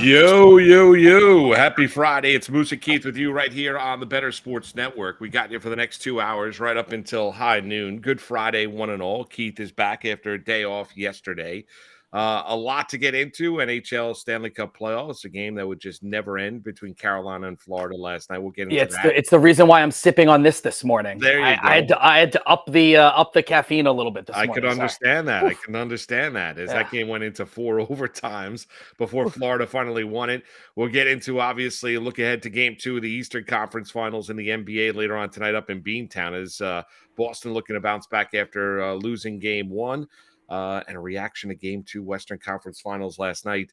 Yo, yo, yo. Happy Friday. It's Moose and Keith with you right here on the Better Sports Network. We got you for the next 2 hours, right up until high noon. Good Friday, one and all. Keith is back after a day off yesterday. A lot to get into. NHL Stanley Cup playoffs, a game that would just never end between Carolina and Florida last night. We'll get into that. It's the reason why I'm sipping on this morning. There you go. I had to up the caffeine a little bit this I morning. could understand that. Oof. I can understand that as that game went into 4 overtimes before Florida finally won it. We'll get into, obviously, a look ahead to game 2 of the Eastern Conference Finals in the NBA later on tonight up in Beantown as Boston looking to bounce back after losing game 1. And a reaction to game 2 Western Conference Finals last night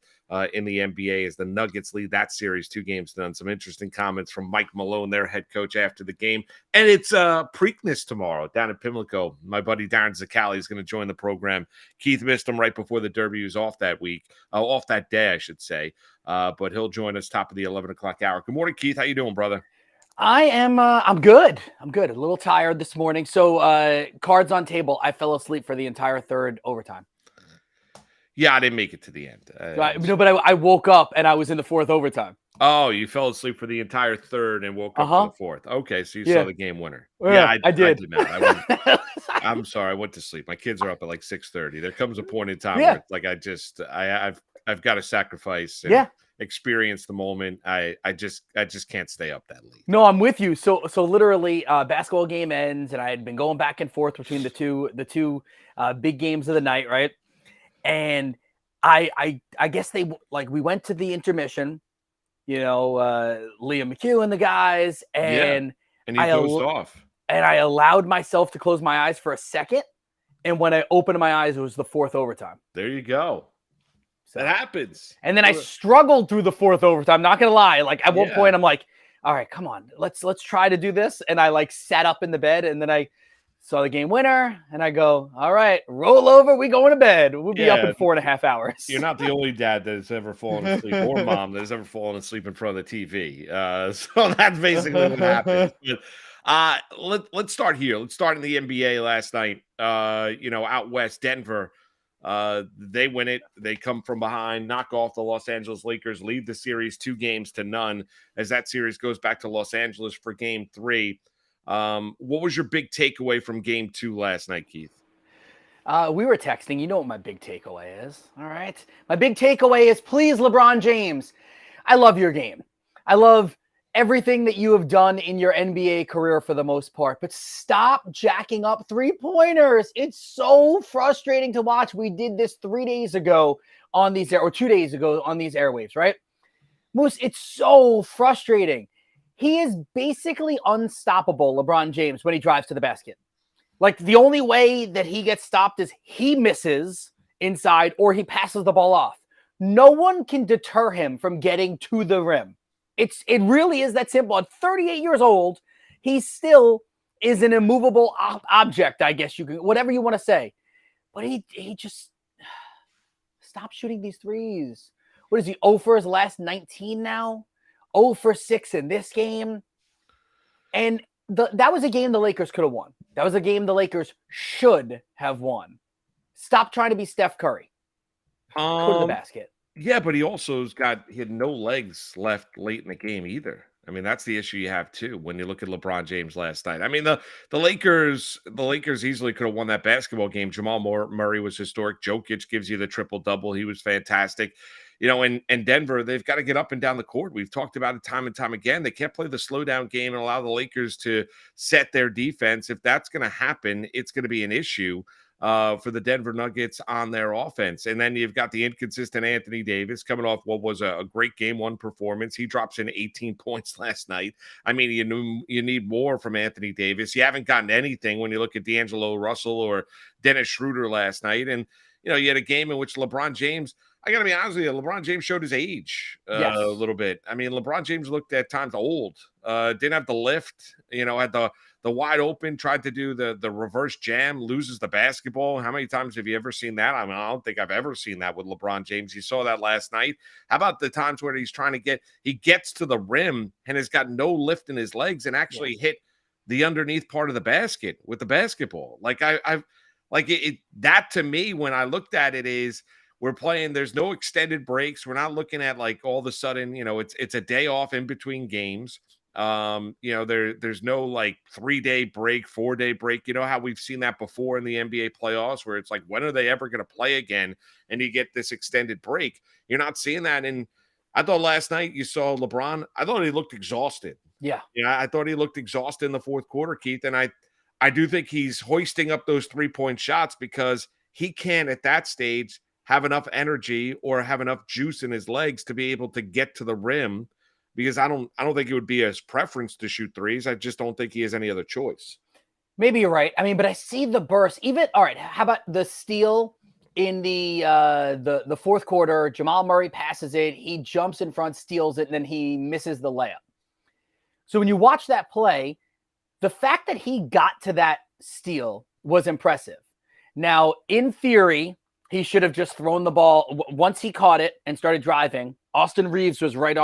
in the NBA as the Nuggets lead that series 2-0. Some interesting comments from Mike Malone, their head coach, after the game. And it's Preakness tomorrow down in Pimlico. My buddy Darin Zoccali is going to join the program. Keith missed him right before the Derby was off that week, off that day, I should say. But he'll join us top of the 11 o'clock hour. Good morning, Keith. How you doing, brother? I'm good. I'm good. A little tired this morning. So cards on table. I fell asleep for the entire third overtime. Yeah, I didn't make it to the end. But I woke up and I was in the fourth overtime. Oh, you fell asleep for the entire third and woke up for the fourth. Okay, so you saw the game winner. Yeah, I did. I did not. I'm sorry, I went to sleep. My kids are up at like 6:30. There comes a point in time where it's like I've got to sacrifice and experience the moment. I just can't stay up that late. No, I'm with you. So literally, basketball game ends, and I had been going back and forth between the two big games of the night, right? And I guess we went to the intermission, Liam McHugh and the guys, and you dozed off. And I allowed myself to close my eyes for a second, and when I opened my eyes, it was the fourth overtime. There you go. That happens. And then I struggled through the fourth overtime. Not gonna lie, like at one point, I'm like, "All right, come on, let's try to do this." And I sat up in the bed, and then I saw the game winner, and I go, "All right, roll over. We going to bed. We'll be up in 4.5 hours." You're not the only dad that has ever fallen asleep, or mom that has ever fallen asleep in front of the TV. So that's basically what happens. But let's start here. Let's start in the NBA last night. Out west, Denver. They win it. They come from behind, knock off the Los Angeles Lakers, lead the series 2-0 as that series goes back to Los Angeles for game 3. What was your big takeaway from game 2 last night, Keith? We were texting. You know what my big takeaway is. All right. My big takeaway is, please, LeBron James, I love your game. I love everything that you have done in your NBA career for the most part, but stop jacking up 3-pointers. It's so frustrating to watch. We did this 3 days ago on these 2 days ago on these airwaves, right? Moose, it's so frustrating. He is basically unstoppable, LeBron James, when he drives to the basket. Like, the only way that he gets stopped is he misses inside or he passes the ball off. No one can deter him from getting to the rim. It really is that simple. At 38 years old, he still is an immovable object, I guess you can, whatever you want to say. But he just stopped shooting these threes. What is he, 0 for his last 19 now? 0 for 6 in this game. And that was a game the Lakers could have won. That was a game the Lakers should have won. Stop trying to be Steph Curry. Go to the basket. Yeah, but he had no legs left late in the game either. I mean, that's the issue you have too when you look at LeBron James last night. I mean, the Lakers easily could have won that basketball game. Jamal Murray was historic. Jokic gives you the triple-double. He was fantastic. And Denver, they've got to get up and down the court. We've talked about it time and time again. They can't play the slowdown game and allow the Lakers to set their defense. If that's going to happen, it's going to be an issue for the Denver Nuggets on their offense. And then you've got the inconsistent Anthony Davis coming off what was a great game 1 performance. He drops in 18 points last night. I mean, you need more from Anthony Davis. You haven't gotten anything when you look at D'Angelo Russell or Dennis Schroeder last night. And, you had a game in which LeBron James, I got to be honest with you, LeBron James showed his age a little bit. I mean, LeBron James looked at times old, didn't have the lift, had the wide open, tried to do the reverse jam, loses the basketball. How many times have you ever seen that? I mean, I don't think I've ever seen that with LeBron James. You saw that last night. How about the times where he's trying to he gets to the rim and has got no lift in his legs and actually hit the underneath part of the basket with the basketball? Like that to me, when I looked at it, is We're playing, there's no extended breaks. We're not looking at like all of a sudden, it's a day off in between games. There's no like 3-day break, 4-day break. You know how we've seen that before in the NBA playoffs where it's like, when are they ever going to play again? And you get this extended break. You're not seeing that. And I thought last night you saw LeBron, I thought he looked exhausted. Yeah. Yeah, I thought he looked exhausted in the fourth quarter, Keith. And I do think he's hoisting up those 3-point shots because he can't at that stage have enough energy or have enough juice in his legs to be able to get to the rim, because I don't think it would be his preference to shoot threes. I just don't think he has any other choice. Maybe you're right. I mean, but I see the burst. Even all right, how about the steal in the fourth quarter? Jamal Murray passes it, he jumps in front, steals it, and then he misses the layup. So when you watch that play, the fact that he got to that steal was impressive. Now, in theory, he should have just thrown the ball. Once he caught it and started driving, Austin Reeves was right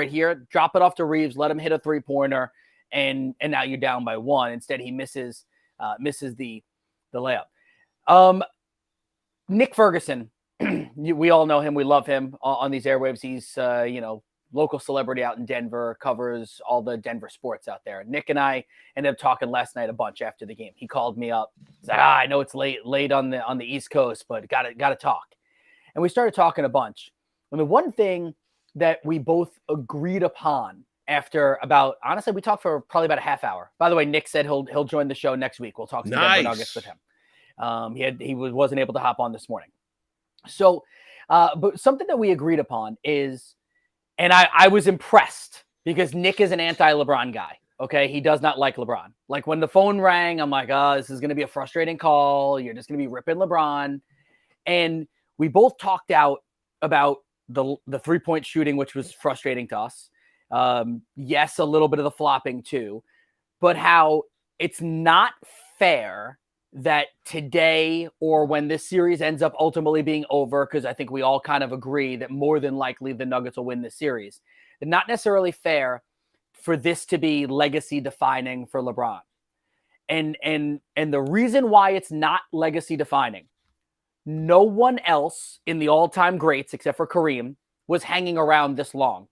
here. Drop it off to Reeves, let him hit a 3-pointer, and now you're down by 1. Instead, he misses the layup. Nick Ferguson, we all know him. We love him on these airwaves. He's local celebrity out in Denver, covers all the Denver sports out there. Nick and I ended up talking last night a bunch after the game. He called me up. He's like, I know it's late on the East Coast, but gotta talk. And we started talking a bunch. And the one thing that we both agreed upon after honestly, we talked for probably about a half hour. By the way, Nick said he'll join the show next week. We'll talk some Denver Nuggets with him. He wasn't able to hop on this morning. So, but something that we agreed upon is, and I was impressed because Nick is an anti-LeBron guy. Okay. He does not like LeBron. Like when the phone rang, I'm like, oh, this is going to be a frustrating call. You're just going to be ripping LeBron. And we both talked out about the 3-point shooting, which was frustrating to us. Yes, a little bit of the flopping too, but how it's not fair that today or when this series ends up ultimately being over, because I think we all kind of agree that more than likely the Nuggets will win this series. It's not necessarily fair for this to be legacy defining for LeBron. And the reason why it's not legacy defining, no one else in the all-time greats except for Kareem was hanging around this long.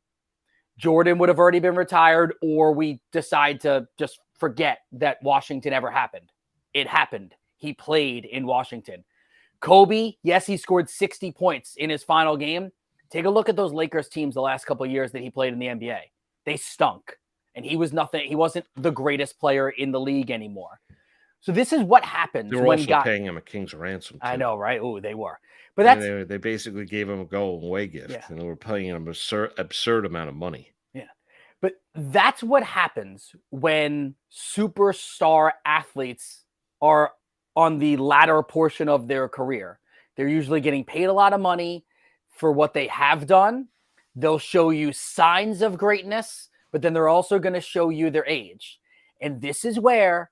Jordan would have already been retired, or we decide to just forget that Washington ever happened. It happened. He played in Washington. Kobe, yes, he scored 60 points in his final game. Take a look at those Lakers teams the last couple of years that he played in the NBA. They stunk. And he was nothing. He wasn't the greatest player in the league anymore. So this is what happens. They were also paying him a king's ransom, too. I know, right? Oh, they were. But they basically gave him a go-away gift, and they were paying him an absurd amount of money. Yeah. But that's what happens when superstar athletes are on the latter portion of their career. They're usually getting paid a lot of money for what they have done. They'll show you signs of greatness, but then they're also going to show you their age. And this is where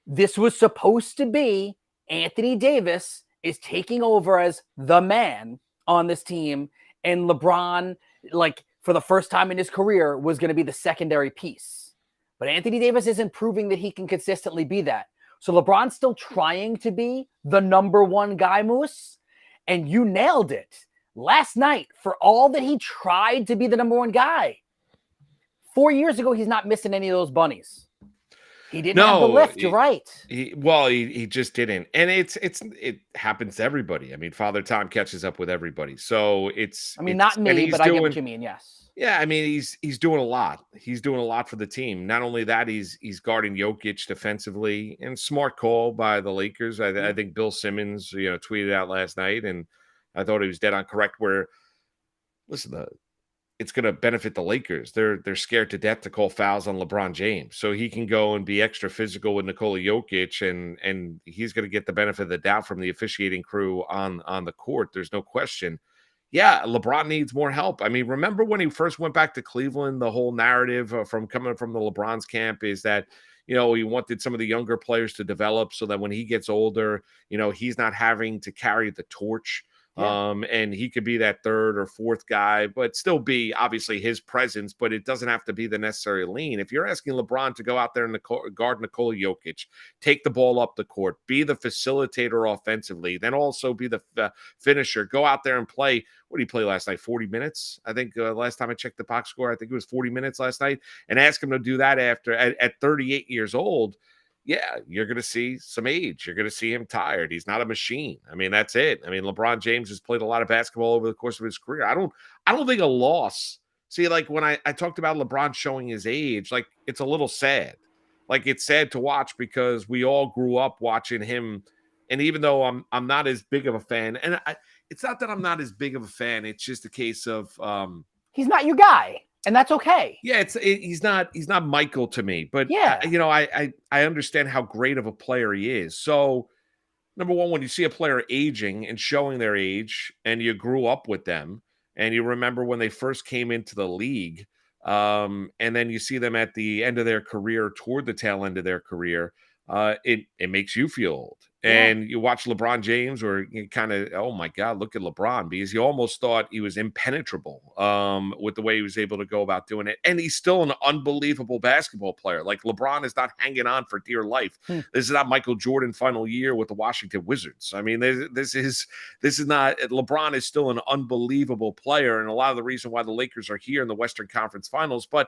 this was supposed to be. Anthony Davis is taking over as the man on this team, and LeBron, like for the first time in his career, was going to be the secondary piece. But Anthony Davis isn't proving that he can consistently be that. So LeBron's still trying to be the number one guy, Moose, and you nailed it last night. For all that he tried to be the number one guy, 4 years ago, he's not missing any of those bunnies. He didn't have the lift. You're right. He just didn't, and it happens to everybody. I mean, Father Time catches up with everybody, so it's. I mean, not me, but I get what you mean. Yes. Yeah, I mean, he's doing a lot. He's doing a lot for the team. Not only that, he's guarding Jokic defensively, and smart call by the Lakers. I think Bill Simmons, tweeted out last night, and I thought he was dead on correct. Where, listen, it's going to benefit the Lakers. They're scared to death to call fouls on LeBron James, so he can go and be extra physical with Nikola Jokic, and he's going to get the benefit of the doubt from the officiating crew on the court. There's no question. Yeah, LeBron needs more help. I mean, remember when he first went back to Cleveland, the whole narrative from coming from the LeBron's camp is that, he wanted some of the younger players to develop so that when he gets older, he's not having to carry the torch Yeah. And he could be that third or fourth guy, but still be obviously his presence, but it doesn't have to be the necessary lean. If you're asking LeBron to go out there and guard Nikola Jokic, take the ball up the court, be the facilitator offensively, then also be the finisher, go out there and play. What did he play last night? 40 minutes? I think last time I checked the box score, I think it was 40 minutes last night, and ask him to do that at 38 years old. Yeah, you're going to see some age. You're going to see him tired. He's not a machine. I mean, that's it. I mean, LeBron James has played a lot of basketball over the course of his career. I don't think a loss. See, like when I talked about LeBron showing his age, like it's a little sad. Like it's sad to watch because we all grew up watching him. And even though I'm not as big of a fan, and it's not that I'm not as big of a fan. It's just a case of he's not your guy. And that's okay. Yeah, he's not Michael to me, but yeah, I understand how great of a player he is. So, number one, when you see a player aging and showing their age, and you grew up with them, and you remember when they first came into the league, and then you see them at the end of their career, toward the tail end of their career, it makes you feel old. And you watch LeBron James, or you kind of, oh my God, look at LeBron, because you almost thought he was impenetrable with the way he was able to go about doing it. And he's still an unbelievable basketball player. Like LeBron is not hanging on for dear life. This is not Michael Jordan final year with the Washington Wizards. I mean, this is not, LeBron is still an unbelievable player, and a lot of the reason why the Lakers are here in the Western Conference Finals. But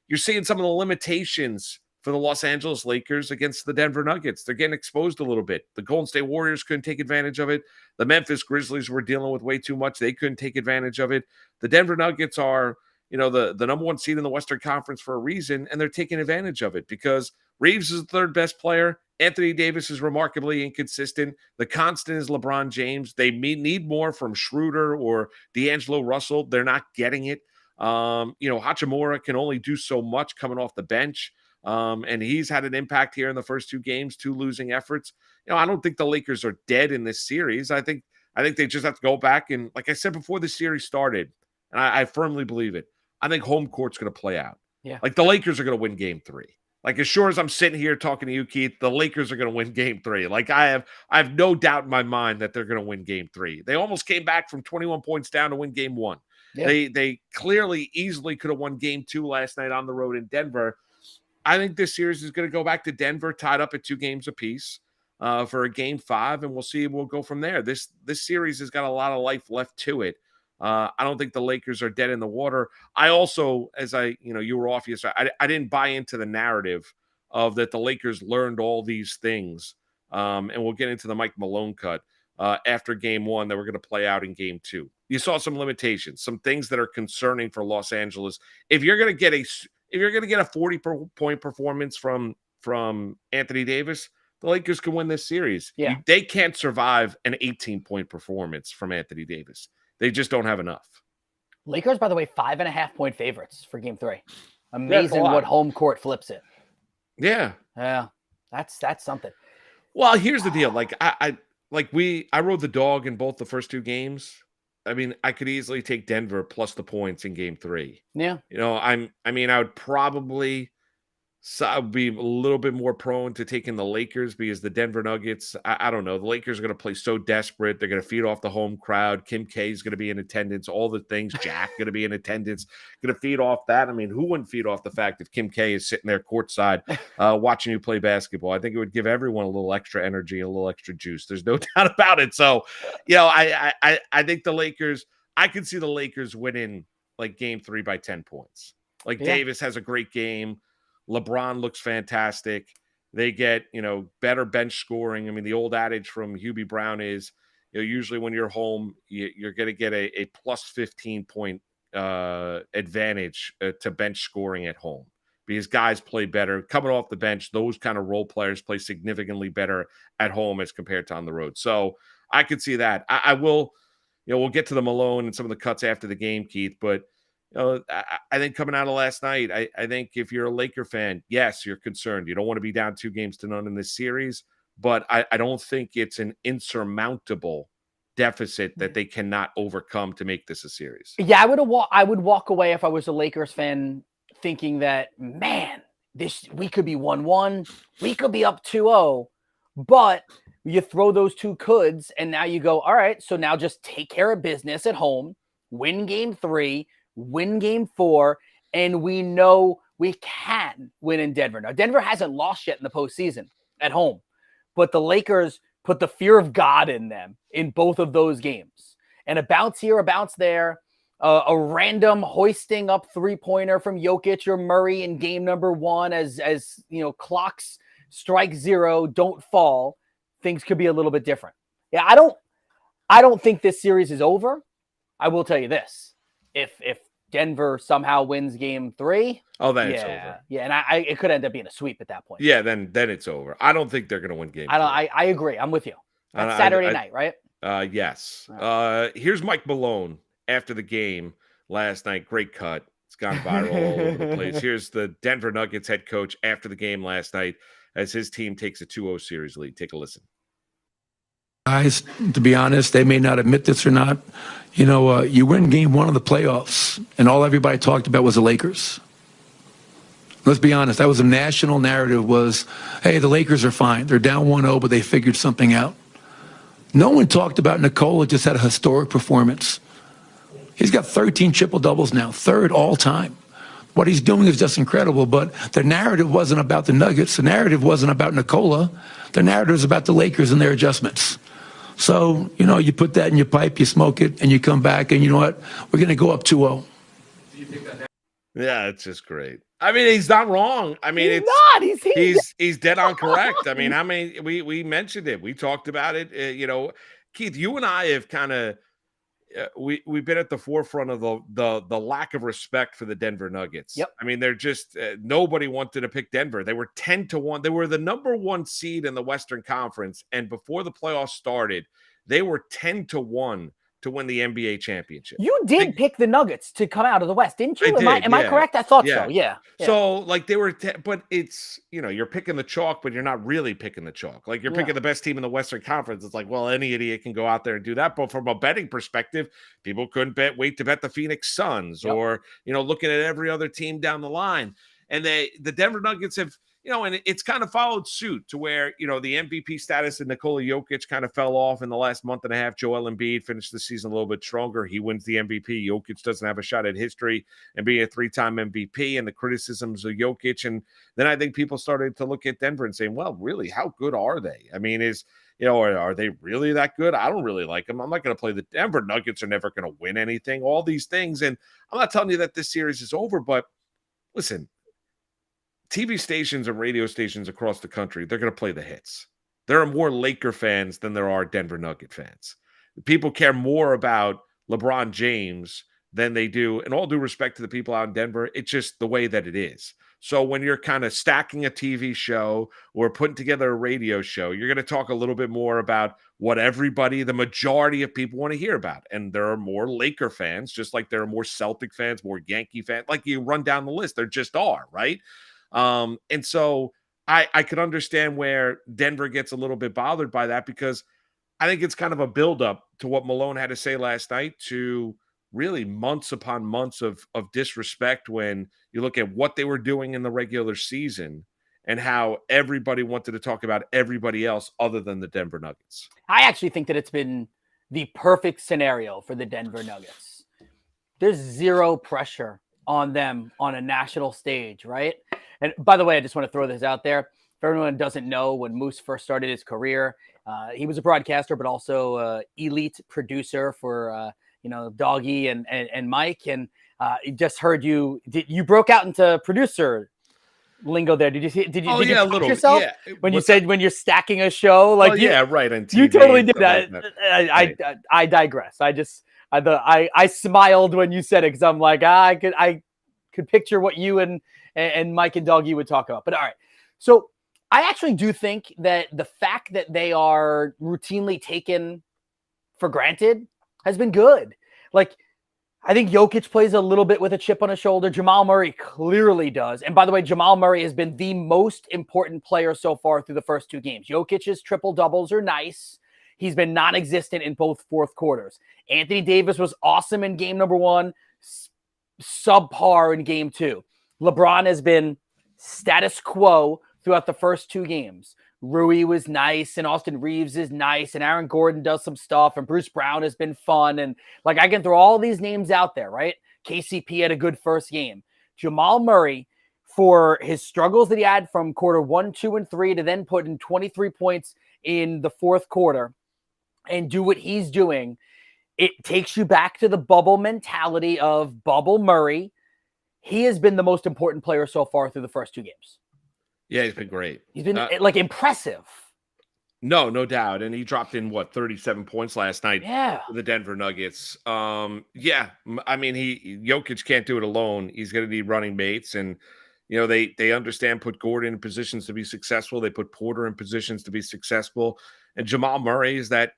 you're seeing some of the limitations for the Los Angeles Lakers against the Denver Nuggets. They're getting exposed a little bit. The Golden State Warriors couldn't take advantage of it. The Memphis Grizzlies were dealing with way too much. They couldn't take advantage of it. The Denver Nuggets are, the number one seed in the Western Conference for a reason, and they're taking advantage of it because Reeves is the third best player. Anthony Davis is remarkably inconsistent. The constant is LeBron James. They need more from Schroeder or D'Angelo Russell. They're not getting it. Hachimura can only do so much coming off the bench. And he's had an impact here in the first two games, two losing efforts. I don't think the Lakers are dead in this series. I think they just have to go back, and like I said before the series started, and I firmly believe it, I think home court's going to play out. Yeah. Like the Lakers are going to win game 3. Like as sure as I'm sitting here talking to you, Keith, the Lakers are going to win game 3. Like I have no doubt in my mind that they're going to win game 3. They almost came back from 21 points down to win game 1. Yeah. They clearly easily could have won game 2 last night on the road in Denver. I think this series is going to go back to Denver, tied up at 2 games apiece for a game 5, and we'll see. We'll go from there. This series has got a lot of life left to it. I don't think the Lakers are dead in the water. I also, you were off yesterday, I didn't buy into the narrative of that the Lakers learned all these things, and we'll get into the Mike Malone cut after game 1 that we're going to play out in game 2. You saw some limitations, some things that are concerning for Los Angeles. If you're going to get a 40-point performance from Anthony Davis, the Lakers can win this series. Yeah. They can't survive an 18-point performance from Anthony Davis. They just don't have enough. Lakers, by the way, 5.5-point favorites for game 3. Amazing what home court flips it. Yeah. Yeah. That's something. Well, here's the deal. Like I rode the dog in both the first 2 games. I mean, I could easily take Denver plus the points in game 3. Yeah. I would probably be a little bit more prone to taking the Lakers because the Denver Nuggets, I don't know. The Lakers are going to play so desperate. They're going to feed off the home crowd. Kim K is going to be in attendance. All the things. Jack going to be in attendance. Going to feed off that. I mean, who wouldn't feed off the fact if Kim K is sitting there courtside watching you play basketball? I think it would give everyone a little extra energy, a little extra juice. There's no doubt about it. So, I think the Lakers, I could see the Lakers winning like game 3 by 10 points. Like Davis has a great game. LeBron looks fantastic. They get, better bench scoring. I mean, the old adage from Hubie Brown is, usually when you're home, you're going to get a plus 15-point advantage to bench scoring at home because guys play better. Coming off the bench, those kind of role players play significantly better at home as compared to on the road. So I could see that. I will, we'll get to the Malone and some of the cuts after the game, Keith, but I think coming out of last night, I think if you're a Laker fan, yes, you're concerned. You don't want to be down 2-0 in this series, but I don't think it's an insurmountable deficit that they cannot overcome to make this a series. Yeah, I would walk away if I was a Lakers fan thinking that, man, we could be 1-1, we could be up 2-0, but You throw those two coulds, and now you go, all right, so now just take care of business at home, win game 3, win game 4, and we know we can win in Denver. Now, Denver hasn't lost yet in the postseason at home, but the Lakers put the fear of God in them in both of those games. And a bounce here, a bounce there, a random hoisting up three-pointer from Jokic or Murray in game number 1 as clocks strike 0, don't fall. Things could be a little bit different. Yeah, I don't think this series is over. I will tell you this. If Denver somehow wins game 3, then it's over. Yeah, and it could end up being a sweep at that point. Yeah, then it's over. I don't think they're going to win game 3. I agree. I'm with you. That's Saturday night, right? Yes. Here's Mike Malone after the game last night. Great cut. It's gone viral all over the place. Here's the Denver Nuggets head coach after the game last night as his team takes a 2-0 series lead. Take a listen. Guys, to be honest, they may not admit this or not. You win game 1 of the playoffs, and all everybody talked about was the Lakers. Let's be honest. That was a national narrative was, hey, the Lakers are fine. They're down 1-0, but they figured something out. No one talked about Nikola just had a historic performance. He's got 13 triple-doubles now, 3rd all-time. What he's doing is just incredible, but the narrative wasn't about the Nuggets. The narrative wasn't about Nikola. The narrative was about the Lakers and their adjustments. So, you put that in your pipe, you smoke it, and you come back, and you know what? We're going to go up 2-0. Yeah, it's just great. I mean, he's not wrong. I mean, he's dead on correct. I mean, how many we mentioned it. We talked about it. Keith, you and I have kind of we've been at the forefront of the lack of respect for the Denver Nuggets. Yep. I mean, they're just nobody wanted to pick Denver. They were 10-1. They were the number 1 seed in the Western Conference, and before the playoffs started, they were 10-1 to win the NBA championship. You did pick the Nuggets to come out of the West, didn't you? Am I correct? I thought so. Yeah. So they were, but it's, you're picking the chalk, but you're not really picking the chalk. Like you're picking the best team in the Western Conference. It's like, well, any idiot can go out there and do that. But from a betting perspective, people couldn't wait to bet the Phoenix Suns or, looking at every other team down the line. And the Denver Nuggets have, and it's kind of followed suit to where, the MVP status of Nikola Jokic kind of fell off in the last month and a half. Joel Embiid finished the season a little bit stronger. He wins the MVP. Jokic doesn't have a shot at history and being a 3-time MVP, and the criticisms of Jokic. And then I think people started to look at Denver and saying, well, really, how good are they? I mean, are they really that good? I don't really like them. I'm not going to play the Denver Nuggets are never going to win anything, all these things. And I'm not telling you that this series is over, but listen, TV stations and radio stations across the country, they're going to play the hits. There are more Laker fans than there are Denver Nugget fans. People care more about LeBron James than they do, and all due respect to the people out in Denver, it's just the way that it is. So when you're kind of stacking a TV show or putting together a radio show, you're going to talk a little bit more about what the majority of people want to hear about. And there are more Laker fans, just like there are more Celtic fans, more Yankee fans. Like you run down the list, there just are, right? And so I could understand where Denver gets a little bit bothered by that, because I think it's kind of a buildup to what Malone had to say last night, to really months upon months of disrespect when you look at what they were doing in the regular season and how everybody wanted to talk about everybody else other than the Denver Nuggets. I actually think that it's been the perfect scenario for the Denver Nuggets. There's zero pressure on them on a national stage, right? And by the way, I just want to throw this out there. For everyone who doesn't know, when Moose first started his career, he was a broadcaster, but also elite producer for, Doggy and Mike. And just heard you broke out into producer lingo there. Did you a little yourself? Yeah. When you said when you're stacking a show, like right. On TV, you totally did that. I digress. I smiled when you said it, because I'm like, I could picture what you and Mike and Doggy would talk about. But all right. So I actually do think that the fact that they are routinely taken for granted has been good. Like, I think Jokic plays a little bit with a chip on his shoulder. Jamal Murray clearly does. And by the way, Jamal Murray has been the most important player so far through the first 2 games. Jokic's triple-doubles are nice. He's been non-existent in both fourth quarters. Anthony Davis was awesome in game number 1, subpar in game 2. LeBron has been status quo throughout the first 2 games. Rui was nice, and Austin Reeves is nice, and Aaron Gordon does some stuff, and Bruce Brown has been fun. And like, I can throw all these names out there, right? KCP had a good first game. Jamal Murray, for his struggles that he had from quarter 1, 2, and 3 to then put in 23 points in the fourth quarter and do what he's doing, it takes you back to the bubble mentality of Bubble Murray. He has been the most important player so far through the first 2 games. Yeah, he's been great. He's been like impressive. No doubt. And he dropped in 37 points last night for the Denver Nuggets. Yeah, I mean, Jokic can't do it alone. He's going to need running mates, and they understand, put Gordon in positions to be successful. They put Porter in positions to be successful, and Jamal Murray is that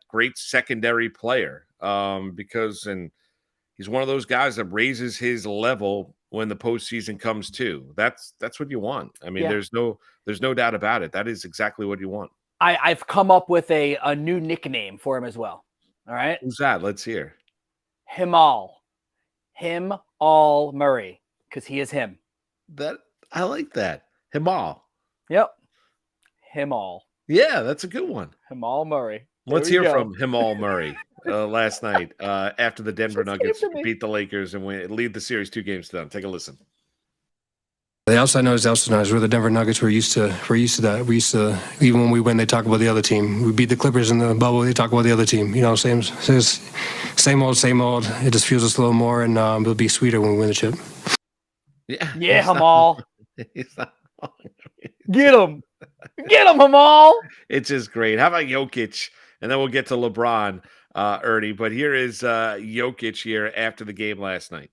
great secondary player because he's one of those guys that raises his level when the postseason comes too. That's what you want. I mean, there's no doubt about it. That is exactly what you want. I've come up with a new nickname for him as well. All right. Who's that? Let's hear. Himal Murray, because he is him. That I like that. Himal. Yep. Himal. Yeah, that's a good one. Himal Murray. Let's hear from Himal Murray last night after the Denver Nuggets beat the Lakers and lead the series 2-0. Take a listen. The outside noise is outside noise. We're the Denver Nuggets. We're used to that. We used to, even when we win, they talk about the other team. We beat the Clippers in the bubble. They talk about the other team. Same old, same old. It just feels us a little more, and it'll be sweeter when we win the chip. Yeah, Himal. Get him, Himal. It's just great. How about Jokic? And then we'll get to LeBron, Ernie. But here is Jokic here after the game last night.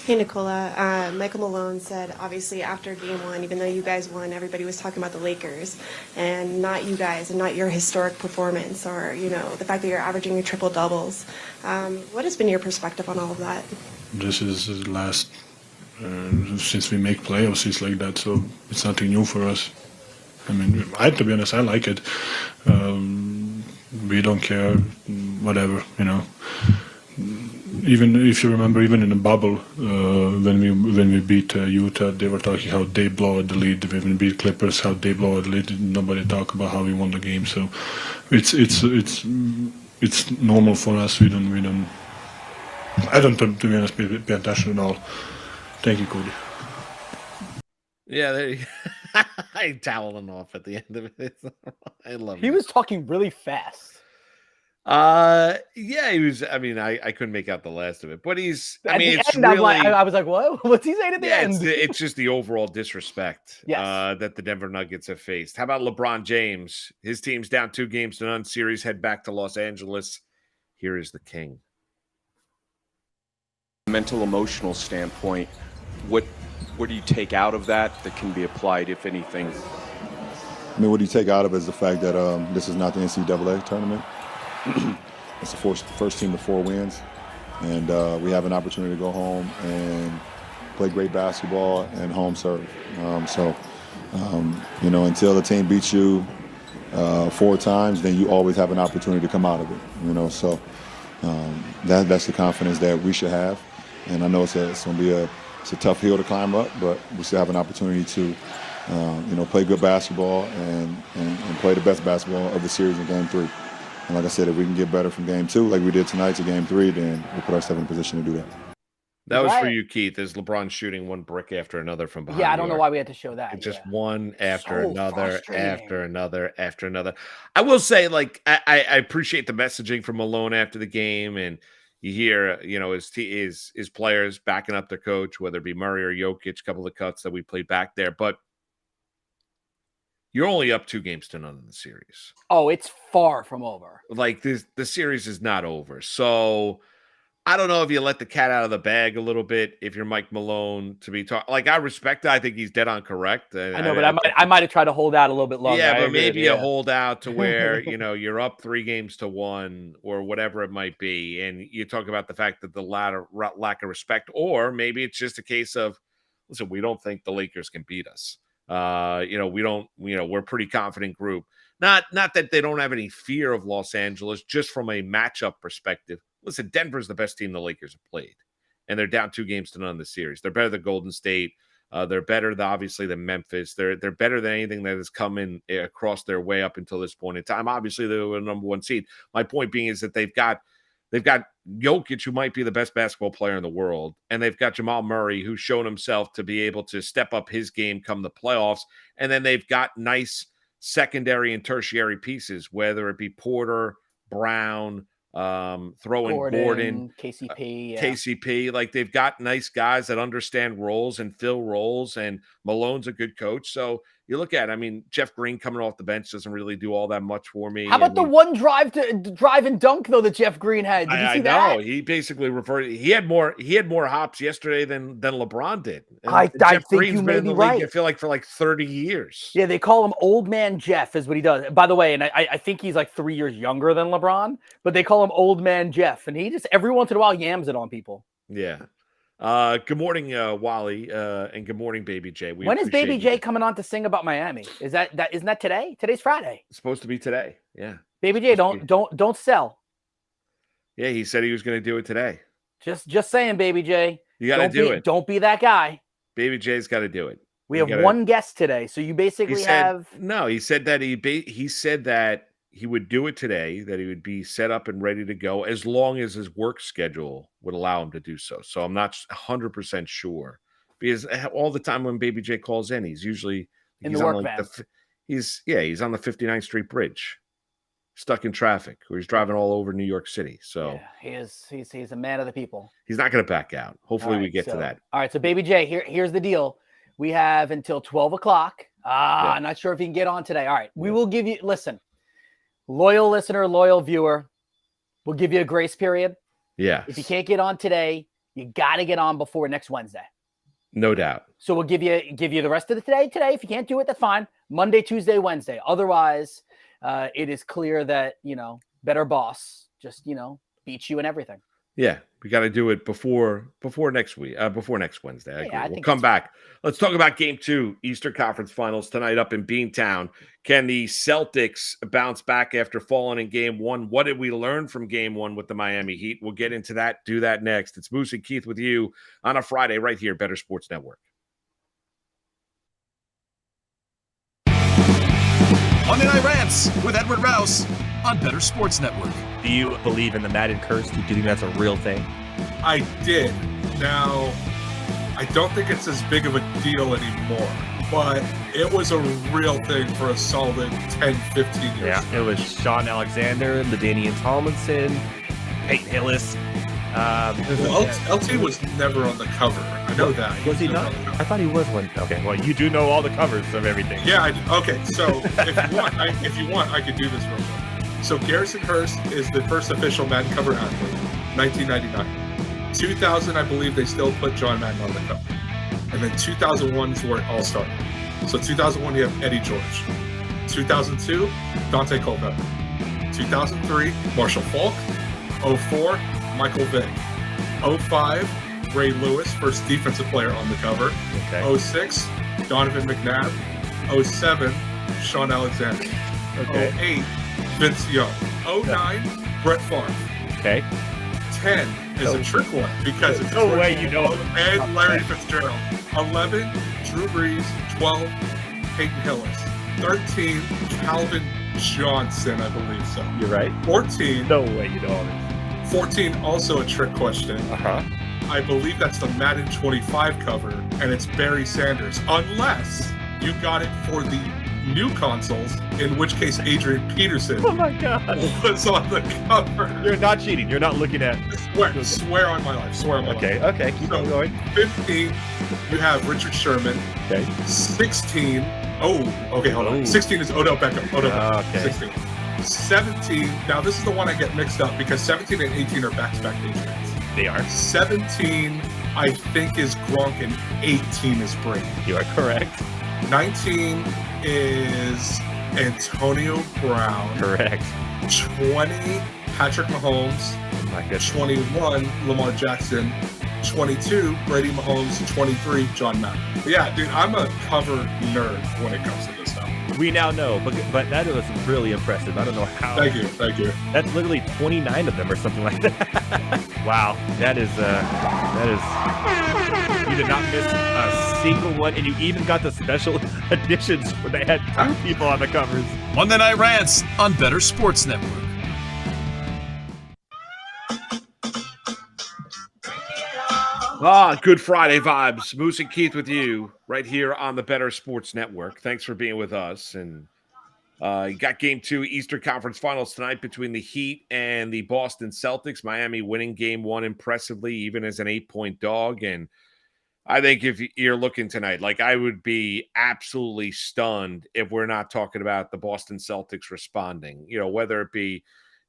Hey, Nicola. Michael Malone said, obviously, after game 1, even though you guys won, everybody was talking about the Lakers and not you guys and not your historic performance or, the fact that you're averaging your triple doubles. What has been your perspective on all of that? This is the last, since we make playoffs, it's like that, so it's nothing new for us. I mean, to be honest, I like it. We don't care, whatever, Even if you remember, even in the bubble, when we beat Utah, they were talking how they blow out the lead. When we beat Clippers, how they blow out the lead. Nobody talk about how we won the game. So it's normal for us. We don't. I don't, to be honest, pay attention at all. Thank you, Cody. Yeah, there you go. I toweling off at the end of it. I love it. He was talking really fast. Yeah, he was. I mean, I couldn't make out the last of it, but he's. I At mean, the it's end, really. I was like, what? What's he saying at the end? It's just the overall disrespect that the Denver Nuggets have faced. How about LeBron James? His team's down 2-0 series. Head back to Los Angeles. Here is the king. Mental, emotional standpoint, what do you take out of that can be applied, if anything? I mean, what do you take out of it is the fact that this is not the NCAA tournament. It's the first team to 4 wins, and we have an opportunity to go home and play great basketball and home serve. Until the team beats you 4 times, then you always have an opportunity to come out of it. That's the confidence that we should have, and I know it's going to be a tough hill to climb up, but we still have an opportunity to play good basketball and play the best basketball of the series in Game 3. And like I said, if we can get better from Game 2, like we did tonight to Game 3, then we'll put ourselves in a position to do that. That was for you, Keith. Is LeBron shooting one brick after another from behind? Yeah, I don't know why we had to show that. It's just one after So another, frustrating. after another. I will say, I appreciate the messaging from Malone after the game, and you hear, his players backing up their coach, whether it be Murray or Jokic, a couple of cuts that we played back there, but you're only up 2-0 in the series. Oh, it's far from over. The series is not over. So I don't know if you let the cat out of the bag a little bit if you're Mike Malone to be talking. I respect that. I think he's dead on correct. I know, but I might have tried to hold out a little bit longer. Yeah, but maybe a hold out to where, you're up 3-1 or whatever it might be. And you talk about the fact that the lack of respect, or maybe it's just a case of, listen, we don't think the Lakers can beat us. We're a pretty confident group. Not that they don't have any fear of Los Angeles, just from a matchup perspective. Listen, Denver's the best team the Lakers have played. and they're down 2 games to none in the series. They're better than Golden State. They're better, obviously, than Memphis. They're better than anything that has come in across their way up until this point in time. Obviously, they were the number 1 seed. My point being is that they've got Jokic, who might be the best basketball player in the world, and they've got Jamal Murray, who's shown himself to be able to step up his game come the playoffs. And then they've got nice secondary and tertiary pieces, whether it be Porter, Brown, throw in Gordon, KCP, KCP. Like, they've got nice guys that understand roles and fill roles, and Malone's a good coach. So you look at it, I mean, Jeff Green coming off the bench doesn't really do all that much for me. How about the one drive and dunk though that Jeff Green had? Did you see that? No, he basically reverted. He had more hops yesterday than LeBron did. And I Jeff think Green's you may been in be the league, right. I feel like, for like 30 years. Yeah, they call him Old Man Jeff is what he does. By the way, and I think he's like 3 years younger than LeBron, but they call him Old Man Jeff, and he just every once in a while yams it on people. Yeah. Good morning, Wally, and good morning, Baby J. When is Baby J coming on to sing about Miami? Isn't that today? Today's Friday. It's supposed to be today. Yeah. Baby J, don't sell. Yeah, he said he was going to do it today. Just saying, Baby J. You got to do it. Don't be that guy. Baby J's got to do it. We have one guest today, so you basically have. No, he said that he said that he would do it today, that he would be set up and ready to go as long as his work schedule would allow him to do so. So I'm not 100% sure, because all the time when Baby J calls in, he's usually in the work van. He's on the 59th Street Bridge, stuck in traffic, or he's driving all over New York City. So yeah, he's a man of the people. He's not going to back out. Hopefully we get to that. All right, so Baby J, here's the deal. We have until 12 o'clock. I'm not sure if he can get on today. All right, we will give you, listen, loyal listener, loyal viewer, we'll give you a grace period. Yeah. If you can't get on today, you got to get on before next Wednesday. No doubt. So we'll give you the rest of the today. If you can't do it, that's fine. Monday, Tuesday, Wednesday. Otherwise, it is clear that, better boss just, beats you in everything. Yeah, we got to do it before next week, before next Wednesday. We'll come back. Let's talk about Game 2, Eastern Conference Finals tonight up in Beantown. Can the Celtics bounce back after falling in Game 1? What did we learn from Game 1 with the Miami Heat? We'll get into that. Do that next. It's Moose and Keith with you on a Friday right here, Better Sports Network. Monday Night Rants with Edward Rouse on Better Sports Network. Do you believe in the Madden curse? Do you think that's a real thing? I did. Now, I don't think it's as big of a deal anymore, but it was a real thing for a solid 10, 15 years. Yeah, it was Sean Alexander, LaDainian Tomlinson, Peyton Hillis. LT was never on the cover. I know that. Was he not? I thought he was one. Okay, well, you do know all the covers of everything. Yeah, okay. So if you want, I could do this real quick. So Garrison Hurst is the first official Madden cover athlete, 1999. 2000, I believe they still put John Madden on the cover. And then 2001 is where it all started. So 2001, you have Eddie George. 2002, Dante Culpepper. 2003, Marshall Falk. 04, Michael Vick. 05, Ray Lewis, first defensive player on the cover. Okay. 06, Donovan McNabb. 07, Sean Alexander. Okay. 08, Vince Young. 09, Brett Favre. Okay. 10 is a trick one because it's no way you know. And Larry Fitzgerald. 11, Drew Brees. 12, Peyton Hillis. 13, Calvin Johnson, I believe so. You're right. 14. No way you know all this. 14, also a trick question. I believe that's the Madden 25 cover, and it's Barry Sanders, unless you got it for the new consoles, in which case Adrian Peterson was on the cover. You're not cheating. You're not looking at... Swear on my life. Swear on my life. Okay, keep on going. 15, you have Richard Sherman. Okay. 16, hold on. 16 is Odell Beckham. Okay. 16. 17, now this is the one I get mixed up because 17 and 18 are back-to-back Patriots. They are. 17, I think, is Gronk, and 18 is Brady. You are correct. 19 is Antonio Brown. Correct. 20, Patrick Mahomes. Oh my goodness. 21, Lamar Jackson. 22, Brady Mahomes. 23, John Madden. But yeah, dude, I'm a cover nerd when it comes to this stuff. We now know, but that was really impressive. I don't know how. Thank you. That's literally 29 of them or something like that. Wow, that is. You did not miss a single one, and you even got the special editions where they had 2 people on the covers. Monday Night Rants on Better Sports Network. Good Friday vibes. Moose and Keith with you right here on the Better Sports Network. Thanks for being with us. And you got Game 2 Eastern Conference Finals tonight between the Heat and the Boston Celtics. Miami winning Game 1 impressively, even as an 8-point dog. And I think if you're looking tonight, like I would be absolutely stunned if we're not talking about the Boston Celtics responding, whether it be,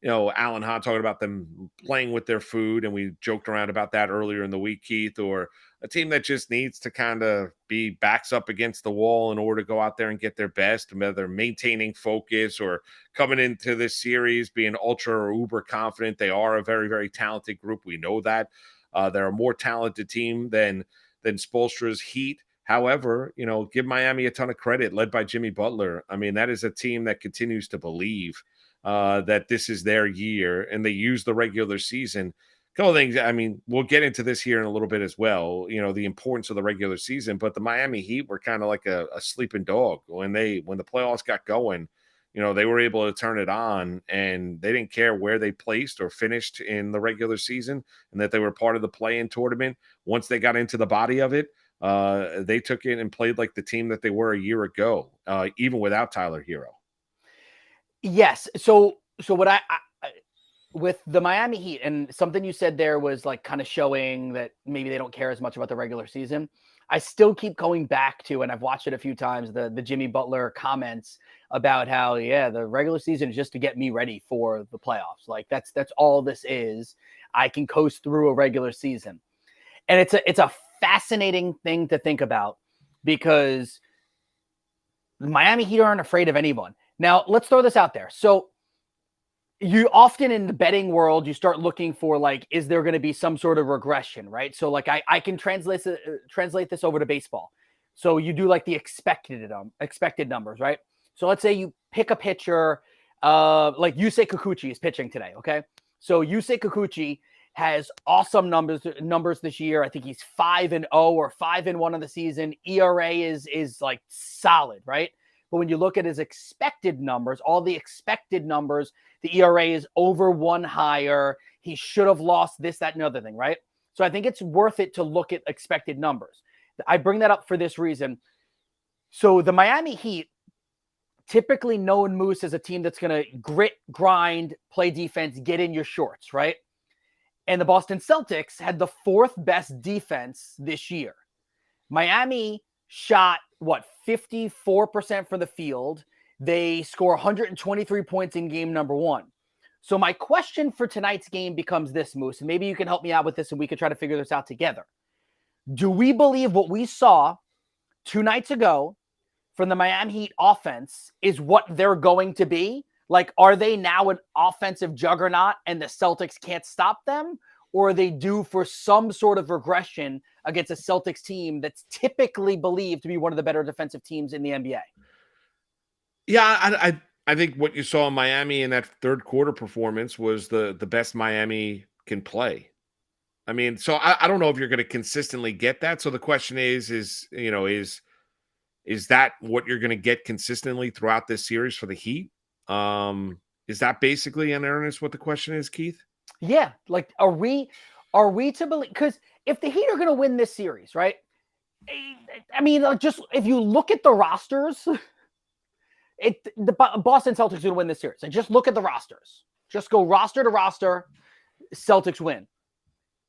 Alan Hahn talking about them playing with their food, and we joked around about that earlier in the week, Keith, or a team that just needs to kind of be backs up against the wall in order to go out there and get their best, whether maintaining focus or coming into this series being ultra or uber confident. They are a very, very talented group. We know that. They're a more talented team than Spoelstra's Heat. However, give Miami a ton of credit, led by Jimmy Butler. I mean, that is a team that continues to believe that this is their year, and they use the regular season. A couple of things. I mean, we'll get into this here in a little bit as well, the importance of the regular season, but the Miami Heat were kind of like a sleeping dog when the playoffs got going. They were able to turn it on, and they didn't care where they placed or finished in the regular season, and that they were part of the play-in tournament. Once they got into the body of it, they took it and played like the team that they were a year ago, even without Tyler Hero. Yes. So what I with the Miami Heat, and something you said there was like kind of showing that maybe they don't care as much about the regular season. I still keep going back to, and I've watched it a few times, the Jimmy Butler comments about how, the regular season is just to get me ready for the playoffs. Like that's all this is. I can coast through a regular season. And it's a fascinating thing to think about, because the Miami Heat aren't afraid of anyone. Now, let's throw this out there. So you often in the betting world, you start looking for like, is there going to be some sort of regression, right? So like I can translate this over to baseball. So you do like the expected numbers, right? So let's say you pick a pitcher, like Yusei Kikuchi is pitching today, okay? So Yusei Kikuchi has awesome numbers this year. I think he's 5-0 or 5-1 on the season. ERA is like solid, right? But when you look at his expected numbers, all the expected numbers, the ERA is over 1 higher. He should have lost this, that, and other thing, right? So I think it's worth it to look at expected numbers. I bring that up for this reason. So the Miami Heat, typically known, Moose, as a team that's going to grit, grind, play defense, get in your shorts, right? And the Boston Celtics had the 4th best defense this year. Miami shot, 54% from the field. They score 123 points in game number 1. So my question for tonight's game becomes this, Moose, and maybe you can help me out with this and we could try to figure this out together. Do we believe what we saw 2 nights ago from the Miami Heat offense is what they're going to be? Like, are they now an offensive juggernaut and the Celtics can't stop them? Or are they due for some sort of regression against a Celtics team that's typically believed to be one of the better defensive teams in the NBA? Yeah, I think what you saw in Miami in that third quarter performance was the best Miami can play. I mean, so I don't know if you're going to consistently get that. So the question is that what you're going to get consistently throughout this series for the Heat? Is that basically in earnest what the question is, Keith? Yeah. Like, are we to believe? Because if the Heat are going to win this series, right? I mean, just if you look at the rosters, the Boston Celtics are going to win this series. And just look at the rosters. Just go roster to roster, Celtics win.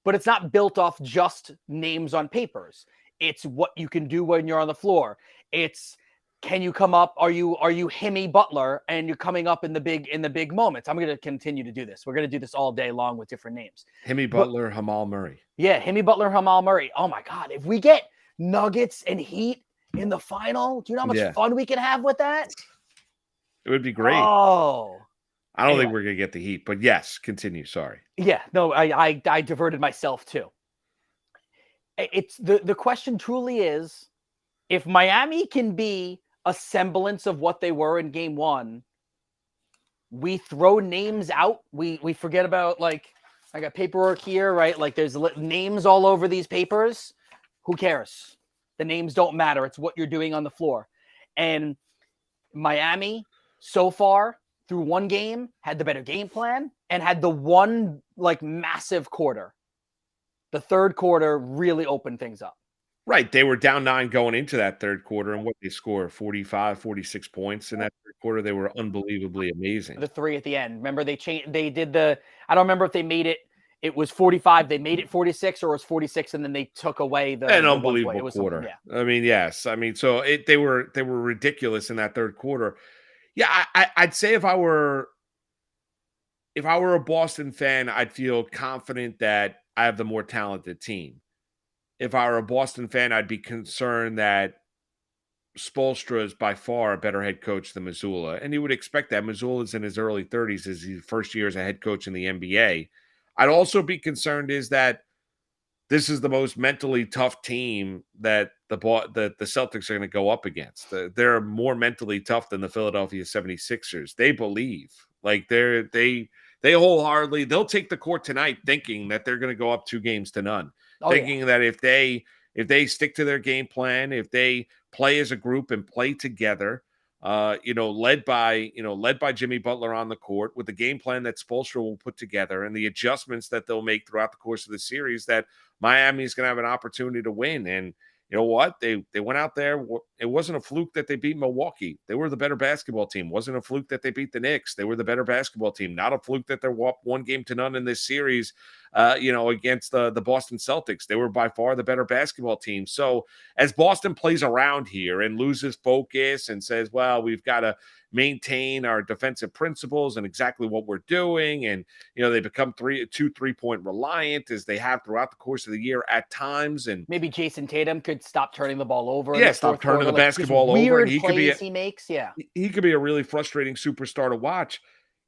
But it's not built off just names on papers. It's what you can do when you're on the floor. It's, can you come up? Are you Himmy Butler and you're coming up in the big moments? I'm going to continue to do this. We're going to do this all day long with different names. Himmy Butler, Jamal Murray. Yeah, Himmy Butler, Jamal Murray. Oh my God. If we get Nuggets and Heat in the final, do you know how much fun we can have with that? It would be great. Oh. I don't think we're going to get the Heat, but yes, continue. Sorry. Yeah, no, I diverted myself too. It's the question truly is, if Miami can be a semblance of what they were in game one, we throw names out. We forget about, like, I got paperwork here, right? Like, there's names all over these papers. Who cares? The names don't matter. It's what you're doing on the floor. And Miami, so far, through one game, had the better game plan and had the one, like, massive quarter. The third quarter really opened things up. Right. They were down 9 going into that third quarter, and what they scored, 45, 46 points in that third quarter. They were unbelievably amazing. The three at the end. Remember, they changed. They did the. I don't remember if they made it. It was 45. They made it 46, or it was 46, and then they took away the An the unbelievable quarter. Yeah. I mean, yes. I mean, so they were ridiculous in that third quarter. Yeah, I'd say if I were a Boston fan, I'd feel confident that I have the more talented team. If I were a Boston fan, I'd be concerned that Spoelstra is by far a better head coach than Mazzulla. And you would expect that. Mazzulla's in his early 30s, as his first year as a head coach in the NBA. I'd also be concerned is that this is the most mentally tough team that the Celtics are going to go up against. They're more mentally tough than the Philadelphia 76ers. They believe. Like, they wholeheartedly, they'll take the court tonight thinking that they're going to go up 2-0. Thinking that if they stick to their game plan, if they play as a group and play together, led by Jimmy Butler on the court with the game plan that Spoelstra will put together and the adjustments that they'll make throughout the course of the series, that Miami is going to have an opportunity to win. And you know what? They went out there. It wasn't a fluke that they beat Milwaukee. They were the better basketball team. It wasn't a fluke that they beat the Knicks. They were the better basketball team. Not a fluke that they're 1-0 in this series, against the Boston Celtics. They were by far the better basketball team. So as Boston plays around here and loses focus and says, well, we've got to maintain our defensive principles and exactly what we're doing, and they become 3-point reliant, as they have throughout the course of the year at times, and maybe Jason Tatum could stop turning the ball over. Yeah, stop turning the basketball over. And he makes. Yeah, he could be a really frustrating superstar to watch.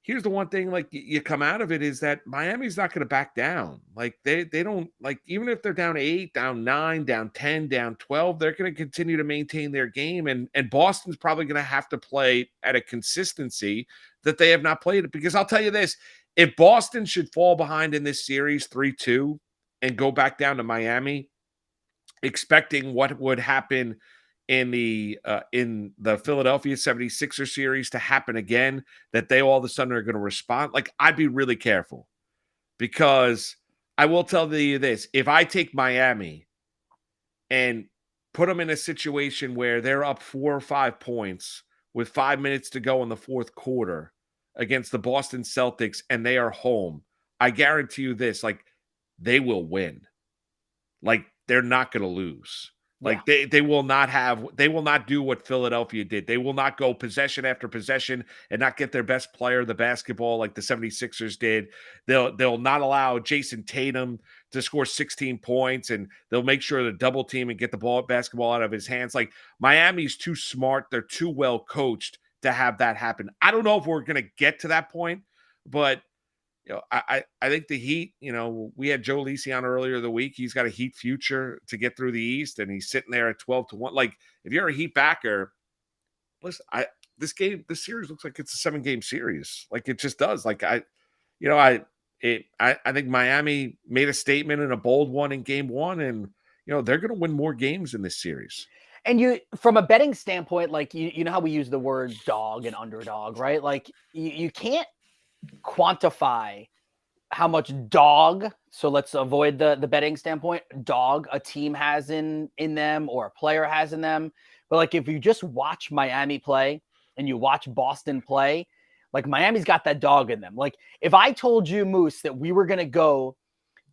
Here's the one thing, like, you come out of it is that Miami's not going to back down. Like, they don't, like, even if they're down 8, down 9, down 10, down 12, they're going to continue to maintain their game. And Boston's probably going to have to play at a consistency that they have not played. Because I'll tell you this, if Boston should fall behind in this series 3-2 and go back down to Miami, expecting what would happen in the Philadelphia 76ers series to happen again, that they all of a sudden are going to respond, like, I'd be really careful. Because I will tell you this, if I take Miami and put them in a situation where they're up 4 or 5 points with 5 minutes to go in the fourth quarter against the Boston Celtics and they are home, I guarantee you this, like, they will win. Like, they're not going to lose. Like, they will not do what Philadelphia did. They will not go possession after possession and not get their best player the basketball like the 76ers did. They'll not allow Jason Tatum to score 16 points, and they'll make sure to double team and get the basketball out of his hands. Like, Miami's too smart. They're too well coached to have that happen. I don't know if we're going to get to that point, but I think the Heat, we had Joe Lisi on earlier the week. He's got a Heat future to get through the East, and he's sitting there at 12-1. Like, if you're a Heat backer, listen, this series looks like it's a 7-game series. Like, it just does. Like, I think Miami made a statement and a bold one in game one, and they're going to win more games in this series. And from a betting standpoint, like, you know how we use the word dog and underdog, right? Like, you can't quantify how much dog, so let's avoid the betting standpoint, dog a team has in them or a player has in them. But, like, if you just watch Miami play and you watch Boston play, like, Miami's got that dog in them. Like, if I told you, Moose, that we were going to go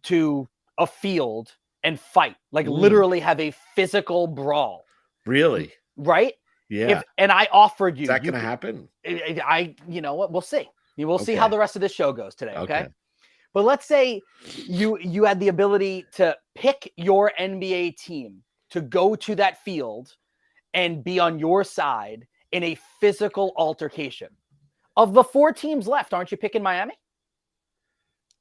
to a field and fight, like, literally have a physical brawl. Really? Right? Yeah. And I offered you. Is that going to happen? You know what? We'll see. We'll see how the rest of this show goes today, okay? But let's say you had the ability to pick your NBA team to go to that field and be on your side in a physical altercation. Of the 4 teams left, aren't you picking Miami?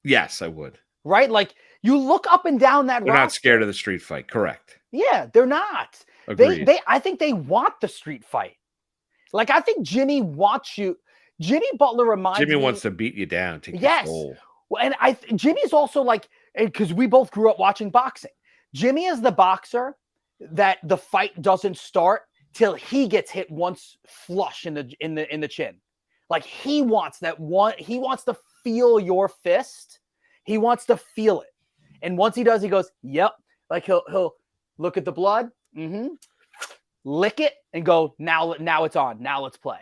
Yes, I would. Right? Like, You look up and down that They're not roster. scared of the street fight. Correct. Yeah, they're not. Agreed. I think they want the street fight. Like, I think Jimmy wants you. Jimmy Butler reminds me. Jimmy wants to beat you down. Take Yes. your soul. Well, and Jimmy's also like, because we both grew up watching boxing. Jimmy is the boxer that the fight doesn't start till he gets hit once flush in the chin. Like, he wants that one. He wants to feel your fist. He wants to feel it. And once he does, he goes, "Yep." Like, he'll look at the blood, lick it, and go, now it's on. Now let's play.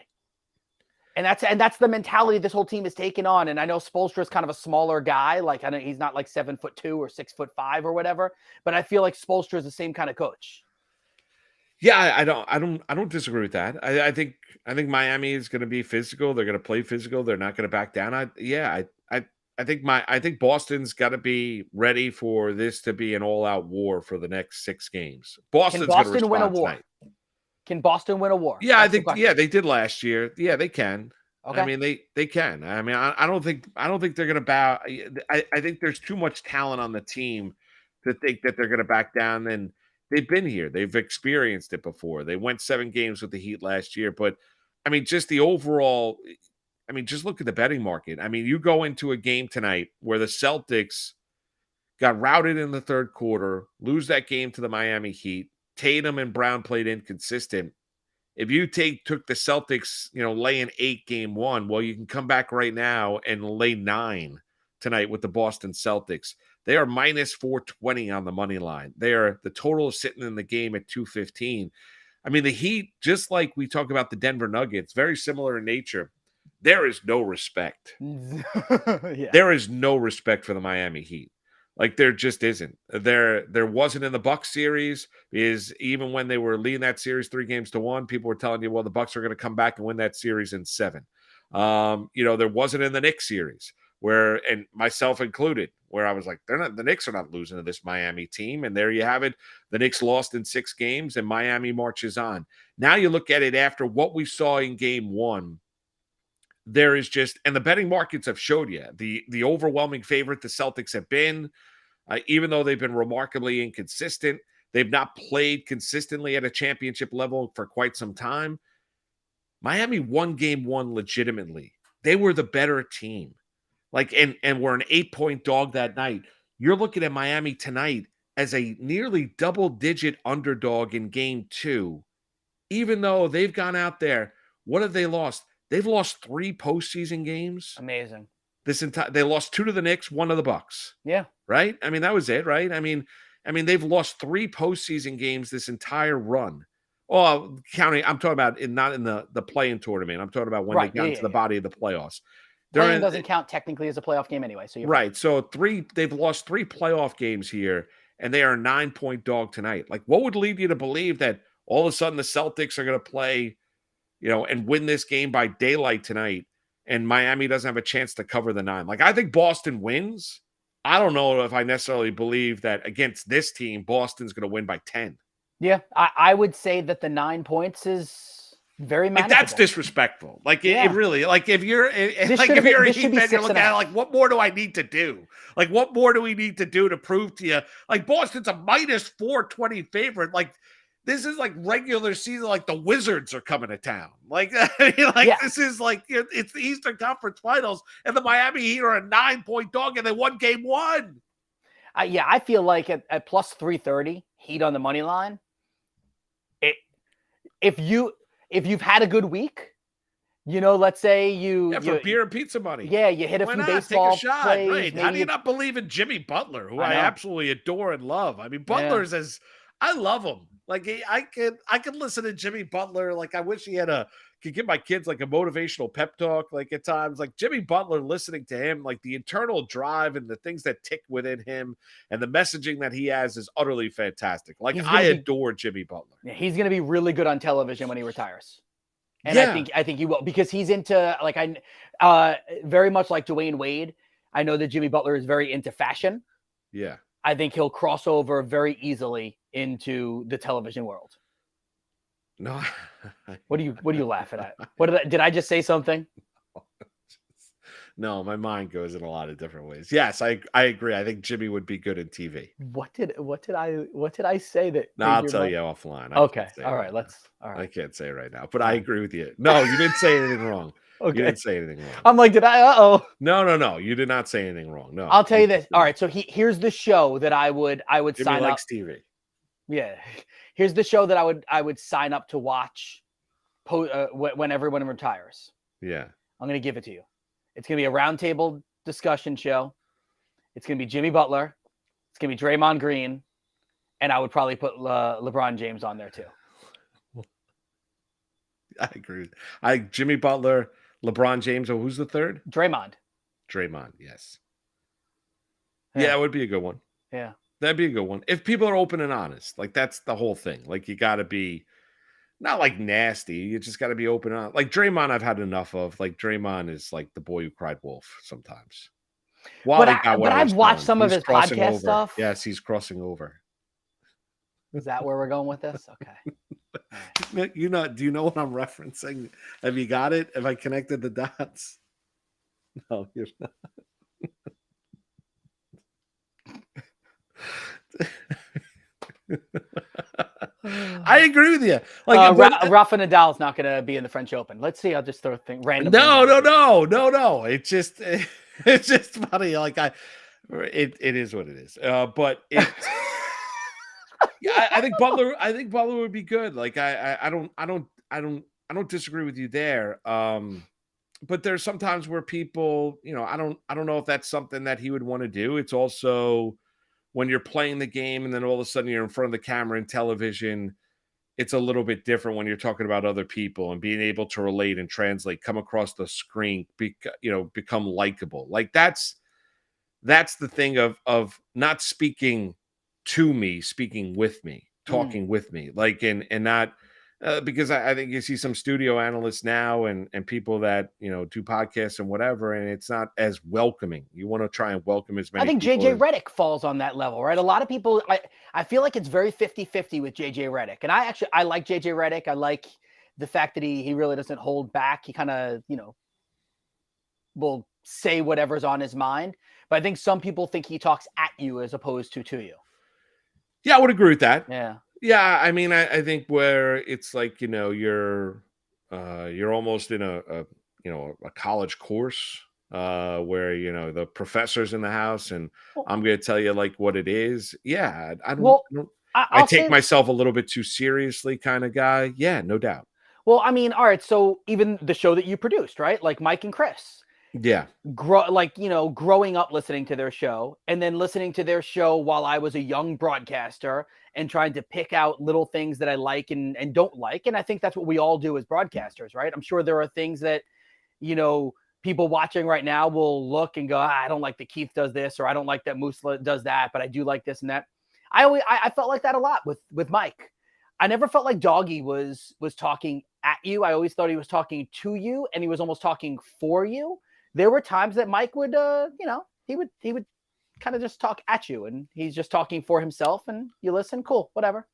And that's the mentality this whole team is taking on. And I know Spoelstra is kind of a smaller guy. Like, I know he's not like 7'2" or 6'5" or whatever. But I feel like Spoelstra is the same kind of coach. Yeah, I don't disagree with that. I think Miami is going to be physical. They're going to play physical. They're not going to back down. I think Boston's got to be ready for this to be an all-out war for the next 6 games. Boston's going to respond win a war? tonight. Can Boston win a war? Yeah, I think they did last year. Yeah, they can. Okay. I mean, they can. I mean, I don't think they're going to bow. I think there's too much talent on the team to think that they're going to back down. And they've been here. They've experienced it before. They went 7 games with the Heat last year. But I mean, just the overall. I mean, just look at the betting market. I mean, you go into a game tonight where the Celtics got routed in the third quarter, lose that game to the Miami Heat. Tatum and Brown played inconsistent. If you took the Celtics, laying 8 game 1, well, you can come back right now and lay 9 tonight with the Boston Celtics. They are minus 420 on the money line. The total is sitting in the game at 215. I mean, the Heat, just like we talk about the Denver Nuggets, very similar in nature. There is no respect. Yeah. There is no respect for the Miami Heat. Like, there just isn't. There wasn't in the Bucks series. Is even when they were leading that series 3-1, people were telling you, well, the Bucks are going to come back and win that series in 7. There wasn't in the Knicks series and myself included, where I was like, the Knicks are not losing to this Miami team. And there you have it. The Knicks lost in 6 games and Miami marches on. Now you look at it after what we saw in game 1. There is just, and the betting markets have showed you the overwhelming favorite the Celtics have been, even though they've been remarkably inconsistent. They've not played consistently at a championship level for quite some time. Miami won game 1 legitimately. They were the better team. Like, and were an 8-point dog that night. You're looking at Miami tonight as a nearly double-digit underdog in game 2, even though they've gone out there. What have they lost? They've lost 3 postseason games. Amazing. They lost 2 to the Knicks, 1 to the Bucks. Yeah. Right? I mean, that was it, right? I mean, they've lost 3 postseason games this entire run. Oh, I'm talking about not in the play-in tournament. I'm talking about when they got into the body of the playoffs. Play-in doesn't count technically as a playoff game anyway. So you're right. So they've lost 3 playoff games here, and they are a 9-point dog tonight. Like, what would lead you to believe that all of a sudden the Celtics are going to play, and win this game by daylight tonight, and Miami doesn't have a chance to cover the 9? Like, I think Boston wins. I don't know if I necessarily believe that against this team, Boston's going to win by 10. Yeah, I would say that the 9 points is very manageable. Like, that's disrespectful. Like, it really, like, if you're a Heat fan, you're looking at it like, what more do I need to do? Like, what more do we need to do to prove to you? Like, Boston's a minus 420 favorite. Like, this is like regular season, like the Wizards are coming to town. Like, This is like, it's the Eastern Conference Finals, and the Miami Heat are a 9-point dog, and they won game 1. I feel like at plus 330, Heat on the money line. If you've had a good week, let's say for beer and pizza money. Yeah, you hit a few baseball take a shot, plays. right? How do you not believe in Jimmy Butler, who I absolutely adore and love? I mean, Butler's I love him. Like, I could listen to Jimmy Butler. Like, I wish he could give my kids like a motivational pep talk. Like, at times, like Jimmy Butler, listening to him, like the internal drive and the things that tick within him and the messaging that he has is utterly fantastic. Like, I adore Jimmy Butler. Yeah, he's going to be really good on television when he retires. And I think he will, because he's into, like, very much like Dwayne Wade. I know that Jimmy Butler is very into fashion. Yeah. I think he'll cross over very easily into the television world. No. What are you laughing at? Did I just say something? No, my mind goes in a lot of different ways. Yes, I agree. I think Jimmy would be good in TV. What did I say that? No, made I'll your tell mind- you offline. Okay. All right. All I right. can't say it right now, but I agree with you. No, you didn't say anything wrong. Okay. You didn't say anything wrong. I'm like, did I? No. You did not say anything wrong. No. I'll tell you this. All right. So here's the show that I would Jimmy sign up. likes TV. Yeah. Here's the show that I would sign up to watch when everyone retires. Yeah. I'm going to give it to you. It's going to be a roundtable discussion show. It's going to be Jimmy Butler. It's going to be Draymond Green. And I would probably put LeBron James on there too. I agree. Jimmy Butler, LeBron James. Oh, who's the third? Draymond. Yes. Yeah, it would be a good one. Yeah. That'd be a good one. If people are open and honest, like that's the whole thing. Like you got to be not like nasty. You just got to be open on. Like Draymond, I've had enough of. Like Draymond is like the boy who cried wolf sometimes. But I've watched some of his podcast stuff. Yes, he's crossing over. Is that where we're going with this? Okay. Do you know what I'm referencing? Have you got it? Have I connected the dots? No, you're not. I agree with you. Like Rafa Nadal's not going to be in the French Open. Let's see. I'll just throw a thing random. No. It's just funny. Like it is what it is. But it's. Yeah, I think Butler. I think Butler would be good. Like I don't disagree with you there. But there's sometimes where people, I don't know if that's something that he would want to do. It's also when you're playing the game and then all of a sudden you're in front of the camera and television. It's a little bit different when you're talking about other people and being able to relate and translate, come across the screen, become likable. Like that's the thing of not speaking to me, speaking with me, talking with me, like, and not because I think you see some studio analysts now and people that, do podcasts and whatever, and it's not as welcoming. You want to try and welcome as many. I think JJ Redick falls on that level, right? A lot of people, I feel like it's very 50-50 with JJ Redick. And I like JJ Redick. I like the fact that he really doesn't hold back. He kind of, will say whatever's on his mind. But I think some people think he talks at you as opposed to you. Yeah, I would agree with that. Yeah. Yeah, I mean, I think where it's like, you're almost in a college course where, the professor's in the house and I'm going to tell you like what it is. Yeah, I take myself a little bit too seriously kind of guy. Yeah, no doubt. Well, I mean, all right. So even the show that you produced, right? Like Mike and Chris. Yeah. Growing up listening to their show and then listening to their show while I was a young broadcaster and trying to pick out little things that I like and don't like. And I think that's what we all do as broadcasters, right? I'm sure there are things that, people watching right now will look and go, I don't like that Keith does this, or I don't like that Moose does that, but I do like this and that. I felt like that a lot with Mike. I never felt like Doggy was talking at you. I always thought he was talking to you and he was almost talking for you. There were times that Mike would, he would kind of just talk at you and he's just talking for himself and you listen. Cool. Whatever.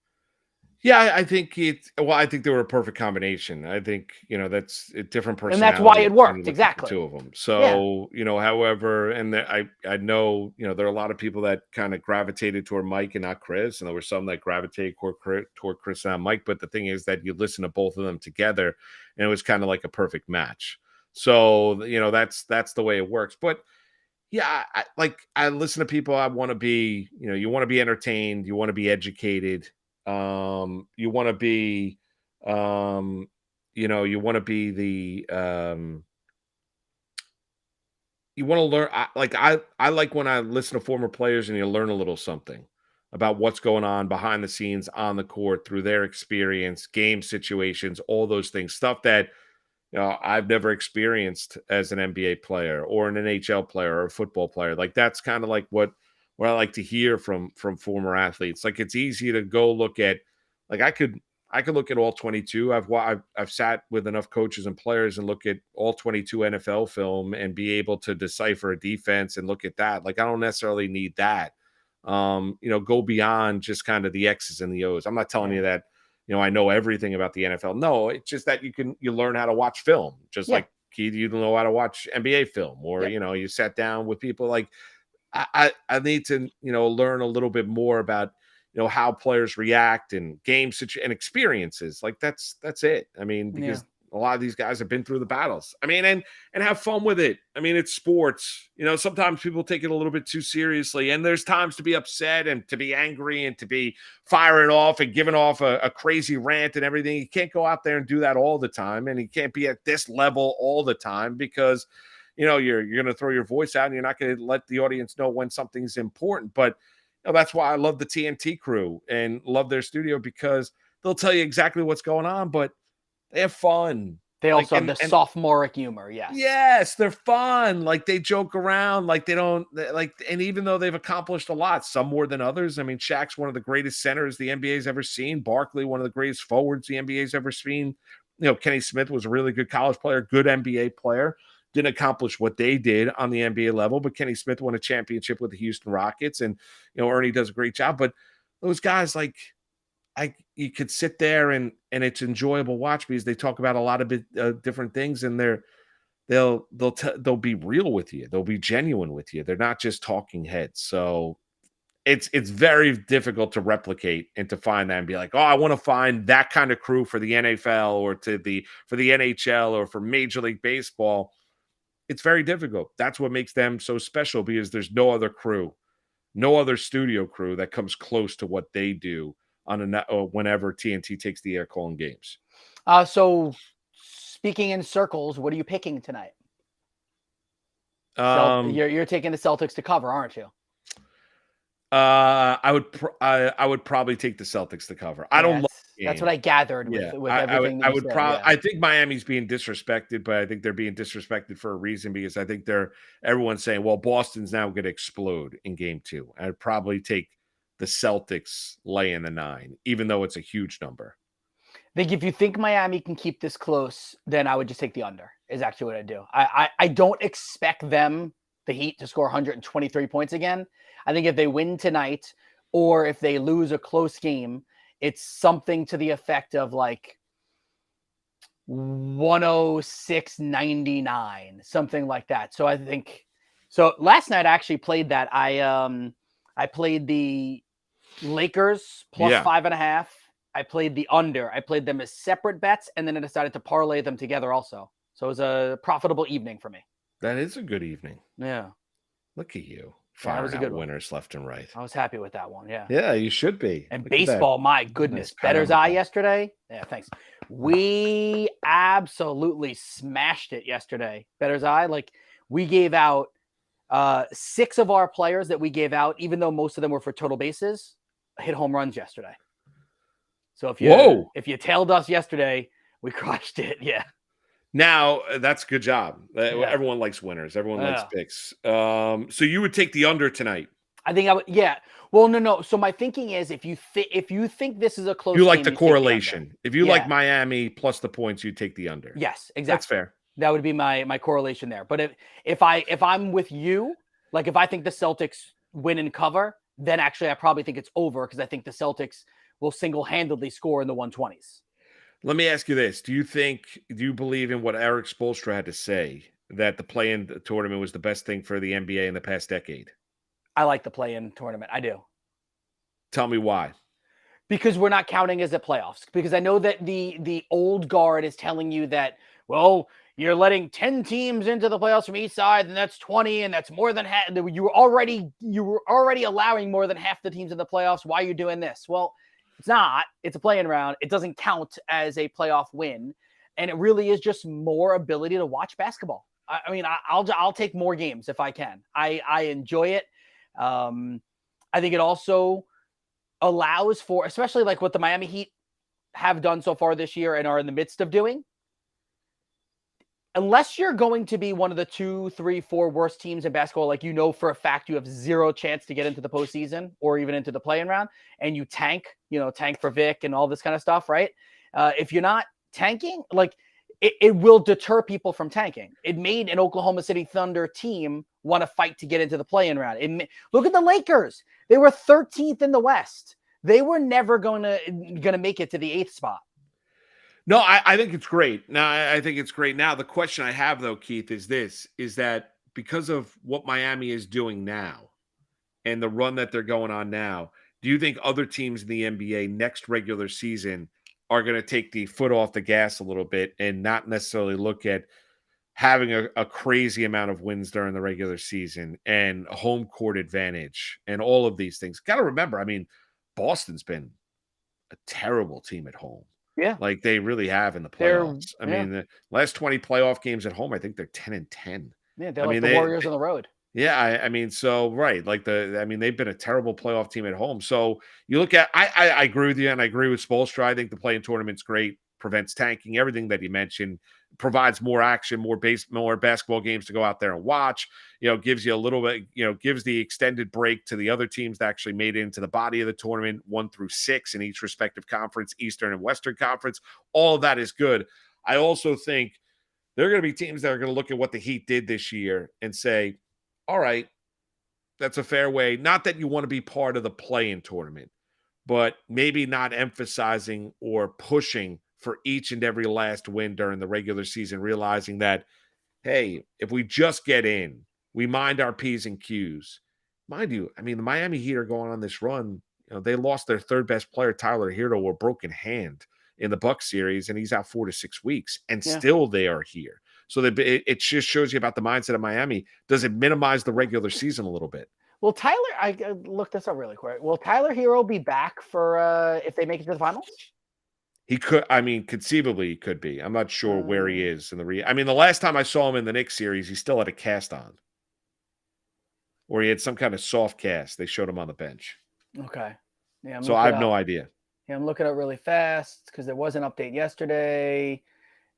Yeah. I think I think they were a perfect combination. I think, that's a different person. And that's why it worked. Exactly. Two of them. So, however, and I know, there are a lot of people that kind of gravitated toward Mike and not Chris. And there were some that gravitated toward Chris and not Mike. But the thing is that you listen to both of them together and it was kind of like a perfect match. So, that's the way it works. But yeah, I listen to people. I want to be, you want to be entertained. You want to be educated. You want to be, you want to be you want to learn. I like when I listen to former players and you learn a little something about what's going on behind the scenes on the court through their experience, game situations, all those things, stuff that, I've never experienced as an NBA player or an NHL player or a football player. Like that's kind of like what I like to hear from former athletes. Like it's easy to go look at, like I could look at all 22. I've sat with enough coaches and players and look at all 22 NFL film and be able to decipher a defense and look at that. Like I don't necessarily need that. Go beyond just kind of the X's and the O's. I'm not telling you that, I know everything about the NFL. No, it's just that you learn how to watch film, just like Keith, you don't know how to watch NBA film, or Yep. you sat down with people like I need to learn a little bit more about how players react and and experiences. Like that's it. I mean, because a lot of these guys have been through the battles. I mean, and have fun with it. I mean, it's sports. Sometimes people take it a little bit too seriously, and there's times to be upset and to be angry and to be firing off and giving off a crazy rant and everything. You can't go out there and do that all the time, and you can't be at this level all the time because you're going to throw your voice out and you're not going to let the audience know when something's important. But that's why I love the TNT crew and love their studio, because they'll tell you exactly what's going on, but they have fun. They also have the sophomoric humor. Yes. Yes, they're fun. Like they joke around, like they don't like, and even though they've accomplished a lot, some more than others. I mean, Shaq's one of the greatest centers the NBA's ever seen. Barkley, one of the greatest forwards the NBA's ever seen. Kenny Smith was a really good college player, good NBA player. Didn't accomplish what they did on the NBA level, but Kenny Smith won a championship with the Houston Rockets, and Ernie does a great job. But those guys, like, you could sit there and it's enjoyable watch because they talk about a lot of different things, and they'll be real with you, they'll be genuine with you. They're not just talking heads. So it's very difficult to replicate and to find that and be like, oh, I want to find that kind of crew for the NFL or for the NHL or for Major League Baseball. It's very difficult. That's what makes them so special, because there's no other crew, no other studio crew that comes close to what they do on whenever TNT takes the air calling games. So speaking in circles, what are you picking tonight? You're taking the Celtics to cover, aren't you? I would probably take the Celtics to cover. I don't love the game. That's what I gathered with everything. I would probably. I think Miami's being disrespected, but I think they're being disrespected for a reason, because I think everyone's saying, well, Boston's now going to explode in game 2. I'd probably take the Celtics laying the 9, even though it's a huge number. I think if you think Miami can keep this close, then I would just take the under, is actually what I do. I don't expect the Heat, to score 123 points again. I think if they win tonight, or if they lose a close game, it's something to the effect of like 106-99, something like that. So I think, last night I actually played that. I played the Lakers plus 5.5. I played the under. I played them as separate bets, and then I decided to parlay them together also. So it was a profitable evening for me. That is a good evening. Yeah. Look at you. Firing out winners left and right. I was happy with that one. Yeah. Yeah, you should be. And baseball, my goodness. Better's Eye yesterday. Yeah, thanks. We absolutely smashed it yesterday. Better's Eye. Like, we gave out 6 of our players that we gave out, even though most of them were for total bases, hit home runs yesterday. So if you tailed us yesterday, we crushed it. Yeah. Now, that's a good job. Everyone likes winners. Everyone likes picks. So you would take the under tonight? I think I would. Yeah. Well, no. So my thinking is, if you think this is a close, you like the correlation. If you like Miami plus the points, you take the under. Yes, exactly. That's fair. That would be my correlation there. But if I'm with you, like if I think the Celtics win and cover, then actually I probably think it's over, because I think the Celtics will single-handedly score in the 120s. Let me ask you this. Do you believe in what Eric Spoelstra had to say, that the play-in tournament was the best thing for the NBA in the past decade? I like the play-in tournament. I do. Tell me why. Because we're not counting as a playoffs. Because I know that the old guard is telling you that, well, you're letting 10 teams into the playoffs from each side, and that's 20, and that's more than half. You were already allowing more than half the teams in the playoffs. Why are you doing this? Well, it's not. It's a play-in round. It doesn't count as a playoff win, and it really is just more ability to watch basketball. I mean, I'll take more games if I can. I enjoy it. I think it also allows for, especially like what the Miami Heat have done so far this year and are in the midst of doing. Unless you're going to be one of the 2, 3, 4 worst teams in basketball, like for a fact you have zero chance to get into the postseason or even into the play-in round, and you tank for Vic and all this kind of stuff, right? If you're not tanking, like it will deter people from tanking. It made an Oklahoma City Thunder team want to fight to get into the play-in round. Look at the Lakers. They were 13th in the West. They were never going to make it to the 8th spot. No, I think it's great. Now, I think it's great. Now, the question I have, though, Keith, is this, is that because of what Miami is doing now and the run that they're going on now, do you think other teams in the NBA next regular season are going to take the foot off the gas a little bit and not necessarily look at having a crazy amount of wins during the regular season and home court advantage and all of these things? Got to remember, I mean, Boston's been a terrible team at home. Yeah. Like they really have in the They're- playoffs. I yeah. mean, the last 20 playoff games at home, I think they're 10-10. Yeah, they're I like mean, the Warriors on the road. Yeah, I mean, so right, like they've been a terrible playoff team at home. So you look at, I agree with you, and I agree with Spoelstra. I think the play-in tournament's great, prevents tanking, everything that you mentioned, provides more action, more basketball games to go out there and watch. You know, gives you a little bit, gives the extended break to the other teams that actually made it into the body of the tournament, 1 through 6 in each respective conference, Eastern and Western Conference. All of that is good. I also think there are going to be teams that are going to look at what the Heat did this year and say, all right, that's a fair way. Not that you want to be part of the play-in tournament, but maybe not emphasizing or pushing for each and every last win during the regular season, realizing that, hey, if we just get in, we mind our P's and Q's. Mind you, I mean, the Miami Heat are going on this run. They lost their third best player, Tyler Hero, with a broken hand in the Bucks series, and he's out 4 to 6 weeks, and still they are here. So it just shows you about the mindset of Miami. Does it minimize the regular season a little bit? Will Tyler, I looked this up really quick. Will Tyler Hero be back for if they make it to the finals? He could, I mean, conceivably he could be. I'm not sure where he is in the I mean, the last time I saw him in the Knicks series, he still had a cast on. Or he had some kind of soft cast. They showed him on the bench. Okay. Yeah. So I have no idea. Yeah, I'm looking up really fast because there was an update yesterday.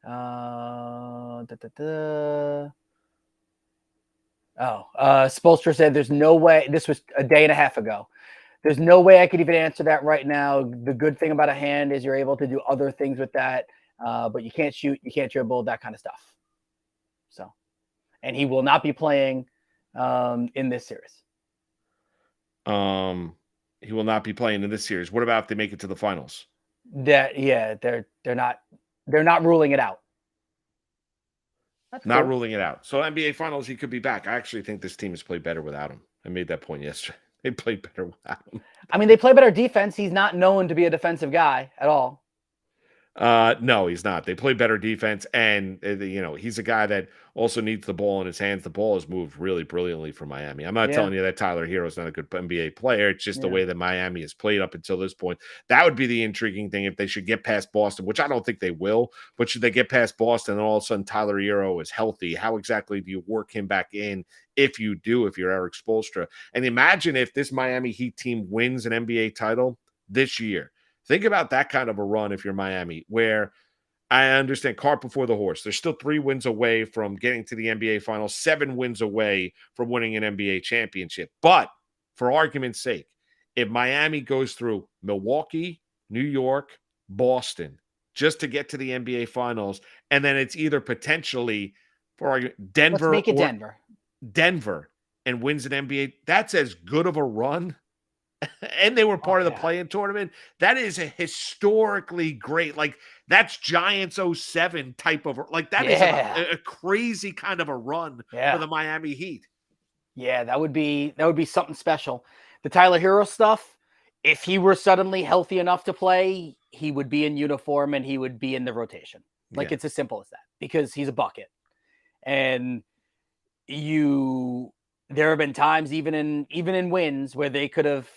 Spoelstra said there's no way. This was a day and a half ago. There's no way I could even answer that right now. The good thing about a hand is you're able to do other things with that, but you can't shoot, you can't dribble, that kind of stuff. So, and he will not be playing in this series. He will not be playing in this series. What about if they make it to the finals? They're not ruling it out. That's not cool. ruling it out. So NBA Finals, he could be back. I actually think this team has played better without him. I made that point yesterday. They played better without him. I mean, they play better defense. He's not known to be a defensive guy at all. No, he's not. They play better defense, and he's a guy that also needs the ball in his hands. The ball has moved really brilliantly for Miami. I'm not telling you that Tyler Hero is not a good NBA player. It's just the way that Miami has played up until this point. That would be the intriguing thing if they should get past Boston, which I don't think they will. But should they get past Boston and all of a sudden Tyler Hero is healthy, how exactly do you work him back in? If you do, if you're Eric Spoelstra, and imagine if this Miami Heat team wins an NBA title this year. Think about that kind of a run if you're Miami, where I understand cart before the horse. They're still 3 wins away from getting to the NBA Finals, 7 wins away from winning an NBA championship. But for argument's sake, if Miami goes through Milwaukee, New York, Boston, just to get to the NBA Finals, and then it's either potentially for argument, Denver, let's make it Denver, and wins an NBA, that's as good of a run. And they were part of the play-in tournament. That is a historically great, like that's Giants 07 type of, like that is a crazy kind of a run for the Miami Heat. Yeah, that would be something special. The Tyler Hero stuff, if he were suddenly healthy enough to play, he would be in uniform and he would be in the rotation. Like it's as simple as that because he's a bucket. And there have been times even in wins where they could have,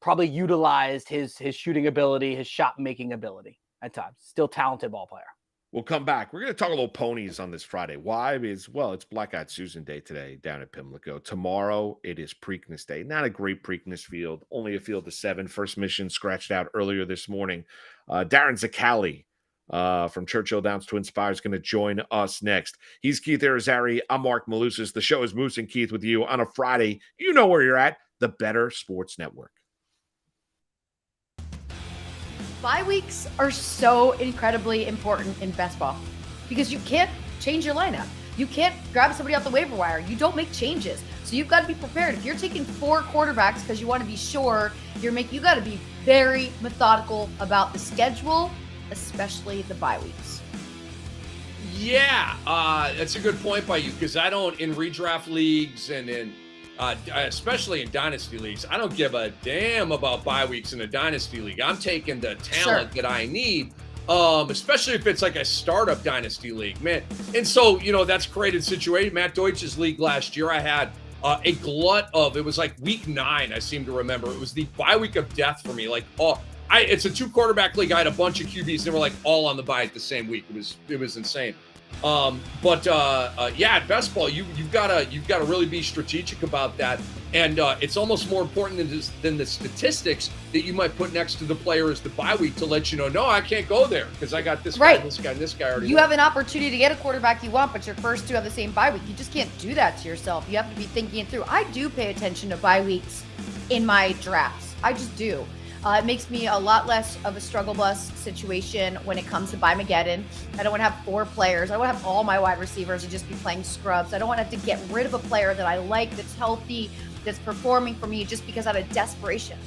probably utilized his shooting ability, his shot making ability at times. Still talented ball player. We'll come back. We're going to talk a little ponies on this Friday. Why? Because, it's Black Eyed Susan Day today down at Pimlico. Tomorrow, it is Preakness Day. Not a great Preakness field. Only a field of 7. First mission scratched out earlier this morning. Darin Zoccali from Churchill Downs Twin Spires is going to join us next. He's Keith Irizarry. I'm Mark Malusis. The show is Moose and Keith with you on a Friday. You know where you're at. The Better Sports Network. Bye weeks are so incredibly important in best ball because you can't change your lineup. You can't grab somebody off the waiver wire. You don't make changes. So you've got to be prepared. If you're taking 4 quarterbacks because you want to be sure you got to be very methodical about the schedule especially the bye weeks? Yeah, that's a good point by you, because I don't, in redraft leagues and in especially in dynasty leagues, I don't give a damn about bye weeks in a dynasty league. I'm taking the talent that I need, especially if it's like a startup dynasty league, man. And so, that's created situation. Matt Deutsch's league last year, I had a glut of, it was like week 9, I seem to remember. It was the bye week of death for me. Like, it's a 2 quarterback league. I had a bunch of QBs, and they were like all on the bye at the same week. It was insane. At best ball, you've got to really be strategic about that, and it's almost more important than the statistics that you might put next to the player as the bye week to let you know, no, I can't go there because I got this guy, and this guy, and this guy already. You have an opportunity to get a quarterback you want, but your first 2 have the same bye week. You just can't do that to yourself. You have to be thinking it through. I do pay attention to bye weeks in my drafts. I just do. It makes me a lot less of a struggle bus situation when it comes to Buy-Mageddon. I don't want to have 4 players. I don't want to have all my wide receivers and just be playing scrubs. I don't want to have to get rid of a player that I like, that's healthy, that's performing for me just because out of desperation.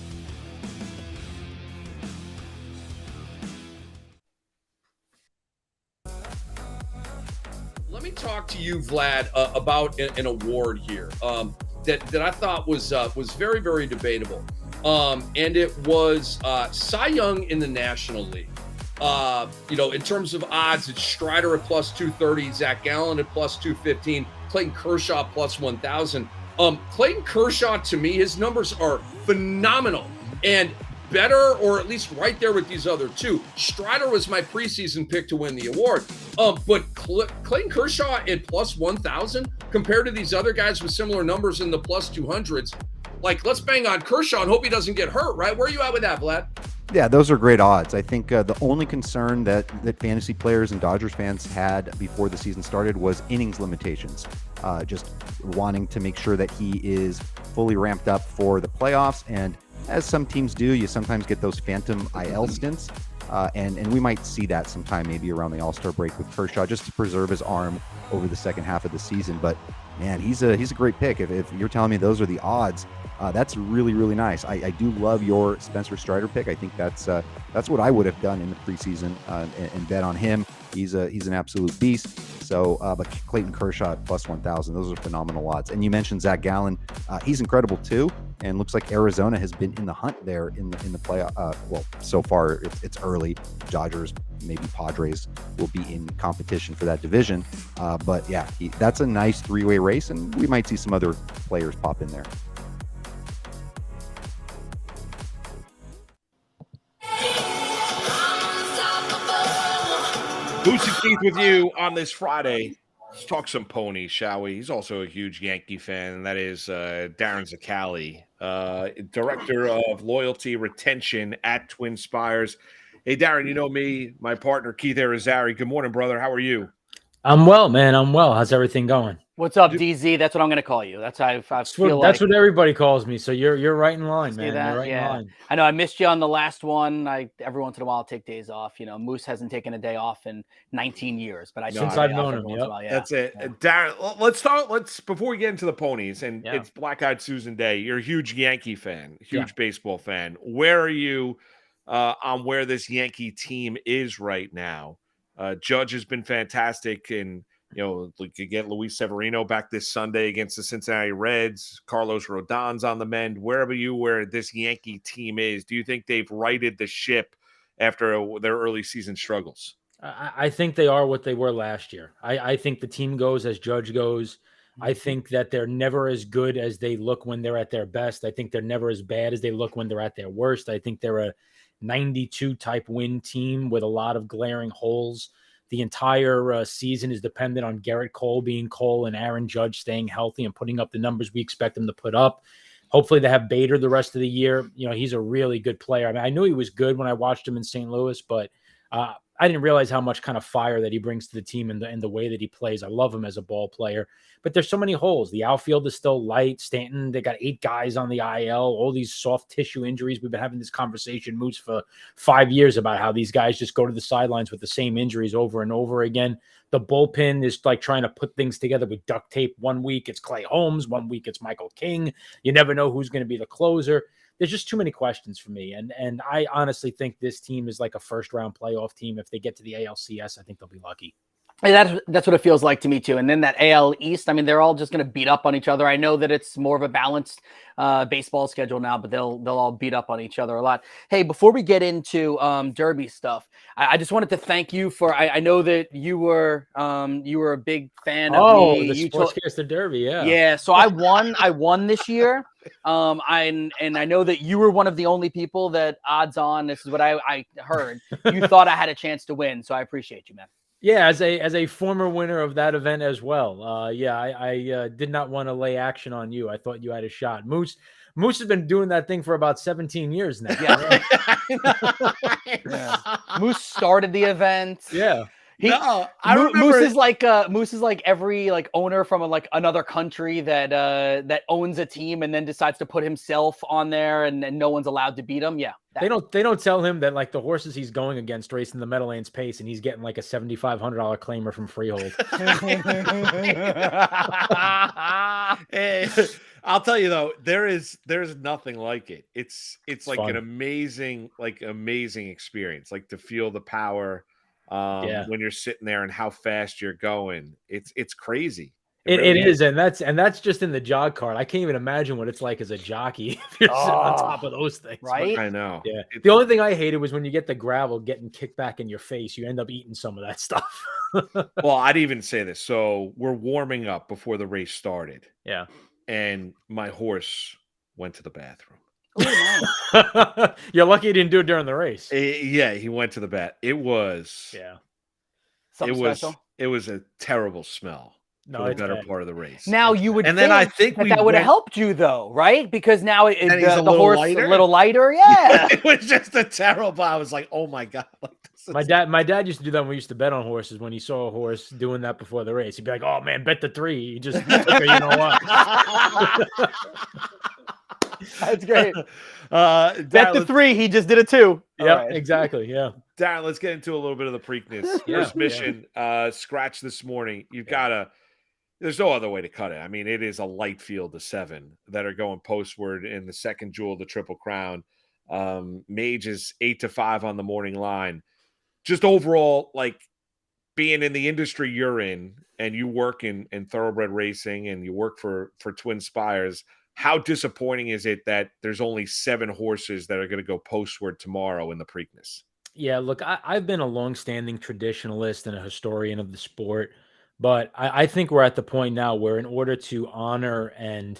Let me talk to you, Vlad, about an award here that I thought was very, very debatable. And it was Cy Young in the National League. In terms of odds, it's Strider at plus 230, Zach Gallen at plus 215, Clayton Kershaw plus 1,000. Clayton Kershaw, to me, his numbers are phenomenal and better, or at least right there with these other 2. Strider was my preseason pick to win the award. But Clayton Kershaw at plus 1,000 compared to these other guys with similar numbers in the plus 200s. Like, let's bang on Kershaw and hope he doesn't get hurt, right? Where are you at with that, Vlad? Yeah, those are great odds. I think the only concern that fantasy players and Dodgers fans had before the season started was innings limitations. Just wanting to make sure that he is fully ramped up for the playoffs. And as some teams do, you sometimes get those phantom IL stints. And we might see that sometime maybe around the All-Star break with Kershaw, just to preserve his arm over the second half of the season. But man, he's a great pick. If you're telling me those are the odds, that's really, really nice. I do love your Spencer Strider pick. I think that's what I would have done in the preseason and bet on him. He's an absolute beast. So, but Clayton Kershaw at plus 1,000, those are phenomenal odds. And you mentioned Zach Gallen. He's incredible too. And looks like Arizona has been in the hunt there in the playoff. Well, so far it's early. Dodgers, maybe Padres will be in competition for that division. But yeah, that's a nice 3-way race, and we might see some other players pop in there. Booster Keith with you on this Friday. Let's talk some ponies, shall we? He's also a huge Yankee fan, and that is Darin Zoccali, Director of Loyalty Retention at Twin Spires. Hey, Darin, you know me, my partner, Keith Arizari. Good morning, brother. How are you? I'm well, man. I'm well. How's everything going? What's up, DZ? That's what I'm going to call you. That's what everybody calls me. So you're right in line, man. That? You're right in line. I know I missed you on the last one. Every once in a while I'll take days off. Moose hasn't taken a day off in 19 years, but since I've known him. Yep. Yeah. That's it. Yeah. Darin, let's before we get into the ponies, and it's Black Eyed Susan Day. You're a huge Yankee fan, huge baseball fan. Where are you on where this Yankee team is right now? Judge has been fantastic, and we could get Luis Severino back this Sunday against the Cincinnati Reds. Carlos Rodon's on the mend. Where this Yankee team is, do you think they've righted the ship after their early season struggles? I think they are what they were last year. I think the team goes as Judge goes. I think that they're never as good as they look when they're at their best. I think they're never as bad as they look when they're at their worst. I think they're a 92 type win team with a lot of glaring holes. The entire season is dependent on Garrett Cole being Cole and Aaron Judge staying healthy and putting up the numbers we expect them to put up. Hopefully they have Bader the rest of the year. He's a really good player. I mean, I knew he was good when I watched him in St. Louis, but I didn't realize how much kind of fire that he brings to the team and the way that he plays. I love him as a ball player, but there's so many holes. The outfield is still light. Stanton, they got 8 guys on the IL, all these soft tissue injuries. We've been having this conversation, Moose, for 5 years about how these guys just go to the sidelines with the same injuries over and over again. The bullpen is like trying to put things together with duct tape. 1 week it's Clay Holmes. 1 week it's Michael King. You never know who's going to be the closer. there's just too many questions for me. And I honestly think this team is like a first round playoff team. If they get to the ALCS, I think they'll be lucky. And that's what it feels like to me too. And then that AL East, I mean, they're all just going to beat up on each other. I know that it's more of a balanced baseball schedule now, but they'll all beat up on each other a lot. Hey, before we get into Derby stuff, I just wanted to thank you for. I know that you were a big fan of me. The Sportscaster Derby, yeah. Yeah, so I won this year. I know that you were one of the only people that odds on. This is what I heard. You thought I had a chance to win, so I appreciate you, man. Yeah, as a former winner of that event as well. I did not want to lay action on you. I thought you had a shot. Moose has been doing that thing for about 17 years now. Yeah. Moose started the event. Yeah. Moose is like every like owner from another country that owns a team and then decides to put himself on there and no one's allowed to beat him. Yeah. They don't tell him that like the horses he's going against racing the Meadowlands Pace and he's getting like a $7,500 claimer from Freehold. Hey, I'll tell you though, there's nothing like it. It's like fun. an amazing experience. Like to feel the power when you're sitting there and how fast you're going. It's crazy. It is, and that's just in the jog cart. I can't even imagine what it's like as a jockey if you're sitting on top of those things. Right? I know. Yeah. The only thing I hated was when you get the gravel getting kicked back in your face, you end up eating some of that stuff. Well, I'd even say this. So we're warming up before the race started. Yeah. And my horse went to the bathroom. You're lucky he didn't do it during the race. Yeah, he went to the bath. It was special. It was a terrible smell. No, for the better part of the race. Now you would, and then I think that would have helped you though, right? Because now the horse lighter. a little lighter. Yeah, it was just a terrible. I was like, oh my god. My dad used to do that when we used to bet on horses. When he saw a horse doing that before the race, he'd be like, "Oh man, bet the 3." He just took her, you know what? That's great. Bet the 3. He just did a 2. Yeah, exactly. Yeah. Darin, let's get into a little bit of the Preakness. First mission, scratch this morning. You've got to. There's no other way to cut it. I mean, it is a light field of 7 that are going postward in the second jewel of the Triple Crown. Mage is 8-5 on the morning line. Just overall, like being in the industry you're in, and you work in thoroughbred racing, and you work for Twin Spires. How disappointing is it that there's only 7 horses that are going to go postward tomorrow in the Preakness? Yeah, look, I've been a longstanding traditionalist and a historian of the sport. But I think we're at the point now where in order to honor and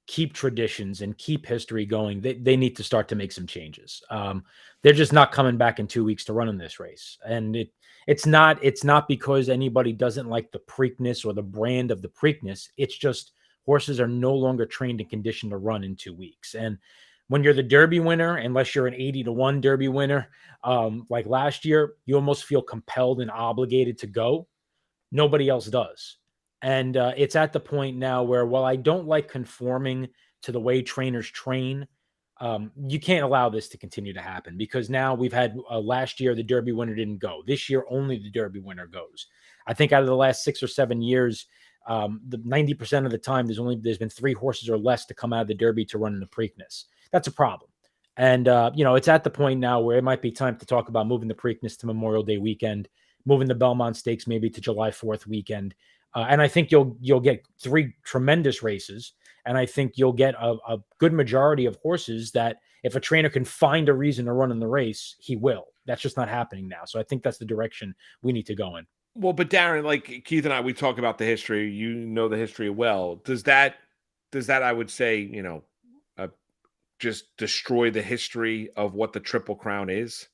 keep traditions and keep history going, they need to start to make some changes. They're just not coming back in 2 weeks to run in this race. And it's not because anybody doesn't like the Preakness or the brand of the Preakness. It's just horses are no longer trained and conditioned to run in 2 weeks. And when you're the Derby winner, unless you're an 80-1 Derby winner, like last year, you almost feel compelled and obligated to go. Nobody else does. And it's at the point now where, while I don't like conforming to the way trainers train, you can't allow this to continue to happen, because now we've had last year, the Derby winner didn't go. This year, only the Derby winner goes. I think out of the last 6 or 7 years, the 90% of the time, there's been 3 horses or less to come out of the Derby to run in the Preakness. That's a problem. And, it's at the point now where it might be time to talk about moving the Preakness to Memorial Day weekend, moving the Belmont Stakes maybe to July 4th weekend. And I think you'll get 3 tremendous races. And I think you'll get a good majority of horses that if a trainer can find a reason to run in the race, he will. That's just not happening now. So I think that's the direction we need to go in. Well, but Darin, like Keith and I, we talk about the history. You know the history well. Does that I would say, just destroy the history of what the Triple Crown is?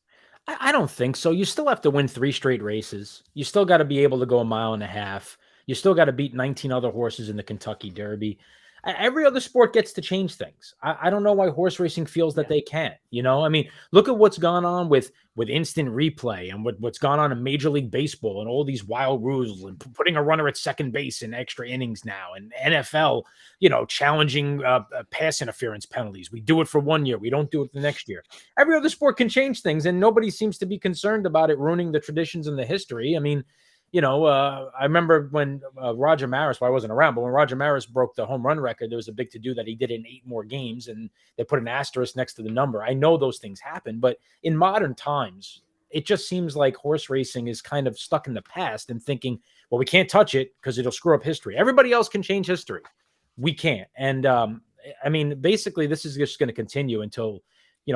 I don't think so. You still have to win 3 straight races. You still got to be able to go 1.5 miles. You still got to beat 19 other horses in the Kentucky Derby. Every other sport gets to change things. I don't know why horse racing feels that they can't. I mean, look at what's gone on with instant replay and what's gone on in Major League Baseball and all these wild rules and putting a runner at second base in extra innings now, and NFL, challenging pass interference penalties. We do it for 1 year. We don't do it the next year. Every other sport can change things, and nobody seems to be concerned about it ruining the traditions and the history. I mean, I remember when Roger Maris, well, I wasn't around, but when Roger Maris broke the home run record, there was a big to-do that he did it in 8 more games, and they put an asterisk next to the number. I know those things happen, but in modern times, it just seems like horse racing is kind of stuck in the past and thinking, well, we can't touch it because it'll screw up history. Everybody else can change history. We can't. And I mean, basically, this is just going to continue until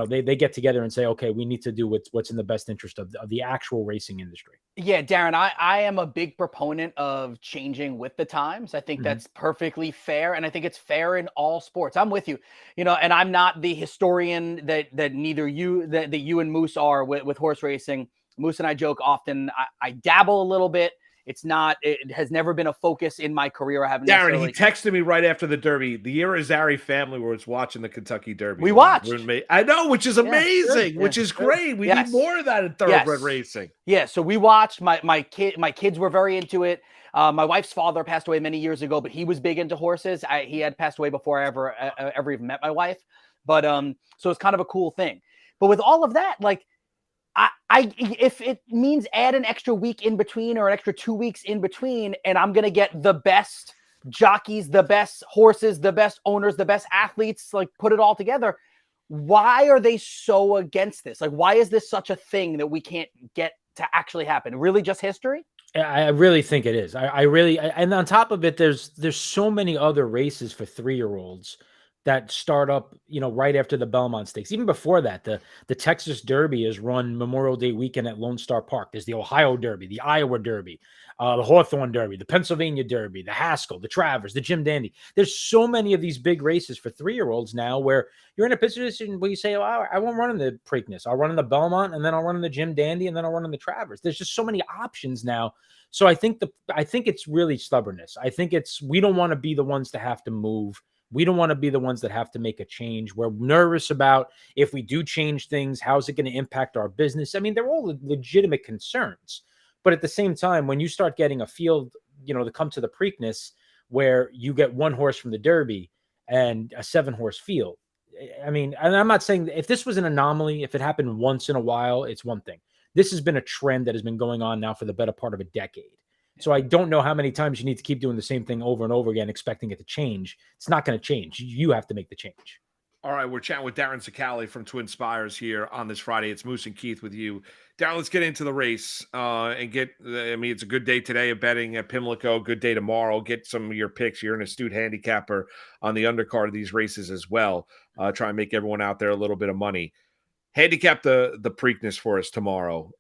they get together and say, okay, we need to do what's in the best interest of the actual racing industry. Yeah, Darin, I am a big proponent of changing with the times. I think that's perfectly fair. And I think it's fair in all sports. I'm with you, and I'm not the historian that neither you, that you and Moose are with horse racing. Moose and I joke often. I dabble a little bit. It has never been a focus in my career. I haven't. Darin, he texted me right after the Derby. The Irizarry family was watching the Kentucky Derby. We watched. I know, which is amazing, which is great. We need more of that in thoroughbred racing. Yeah, so we watched. My kids were very into it. My wife's father passed away many years ago, but he was big into horses. He had passed away before I ever even met my wife. But so it's kind of a cool thing. But with all of that, like, if it means add an extra week in between or an extra 2 weeks in between, and I'm going to get the best jockeys, the best horses, the best owners, the best athletes, like put it all together. Why are they so against this? Like, why is this such a thing that we can't get to actually happen? Really just history? I really think it is. I really, and on top of it, there's so many other races for 3-year-olds that start up, right after the Belmont Stakes. Even before that, the Texas Derby is run Memorial Day weekend at Lone Star Park. There's the Ohio Derby, the Iowa Derby, the Hawthorne Derby, the Pennsylvania Derby, the Haskell, the Travers, the Jim Dandy. There's so many of these big races for 3-year-olds now where you're in a position where you say, oh, I won't run in the Preakness. I'll run in the Belmont, and then I'll run in the Jim Dandy, and then I'll run in the Travers. There's just so many options now. So I think it's really stubbornness. I think we don't want to be the ones to have to move. We don't want to be the ones that have to make a change. We're nervous about if we do change things, how's it going to impact our business? I mean, they're all legitimate concerns. But at the same time, when you start getting a field, to come to the Preakness where you get 1 horse from the Derby and a 7-horse field. I mean, and I'm not saying if this was an anomaly, if it happened once in a while, it's one thing. This has been a trend that has been going on now for the better part of a decade. So I don't know how many times you need to keep doing the same thing over and over again, expecting it to change. It's not going to change. You have to make the change. All right, we're chatting with Darin Zoccali from Twin Spires here on this Friday. It's Moose and Keith with you. Darin, let's get into the race and it's a good day today of betting at Pimlico, good day tomorrow. Get some of your picks. You're an astute handicapper on the undercard of these races as well. Try and make everyone out there a little bit of money. Handicap the Preakness for us tomorrow.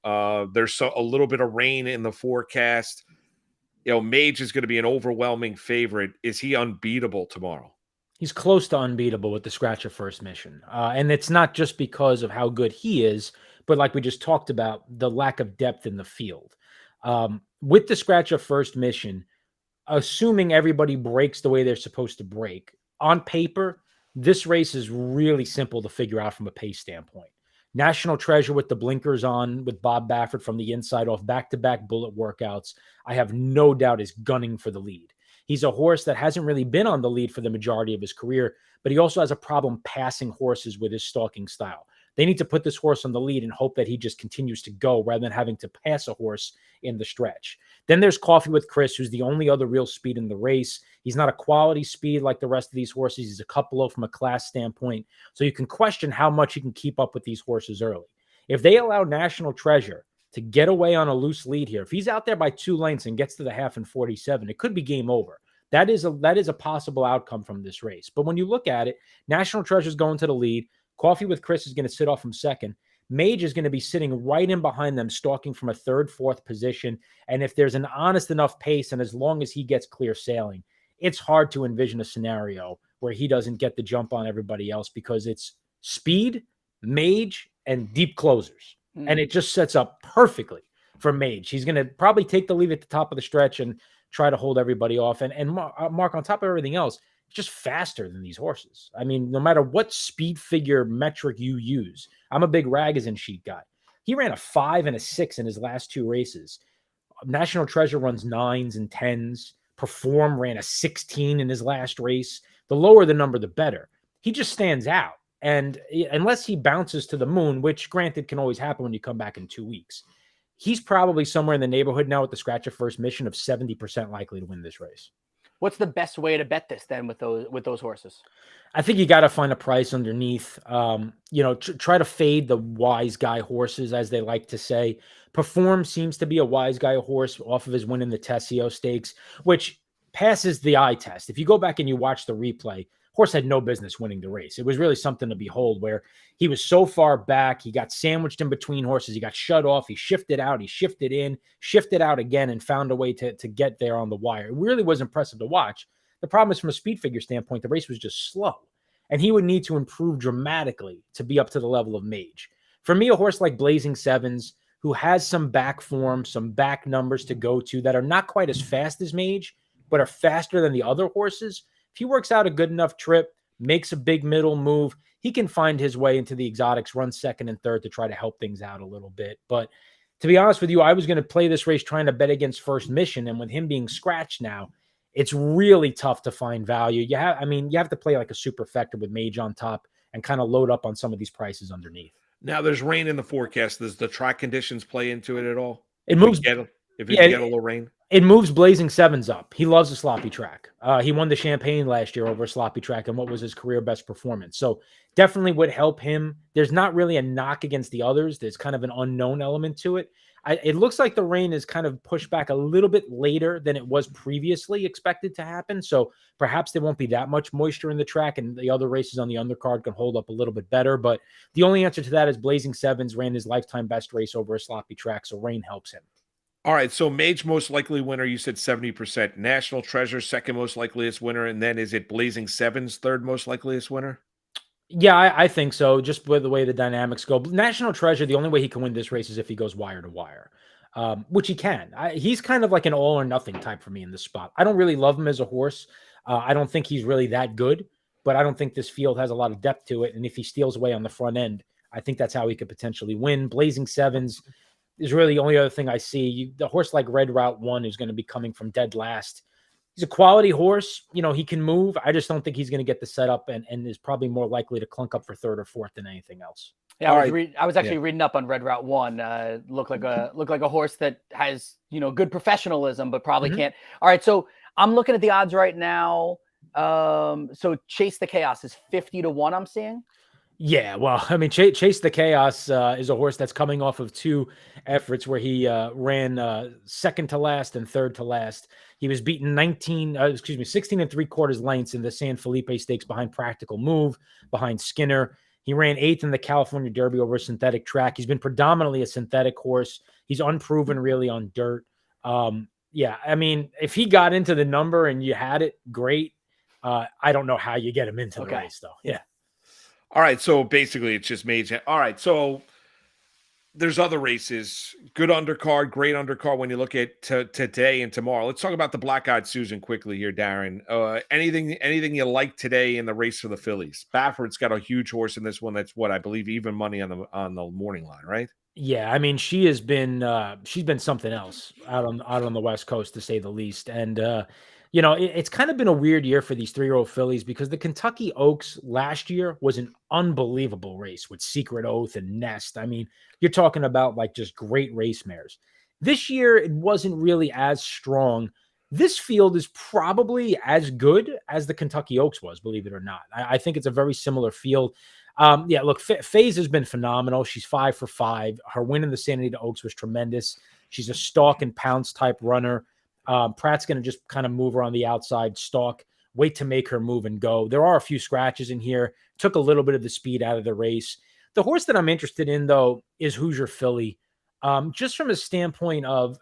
There's a little bit of rain in the forecast. Mage is going to be an overwhelming favorite. Is he unbeatable tomorrow? He's close to unbeatable with the scratch of first mission. And it's not just because of how good he is, but like we just talked about, the lack of depth in the field. With the scratch of first mission, assuming everybody breaks the way they're supposed to break, on paper, this race is really simple to figure out from a pace standpoint. National Treasure with the blinkers on with Bob Baffert from the inside off back-to-back bullet workouts, I have no doubt is gunning for the lead. He's a horse that hasn't really been on the lead for the majority of his career, but he also has a problem passing horses with his stalking style. They need to put this horse on the lead and hope that he just continues to go rather than having to pass a horse in the stretch. Then there's Coffee with Chris, who's the only other real speed in the race. He's not a quality speed like the rest of these horses. He's a couple of from a class standpoint. So you can question how much he can keep up with these horses early. If they allow National Treasure to get away on a loose lead here, if he's out there by 2 lengths and gets to the half in 47, it could be game over. That is a possible outcome from this race. But when you look at it, National Treasure is going to the lead. Coffee with Chris is going to sit off from second. Mage is going to be sitting right in behind them, stalking from a 3rd, 4th position. And if there's an honest enough pace, and as long as he gets clear sailing, it's hard to envision a scenario where he doesn't get the jump on everybody else because it's speed, Mage, and deep closers. And it just sets up perfectly for Mage. He's going to probably take the lead at the top of the stretch and try to hold everybody off. And Mark, on top of everything else, just faster than these horses. I mean, no matter what speed figure metric you use, I'm a big Ragozin sheet guy. He ran a 5 and a 6 in his last 2 races. National Treasure runs 9s and 10s. Perform ran a 16 in his last race. The lower the number, the better. He just stands out. And unless he bounces to the moon, which granted can always happen when you come back in 2 weeks, he's probably somewhere in the neighborhood now with the scratch of first mission of 70% likely to win this race. What's the best way to bet this then with those horses? I think you got to find a price underneath. Try to fade the wise guy horses, as they like to say. Perform seems to be a wise guy horse off of his win in the Tessio Stakes, which passes the eye test. If you go back and you watch the replay, horse had no business winning the race. It was really something to behold, where he was so far back, he got sandwiched in between horses, he got shut off, he shifted out, he shifted in, shifted out again, and found a way to get there on the wire. It really was impressive to watch. The problem is, from a speed figure standpoint, the race was just slow, and he would need to improve dramatically to be up to the level of Mage. For me, a horse like Blazing Sevens, who has some back form, some back numbers to go to that are not quite as fast as Mage, but are faster than the other horses. If he works out a good enough trip, makes a big middle move, he can find his way into the exotics, run second and third to try to help things out a little bit. But to be honest with you, I was going to play this race trying to bet against First Mission, and with him being scratched now, it's really tough to find value. You have to play like a superfecta with Mage on top and kind of load up on some of these prices underneath. Now there's rain in the forecast. Does the track conditions play into it at all? It moves. If you get a little rain. It moves Blazing Sevens up. He loves a sloppy track. He won the Champagne last year over a sloppy track, and what was his career best performance. So definitely would help him. There's not really a knock against the others. There's kind of an unknown element to it. It looks like the rain is kind of pushed back a little bit later than it was previously expected to happen. So perhaps there won't be that much moisture in the track, and the other races on the undercard can hold up a little bit better. But the only answer to that is Blazing Sevens ran his lifetime best race over a sloppy track, so rain helps him. All right, so Mage most likely winner, you said 70%. National Treasure second most likeliest winner, and then is it Blazing Sevens third most likeliest winner? Yeah, I think so. Just with the way the dynamics go. National Treasure, the only way he can win this race is if he goes wire to wire, which he can. He's kind of like an all or nothing type for me in this spot. I don't really love him as a horse. I don't think he's really that good, but I don't think this field has a lot of depth to it. And if he steals away on the front end, I think that's how he could potentially win. Blazing Sevens is really the only other thing I see. The horse like Red Route 1 is going to be coming from dead last. He's a quality horse. He can move. I just don't think he's going to get the setup and is probably more likely to clunk up for third or fourth than anything else. Yeah, I was actually reading up on Red Route 1. Looked like a horse that has, good professionalism, but probably can't. All right, so I'm looking at the odds right now. So Chase the Chaos is 50-1, I'm seeing. Yeah, well, I mean, Chase the Chaos is a horse that's coming off of two efforts where he ran second to last and third to last. He was beaten 16 3/4 lengths in the San Felipe Stakes behind Practical Move, behind Skinner. He ran 8th in the California Derby over a synthetic track. He's been predominantly a synthetic horse. He's unproven really on dirt. Yeah, I mean, if he got into the number and you had it, great. I don't know how you get him into the race, though. Yeah. All right, so basically it's just Mage. All right, so there's other races, good undercard, great undercard when you look at today and tomorrow. Let's talk about the Black-Eyed Susan quickly here, Darin. Anything you like today in the race for the fillies? Bafford's got a huge horse in this one. That's what I believe even money on the morning line, right? Yeah, I mean, she's been something else out on the West Coast, to say the least. And it's kind of been a weird year for these 3-year-old fillies because the Kentucky Oaks last year was an unbelievable race with Secret Oath and Nest. I mean, you're talking about like just great race mares. This year, it wasn't really as strong. This field is probably as good as the Kentucky Oaks was, believe it or not. I think it's a very similar field. Yeah, look, FaZe has been phenomenal. She's 5 for 5. Her win in the San Anita Oaks was tremendous. She's a stalk and pounce type runner. Pratt's going to just kind of move her on the outside, stalk, wait to make her move and go. There are a few scratches in here. Took a little bit of the speed out of the race. The horse that I'm interested in, though, is Hoosier Philly. Just from a standpoint of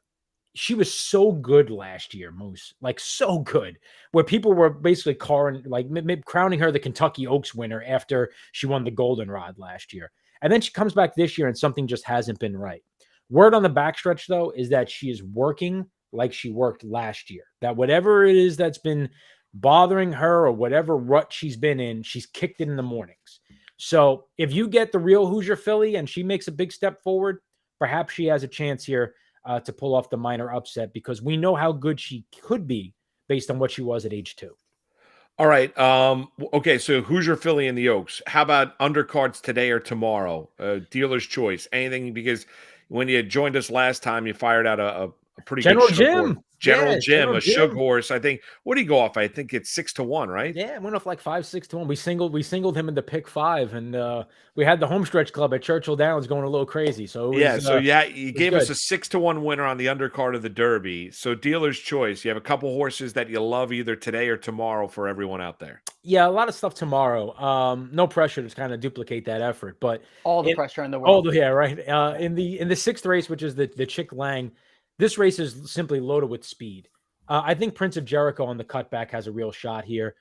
she was so good last year, Moose, like so good, where people were basically crowning her the Kentucky Oaks winner after she won the Goldenrod last year. And then she comes back this year and something just hasn't been right. Word on the backstretch, though, is that she is working like she worked last year, that whatever it is that's been bothering her or whatever rut she's been in, she's kicked it in the mornings. So if you get the real Hoosier filly and she makes a big step forward, perhaps she has a chance here to pull off the minor upset, because we know how good she could be based on what she was at age 2. All right. Okay, so Hoosier Philly and the Oaks. How about undercards today or tomorrow? Dealer's choice. Anything, because when you joined us last time, you fired out a pretty General good shug horse. Jim. General Yeah, Jim, General a shug Jim. horse. I think. What do you go off? I think it's 6-1, right? Yeah, it went off like 5-6-1. We singled him in the pick 5, and we had the home stretch club at Churchill Downs going a little crazy. So it was, you gave us a 6-1 winner on the undercard of the Derby. So dealer's choice. You have a couple horses that you love either today or tomorrow for everyone out there. Yeah, a lot of stuff tomorrow. No pressure to kind of duplicate that effort, but all the pressure in the world. Yeah, right. In the 6th race, which is the Chick Lang, this race is simply loaded with speed. I think Prince of Jericho on the cutback has a real shot here.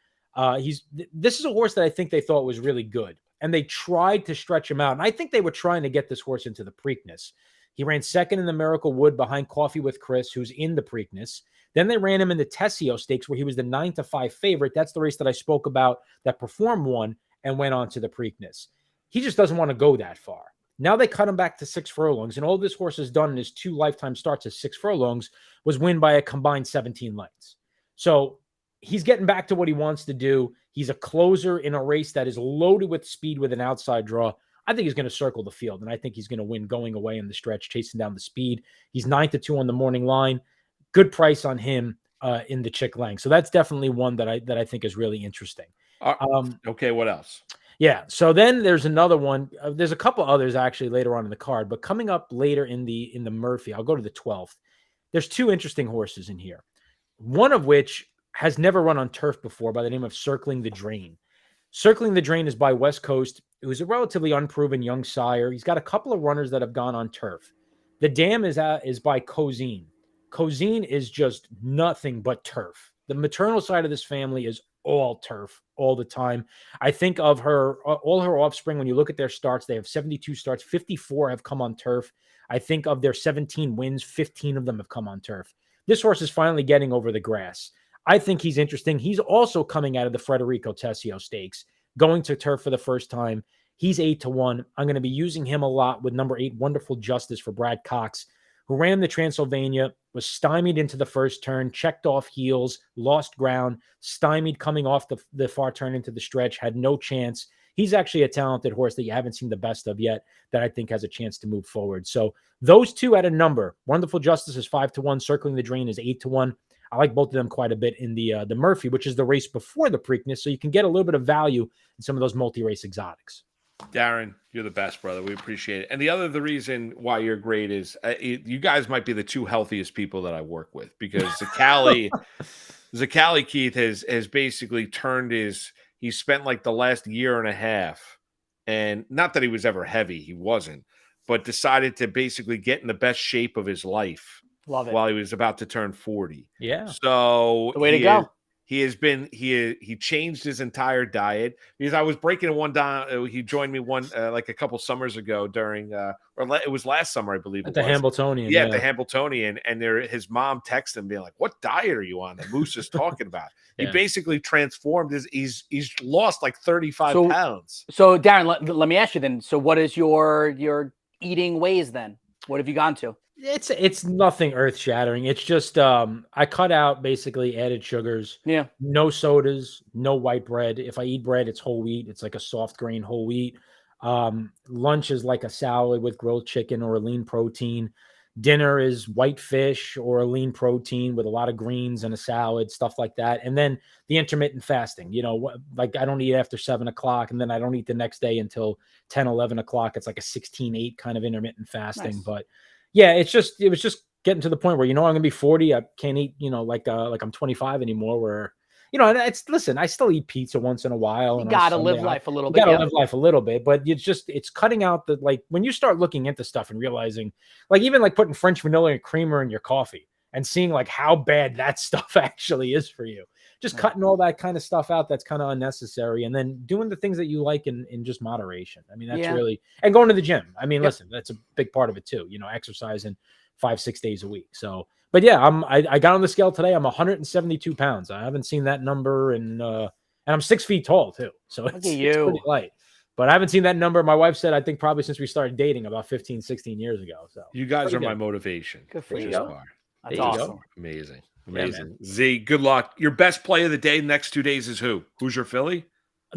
This is a horse that I think they thought was really good, and they tried to stretch him out. And I think they were trying to get this horse into the Preakness. He ran 2nd in the Miracle Wood behind Coffee with Chris, who's in the Preakness. Then they ran him in the Tessio Stakes, where he was the 9-5 favorite. That's the race that I spoke about that Perform won and went on to the Preakness. He just doesn't want to go that far. Now they cut him back to 6 furlongs, and all this horse has done in his 2 lifetime starts at 6 furlongs was win by a combined 17 lengths. So he's getting back to what he wants to do. He's a closer in a race that is loaded with speed with an outside draw. I think he's going to circle the field, and I think he's going to win going away in the stretch, chasing down the speed. He's 9-2 on the morning line. Good price on him in the Chick Lang. So that's definitely one that I think is really interesting. Okay, what else? Yeah, so then there's another one. There's a couple others actually later on in the card, but coming up later in the Murphy, I'll go to the 12th. There's 2 interesting horses in here. One of which has never run on turf before, by the name of Circling the Drain. Circling the Drain is by West Coast, who's a relatively unproven young sire. He's got a couple of runners that have gone on turf. The dam is by Cozine. Cozine is just nothing but turf. The maternal side of this family is all turf all the time. I think of all her offspring, when you look at their starts, they have 72 starts, 54 have come on turf. I think of their 17 wins, 15 of them have come on turf. This horse is finally getting over the grass. I think he's interesting. He's also coming out of the Federico Tessio Stakes, going to turf for the first time. He's 8-1. I'm going to be using him a lot with number 8, Wonderful Justice, for Brad Cox, who ran the Transylvania, was stymied into the first turn, checked off heels, lost ground, stymied coming off the far turn into the stretch, had no chance. He's actually a talented horse that you haven't seen the best of yet that I think has a chance to move forward. So those 2 at a number. Wonderful Justice is 5-1. Circling the Drain is 8-1. I like both of them quite a bit in the Murphy, which is the race before the Preakness, so you can get a little bit of value in some of those multi-race exotics. Darin, you're the best, brother. We appreciate it. And the reason why you're great is you guys might be the 2 healthiest people that I work with, because Zoccali Keith has basically turned he spent like the last year and a half, and not that he was ever heavy, he wasn't, but decided to basically get in the best shape of his life. Love it. While he was about to turn 40. Yeah. So the way to go. He changed his entire diet, because I was breaking one down. He joined me like a couple summers ago during it was last summer, I believe. At the Hambletonian. Yeah, at the Hambletonian. And his mom texted him being like, "What diet are you on that Moose is talking about?" He basically transformed he's lost like 35 pounds. So Darin, let me ask you then. So what is your eating ways then? What have you gone to? It's nothing earth shattering. It's just I cut out basically added sugars. Yeah. No sodas, no white bread. If I eat bread, it's whole wheat. It's like a soft grain whole wheat. Lunch is like a salad with grilled chicken or a lean protein. Dinner is white fish or a lean protein with a lot of greens and a salad, stuff like that. And then the intermittent fasting, like I don't eat after 7:00, and then I don't eat the next day until 10, 11 o'clock. It's like a 16-8 kind of intermittent fasting. Nice. But yeah, it was just getting to the point where, I'm going to be 40. I can't eat, like I'm 25 anymore, where, listen, I still eat pizza once in a while. You got to live life a little bit. You got to live life a little bit, but it's cutting out when you start looking into stuff and realizing, like, even like putting French vanilla and creamer in your coffee and seeing like how bad that stuff actually is for you. Just cutting all that kind of stuff out that's kind of unnecessary, and then doing the things that you like in just moderation. I mean, that's really, and going to the gym. I mean, listen, that's a big part of it too, exercising 5-6 days a week. So, but yeah, I got on the scale today. I'm 172 pounds. I haven't seen that number, and I'm 6 feet tall too. So it's pretty light. But I haven't seen that number. My wife said, I think probably since we started dating about 15, 16 years ago. So you guys are my motivation. Good for you. That's awesome. Amazing. Z, good luck. Your best play of the day next 2 days is who? Who's your Philly?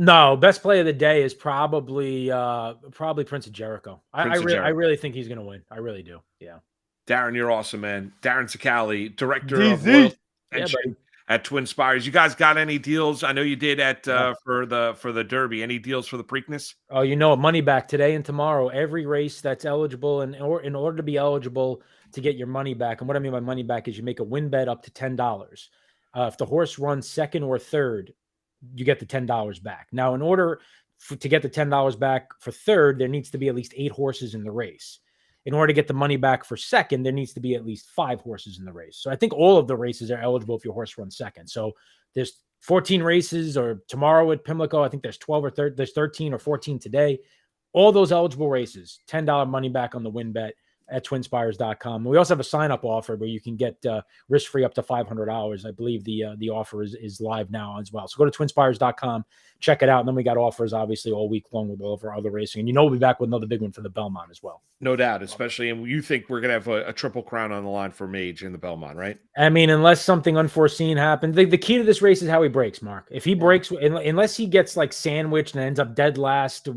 No, best play of the day is probably Prince of Jericho. I Jericho. really think he's going to win. I really do. Yeah. Darin, you're awesome, man. Darin Zoccali, director of DZ. loyalty Yeah, buddy. at Twin Spires. You guys got any deals? I know you did at for the Derby. Any deals for the Preakness? Oh, money back today and tomorrow. Every race that's eligible, and in order to be eligible to get your money back, and what I mean by money back is you make a win bet up to $10. If the horse runs second or third, you get the $10 back. Now, in order to get the $10 back for third, there needs to be at least 8 horses in the race. In order to get the money back for second, there needs to be at least 5 horses in the race. So I think all of the races are eligible if your horse runs second. So there's 14 races, or tomorrow at Pimlico, I think there's 12 or 13, there's 13 or 14 today. All those eligible races, $10 money back on the win bet at twinspires.com. We also have a sign-up offer where you can get risk-free up to $500. I believe the offer is live now as well. So go to twinspires.com, check it out. And then we got offers, obviously, all week long with all of our other racing. And we'll be back with another big one for the Belmont as well. No doubt, especially, and you think we're going to have a triple crown on the line for Mage in the Belmont, right? I mean, unless something unforeseen happens. The key to this race is how he breaks, Mark. If he breaks, unless he gets like sandwiched and ends up dead last,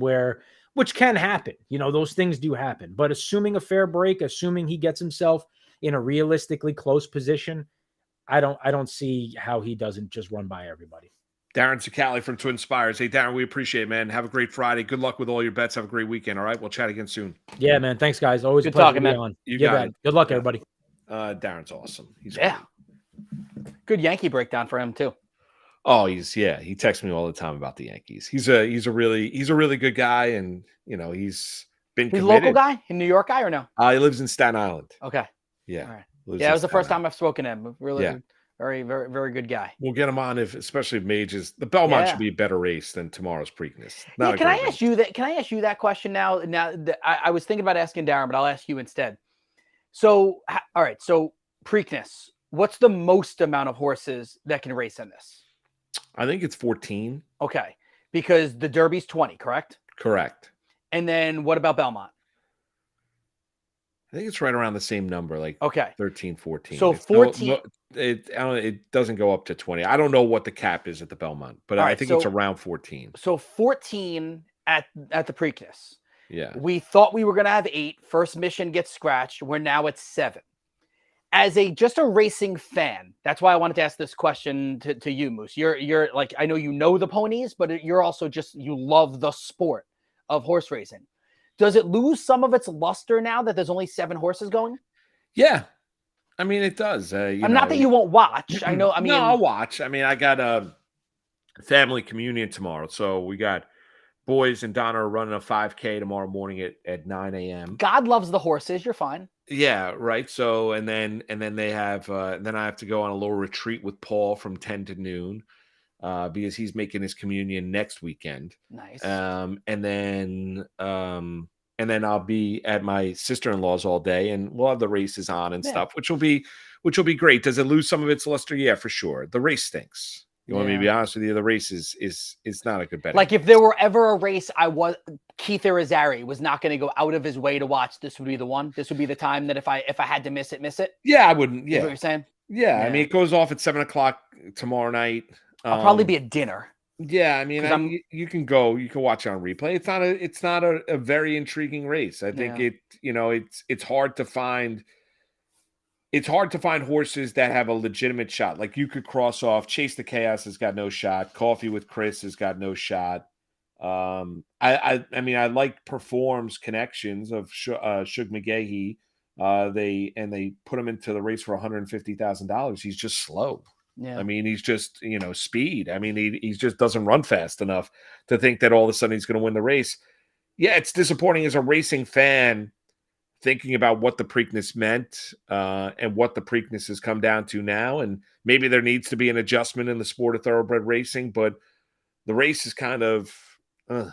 which can happen. Those things do happen. But assuming a fair break, assuming he gets himself in a realistically close position, I don't see how he doesn't just run by everybody. Darin Zoccali from Twin Spires. Hey, Darin, we appreciate it, man. Have a great Friday. Good luck with all your bets. Have a great weekend, all right? We'll chat again soon. Yeah, man. Thanks, guys. Always Good a pleasure talking, to be man. on. You got it. Good luck, everybody. Darin's awesome. He's great. Good Yankee breakdown for him, too. Oh, he texts me all the time about the Yankees. He's a really good guy, and he's been committed. He's a local guy, a New York guy, or no? He lives in Staten Island. Okay. Yeah. All right. Lives Yeah, it was in the first Staten time I've spoken to him. Really, Yeah. very, very, very good guy. We'll get him on especially if Mage is the Belmont Yeah. should be a better race than tomorrow's Preakness. Can I ask you that? Can I ask you that question now? I was thinking about asking Darin, but I'll ask you instead. So, all right. So Preakness, what's the most amount of horses that can race in this? I think it's 14. Okay, because the Derby's 20, correct? Correct. And then what about Belmont? I think it's right around the same number, like 13, 14. So It's 14. it doesn't go up to 20. I don't know what the cap is at the Belmont, but I think it's around 14. So 14 at the Preakness. Yeah. We thought we were going to have 8. First mission gets scratched. We're now at 7. As just a racing fan, that's why I wanted to ask this question to you, Moose. You're like, I know the ponies, but you're also you love the sport of horse racing. Does it lose some of its luster now that there's only 7 horses going? Yeah. I mean, it does. Not that you won't watch. I know. I mean, no, I'll watch. I mean, I got a family communion tomorrow. So we got boys and Donna are running a 5K tomorrow morning at 9 a.m. God loves the horses. You're fine. Yeah, right. So and then they have then I have to go on a little retreat with Paul from 10 to noon because he's making his communion next weekend. Nice. And then I'll be at my sister-in-law's all day, and we'll have the races on and stuff, which will be great. Does it lose some of its luster? Yeah, for sure. The race stinks. You want me to be honest with you? The race is not a good bet. Like if there were ever a race Keith Irizarry was not going to go out of his way to watch, this would be the one. This would be the time that if I had to miss it. Yeah, I wouldn't. Yeah, is what you're saying. Yeah, I mean it goes off at 7:00 tomorrow night. I'll probably be at dinner. Yeah, I mean, you can watch it on replay. It's not a very intriguing race. I think it's hard to find. It's hard to find horses that have a legitimate shot. Like you could cross off Chase the Chaos has got no shot. Coffee with Chris has got no shot. I mean, I like Perform's connections of Shug McGahee. They put him into the race for $150,000. He's just slow. Yeah. I mean, he's just, speed. I mean, he just doesn't run fast enough to think that all of a sudden he's going to win the race. Yeah, it's disappointing as a racing fan thinking about what the Preakness meant and what the Preakness has come down to now. And maybe there needs to be an adjustment in the sport of thoroughbred racing, but the race is kind of, I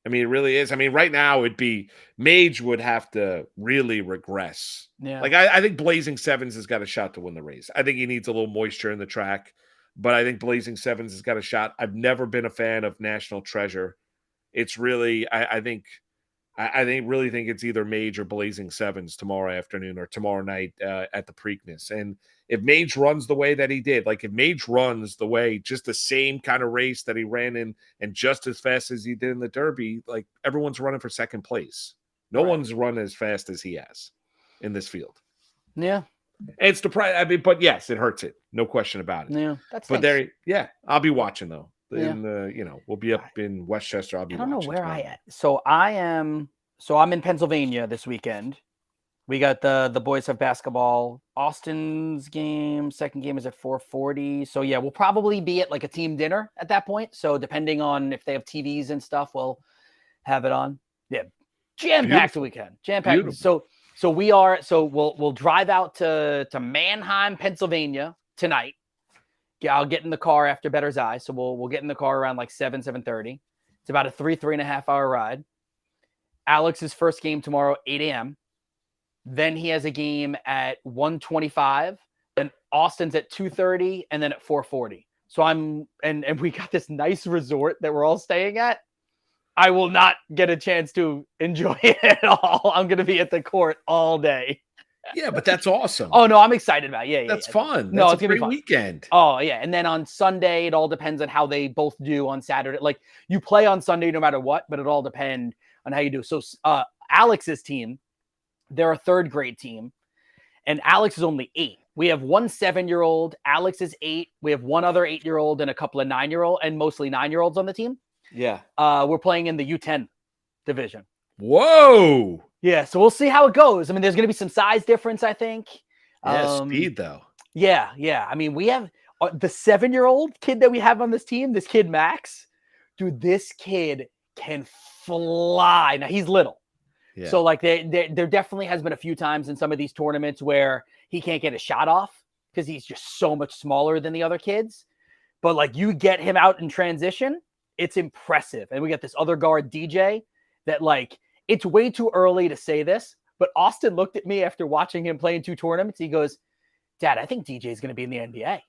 mean, it really is. I mean, right now it'd be Mage would have to really regress. Yeah. Like I think Blazing Sevens has got a shot to win the race. I think he needs a little moisture in the track, but I think Blazing Sevens has got a shot. I've never been a fan of National Treasure. It's really, I think I really think it's either Mage or Blazing Sevens tomorrow afternoon or tomorrow night at the Preakness. And if Mage runs the way that he did, like if Mage runs the way, just the same kind of race that he ran in and just as fast as he did in the Derby, like everyone's running for second place. No one's run as fast as he has in this field. Yeah. It's depressing. I mean, but yes, it hurts it. No question about it. Yeah. That's but there, yeah, I'll be watching though. Yeah. We'll be up in Westchester. I'll be I don't know watching where tomorrow. I am. So I'm in Pennsylvania this weekend. We got the boys have basketball. Austin's game, second game is at 4:40. So yeah, we'll probably be at like a team dinner at that point. So depending on if they have TVs and stuff, we'll have it on. Yeah. Jam-packed weekend. Jam-packed. So we'll drive out to Manheim, Pennsylvania tonight. Yeah, I'll get in the car after Better's Eye. So we'll get in the car around like 7:30. It's about a 3.5 hour ride. Alex's first game tomorrow, 8 a.m. Then he has a game at 1:25. Then Austin's at 2:30, and then at 4:40. So and we got this nice resort that we're all staying at. I will not get a chance to enjoy it at all. I'm going to be at the court all day. Yeah, but that's awesome. Oh no, I'm excited about it. Yeah, that's fun. No, That's it's a gonna be great fun. weekend. Oh yeah, and then on Sunday, it all depends on how they both do on Saturday. Like you play on Sunday no matter what, but it all depends on how you do. So Alex's team, they're a third grade team, and Alex is only 8. We have one 7-year-old. Alex is 8. We have one other 8-year-old and a couple of 9-year-old and mostly 9-year-olds on the team. Yeah. We're playing in the U10 division. Whoa. Yeah, so we'll see how it goes. I mean, there's going to be some size difference, I think. Yeah, speed though. Yeah. I mean, we have the 7-year-old kid that we have on this team, this kid Max. Dude, this kid can fly. Now, he's little. Yeah. So, like, there definitely has been a few times in some of these tournaments where he can't get a shot off because he's just so much smaller than the other kids. But, like, you get him out in transition, it's impressive. And we got this other guard, DJ, that, like, it's way too early to say this, but Austin looked at me after watching him play in 2 tournaments. He goes, Dad, I think DJ is going to be in the NBA.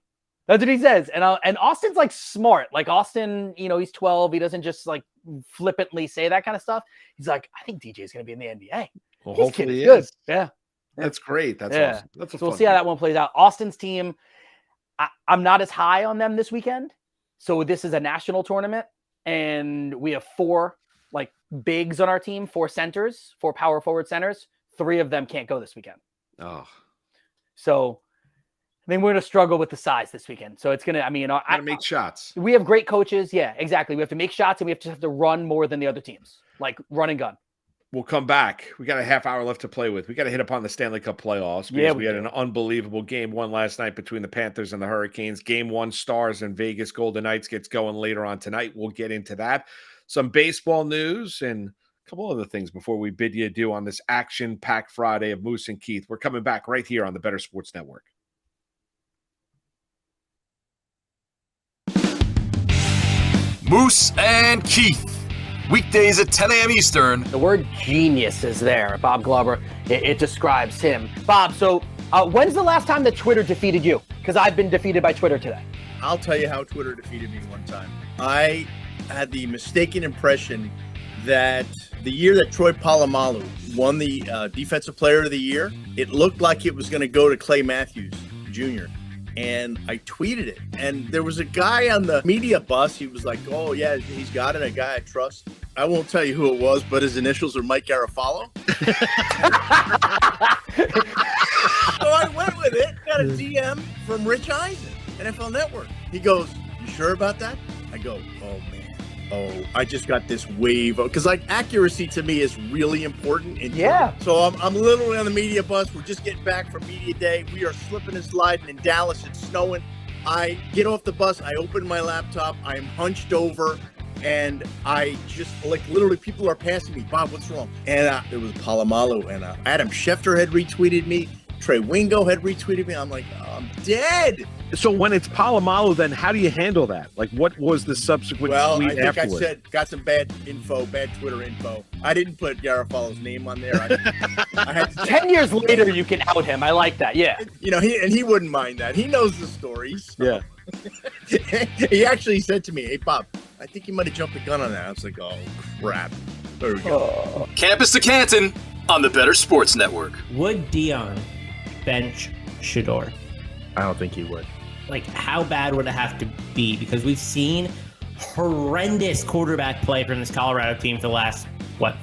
That's what he says. And Austin's like smart. Like Austin, he's 12. He doesn't just like flippantly say that kind of stuff. He's like, I think DJ is going to be in the NBA. Well, This hopefully kid he is is. good. Yeah. That's great. That's Yeah. awesome. That's a So we'll fun see how game. that one plays out. Austin's team, I'm not as high on them this weekend. So this is a national tournament, and we have 4 like bigs on our team, 4 centers, 4 power forward centers. 3 of them can't go this weekend. Oh, So I think we're going to struggle with the size this weekend. So it's going to, gotta make shots. we have great coaches. Yeah, exactly. We have to make shots, and we have to run more than the other teams, like run and gun. We'll come back. We got a half hour left to play with. We got to hit upon the Stanley Cup playoffs because Yeah, we had an unbelievable game 1 last night between the Panthers and the Hurricanes. Game 1, Stars and Vegas Golden Knights gets going later on tonight. We'll get into that. Some baseball news and a couple other things before we bid you adieu on this action-packed Friday of Moose and Keith. We're coming back right here on the Better Sports Network. Moose and Keith. Weekdays at 10 a.m. Eastern. The word genius is there. Bob Glauber, it describes him. Bob, so when's the last time that Twitter defeated you? Because I've been defeated by Twitter today. I'll tell you how Twitter defeated me one time. I had the mistaken impression that the year that Troy Polamalu won the Defensive Player of the Year, it looked like it was going to go to Clay Matthews Jr. And I tweeted it. And there was a guy on the media bus. He was like, oh, yeah, he's got it, a guy I trust. I won't tell you who it was, but his initials are Mike Garafalo. So I went with it, got a DM from Rich Eisen, NFL Network. He goes, you sure about that? I go, oh, man. Oh, I just got this wave because like accuracy to me is really important. Yeah. So I'm literally on the media bus. We're just getting back from media day. We are slipping and sliding in Dallas. It's snowing. I get off the bus. I open my laptop. I am hunched over, and I just like literally people are passing me. Bob, what's wrong? And it was Polamalu, and Adam Schefter had retweeted me. Trey Wingo had retweeted me. I'm like, oh, I'm dead. So when it's Polamalu, then how do you handle that? Like, what was the subsequent tweet I think afterward? I said, got some bad Twitter info. I didn't put Garafalo's name on there. I had to 10 years later, you can out him. I like that. Yeah. He wouldn't mind that. He knows the stories. Yeah. He actually said to me, hey, Bob, I think you might have jumped the gun on that. I was like, oh, crap. There we go. Campus to Canton on the Better Sports Network. Would Dion bench Shedeur? I don't think he would. Like, how bad would it have to be? Because we've seen horrendous quarterback play from this Colorado team for the last,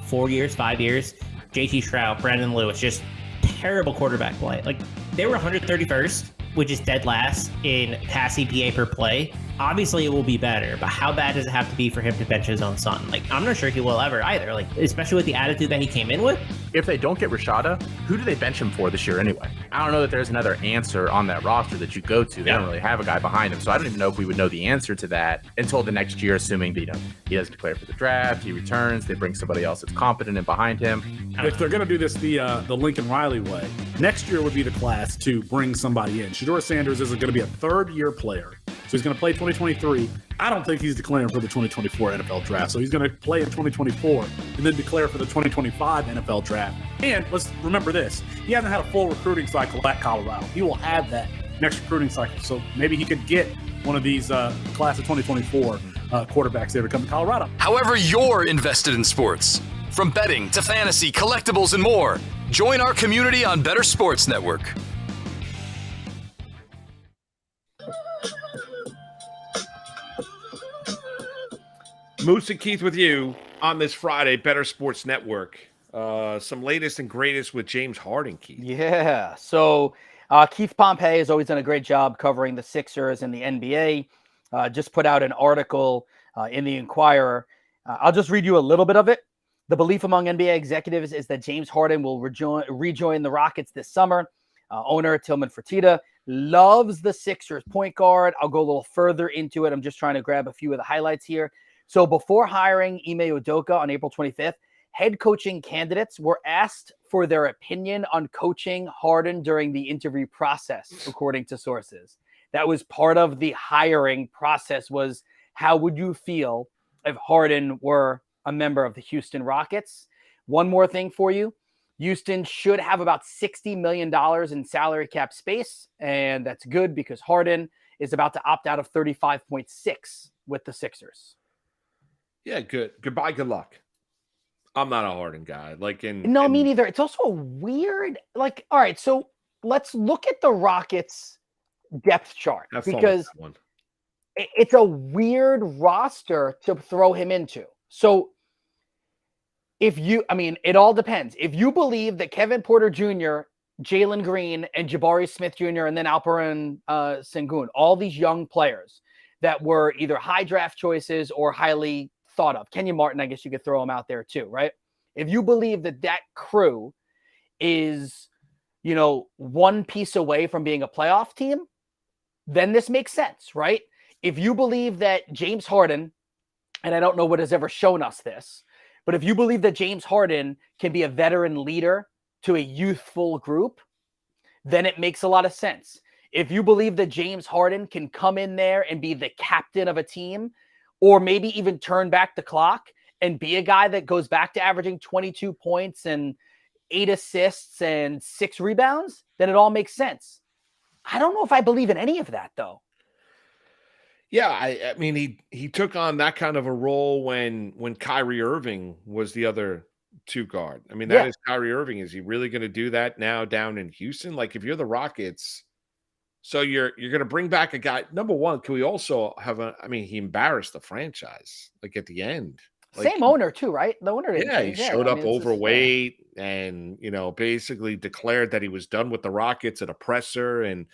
4 years, 5 years? JT Shroud, Brandon Lewis, just terrible quarterback play. Like, they were 131st, which is dead last in pass EPA per play. Obviously, it will be better, but how bad does it have to be for him to bench his own son? Like, I'm not sure he will ever either, like, especially with the attitude that he came in with. If they don't get Rashada, who do they bench him for this year anyway? I don't know that there's another answer on that roster that you go to. They don't really have a guy behind him. So I don't even know if we would know the answer to that until the next year, assuming that, he doesn't declare for the draft, he returns, they bring somebody else that's competent and behind him. If they're going to do this the Lincoln Riley way, next year would be the class to bring somebody in. Shedeur Sanders is going to be a third-year player. So he's going to play 2023. I don't think he's declaring for the 2024 NFL draft. So he's going to play in 2024 and then declare for the 2025 NFL draft. And let's remember this. He hasn't had a full recruiting cycle at Colorado. He will have that next recruiting cycle. So maybe he could get one of these class of 2024 quarterbacks there to come to Colorado. However you're invested in sports, from betting to fantasy, collectibles, and more, join our community on Better Sports Network. Moose and Keith with you on this Friday, Better Sports Network. Some latest and greatest with James Harden, Keith. Yeah. So Keith Pompey has always done a great job covering the Sixers and the NBA. Just put out an article in the Inquirer. I'll just read you a little bit of it. The belief among NBA executives is that James Harden will rejoin the Rockets this summer. Owner Tillman Fertitta loves the Sixers point guard. I'll go a little further into it. I'm just trying to grab a few of the highlights here. So before hiring Ime Udoka on April 25th, head coaching candidates were asked for their opinion on coaching Harden during the interview process, according to sources. That was part of the hiring process, was how would you feel if Harden were a member of the Houston Rockets? One more thing for you. Houston should have about $60 million in salary cap space, and that's good because Harden is about to opt out of 35.6 with the Sixers. Yeah, good. Goodbye, good luck. I'm not a Harden guy. No, me neither. It's also weird. Like, all right, so let's look at the Rockets depth chart because it's a weird roster to throw him into. So it all depends. If you believe that Kevin Porter Jr., Jalen Green, and Jabari Smith Jr., and then Alperen Sengun, all these young players that were either high draft choices or highly thought of. Kenyon Martin, I guess you could throw him out there too, right? If you believe that crew is, one piece away from being a playoff team, then this makes sense, right? If you believe that James Harden, and I don't know what has ever shown us this, but if you believe that James Harden can be a veteran leader to a youthful group, then it makes a lot of sense. If you believe that James Harden can come in there and be the captain of a team, or maybe even turn back the clock and be a guy that goes back to averaging 22 points and 8 assists and 6 rebounds, then it all makes sense. I don't know if I believe in any of that, though. Yeah, I mean, he took on that kind of a role when Kyrie Irving was the other two guard. I mean, that is Kyrie Irving. Is he really going to do that now down in Houston? Like, if you're the Rockets, so you're going to bring back a guy. Number one, can we also have he embarrassed the franchise, like at the end. Like, same owner too, right? The owner didn't change. He showed up overweight and, basically declared that he was done with the Rockets, an oppressor, and,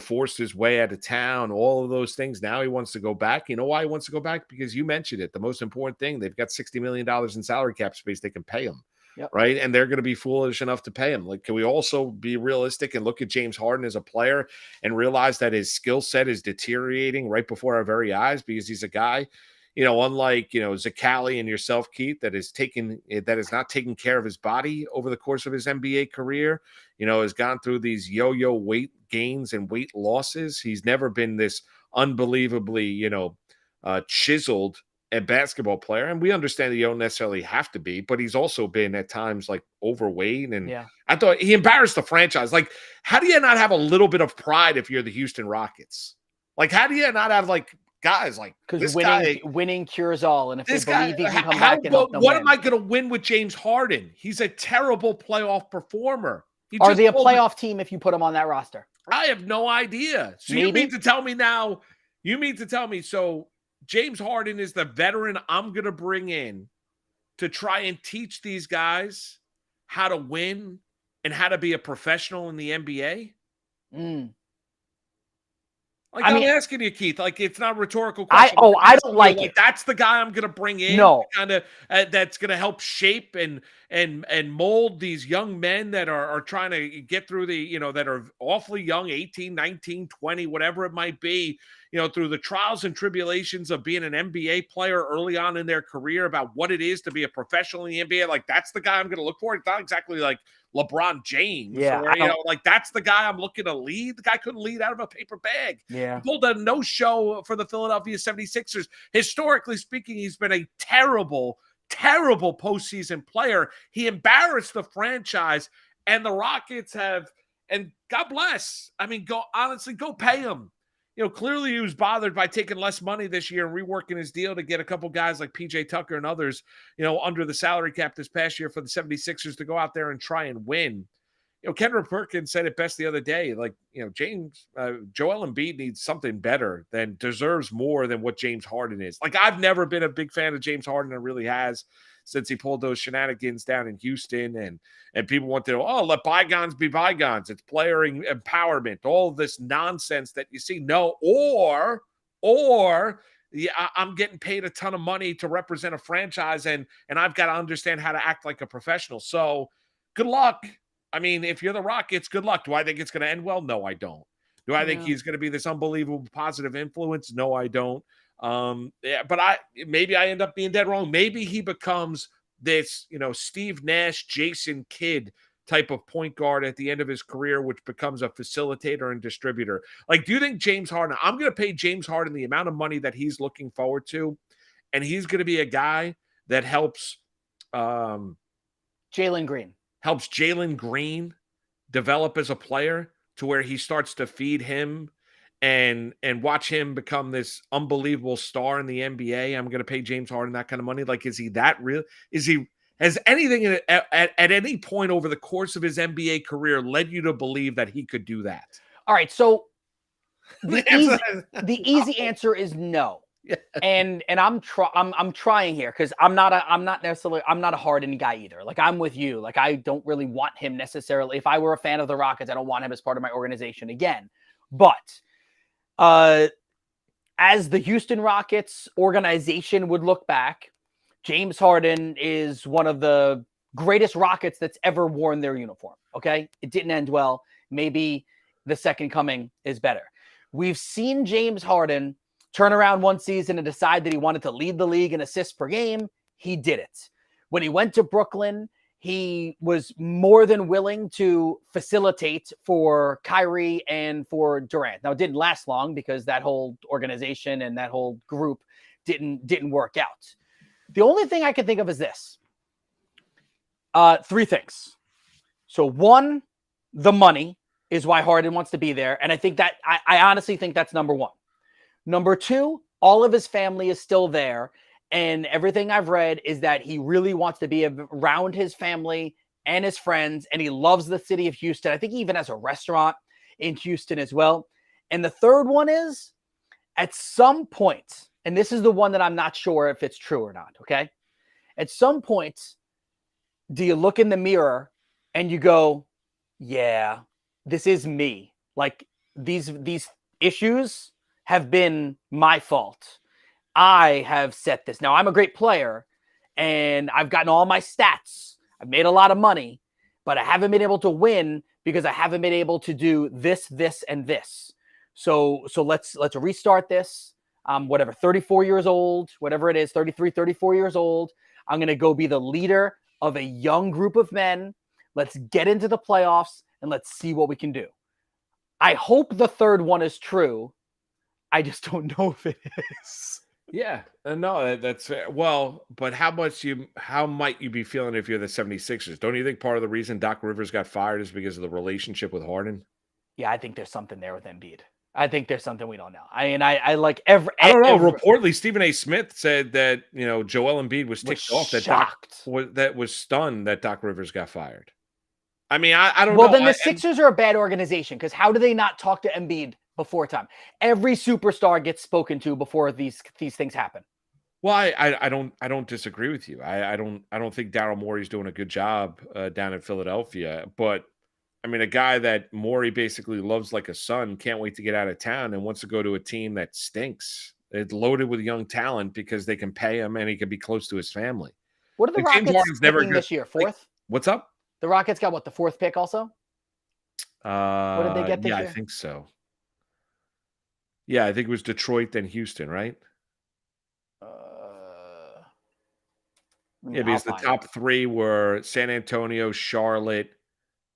forced his way out of town, all of those things. Now he wants to go back. You know why he wants to go back? Because you mentioned it. The most important thing, they've got $60 million in salary cap space. They can pay him. Yep. Right. And they're going to be foolish enough to pay him. Like, can we also be realistic and look at James Harden as a player and realize that his skill set is deteriorating right before our very eyes because he's a guy, unlike, Zoccali and yourself, Keith, that is not taking care of his body over the course of his NBA career, has gone through these yo-yo weight gains and weight losses. He's never been this unbelievably, chiseled a basketball player, and we understand that you don't necessarily have to be, but he's also been at times like overweight, and I thought he embarrassed the franchise. Like, how do you not have a little bit of pride if you're the Houston Rockets? Like, how do you not have like guys, like Because this guy. winning cures all, and if they This guy, believe he can come how, back and help them what win. am I going to win with James Harden? He's a terrible playoff performer. Are they a playoff team if you put them on that roster? I have no idea. So Maybe. you mean to tell me now? You mean to tell me so? James Harden is the veteran I'm going to bring in to try and teach these guys how to win and how to be a professional in the NBA? Like, I'm asking you, Keith. Like, it's not a rhetorical question. I don't like it. That's the guy I'm going to bring in. No, kind of that's going to help shape and mold these young men that are trying to get through the, that are awfully young, 18, 19, 20, whatever it might be, through the trials and tribulations of being an NBA player early on in their career, about what it is to be a professional in the NBA. Like, that's the guy I'm going to look for. It's not exactly like LeBron James. Yeah, or, like, that's the guy I'm looking to lead. The guy couldn't lead out of a paper bag. Yeah. He pulled a no-show for the Philadelphia 76ers. Historically speaking, he's been a terrible postseason player. He embarrassed the franchise, and the Rockets have, and God bless. I mean, go pay him. Clearly he was bothered by taking less money this year and reworking his deal to get a couple guys like PJ Tucker and others, under the salary cap this past year for the 76ers to go out there and try and win. Kendrick Perkins said it best the other day. Like, Joel Embiid needs something better deserves more than what James Harden is. Like, I've never been a big fan of James Harden. It really has, since he pulled those shenanigans down in Houston, and people want to, let bygones be bygones. It's player empowerment, all this nonsense that you see. No, or I'm getting paid a ton of money to represent a franchise, and I've got to understand how to act like a professional. So good luck. I mean, if you're the Rockets, good luck. Do I think it's going to end well? No, I don't. Do I think he's going to be this unbelievable positive influence? No, I don't. But maybe I end up being dead wrong. Maybe he becomes this, Steve Nash, Jason Kidd type of point guard at the end of his career, which becomes a facilitator and distributor. Like, do you think James Harden, I'm going to pay James Harden the amount of money that he's looking forward to, and he's going to be a guy that helps Jalen Green develop as a player to where he starts to feed him and watch him become this unbelievable star in the NBA? I'm going to pay James Harden that kind of money. Like, is he that real? Has anything at any point over the course of his NBA career led you to believe that he could do that? All right. So the easy answer is no. Yeah. And I'm trying here, because I'm not a Harden guy either. Like, I'm with you. Like, I don't really want him necessarily. If I were a fan of the Rockets, I don't want him as part of my organization again. But as the Houston Rockets organization would look back, James Harden is one of the greatest Rockets that's ever worn their uniform. Okay. It didn't end well. Maybe the second coming is better. We've seen James Harden turn around one season and decide that he wanted to lead the league in assists per game. He did it. When he went to Brooklyn, he was more than willing to facilitate for Kyrie and for Durant. Now, it didn't last long because that whole organization and that whole group didn't work out. The only thing I can think of is this. Three things. So one, the money is why Harden wants to be there. And I think that I honestly think that's number one. Number two, all of his family is still there. And everything I've read is that he really wants to be around his family and his friends. And he loves the city of Houston. I think he even has a restaurant in Houston as well. And the third one is, at some point, and this is the one that I'm not sure if it's true or not, okay? At some point, do you look in the mirror and you go, yeah, this is me. Like, these issues have been my fault. I have set this. Now, I'm a great player, and I've gotten all my stats. I've made a lot of money, but I haven't been able to win because I haven't been able to do this, this, and this. So let's restart this. 34 years old, whatever it is, 33, 34 years old. I'm going to go be the leader of a young group of men. Let's get into the playoffs and let's see what we can do. I hope the third one is true. I just don't know if it is. Yeah, no, that's fair. Well, but how might you be feeling if you're the 76ers? Don't you think part of the reason Doc Rivers got fired is because of the relationship with Harden? Yeah, I think there's something there with Embiid. I think there's something we don't know. I like every. I don't know. Reportedly, Stephen A. Smith said that Joel Embiid was ticked off that was stunned that Doc Rivers got fired. I mean, I don't know. Well, then the Sixers are a bad organization because how do they not talk to Embiid before time? Every superstar gets spoken to before these things happen. Well, I don't disagree with you. I don't think Daryl Morey's doing a good job down in Philadelphia, but I mean, a guy that Morey basically loves like a son, can't wait to get out of town and wants to go to a team that stinks. It's loaded with young talent because they can pay him and he can be close to his family. What are the Rockets picking this year? Fourth? What's up? The Rockets got the fourth pick also? What did they get this year? I think so. Yeah, I think it was Detroit then Houston, right? Yeah, because the top three were San Antonio, Charlotte,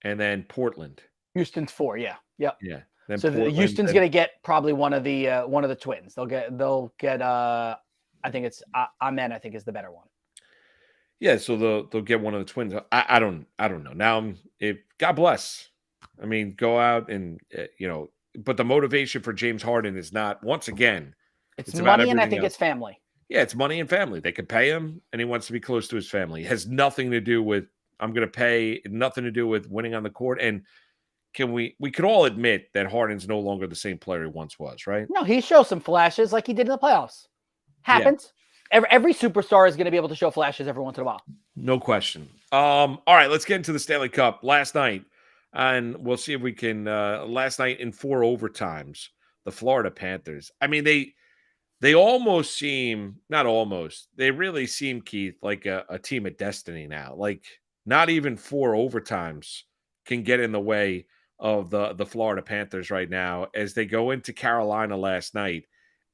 and then Portland. Houston's 4, yeah. Yep. Yeah. So Houston's going to get probably one of the twins. They'll get I think it's Amen, I think is the better one. Yeah, so they'll get one of the twins. I don't know. Now God bless. I mean, go out and but the motivation for James Harden is not, once again, it's money and I think it's family. Yeah, it's money and family. They can pay him, and he wants to be close to his family. It has nothing to do with I'm going to pay. Nothing to do with winning on the court. And we could all admit that Harden's no longer the same player he once was, right? No, he shows some flashes like he did in the playoffs. Happens. Yeah. Every superstar is going to be able to show flashes every once in a while. No question. All right, let's get into the Stanley Cup last night, and we'll see if we can. Last night in 4 overtimes, the Florida Panthers. I mean, they almost seem, not almost, they really seem, Keith, like a team of destiny now. Like, not even 4 overtimes can get in the way of the Florida Panthers right now as they go into Carolina last night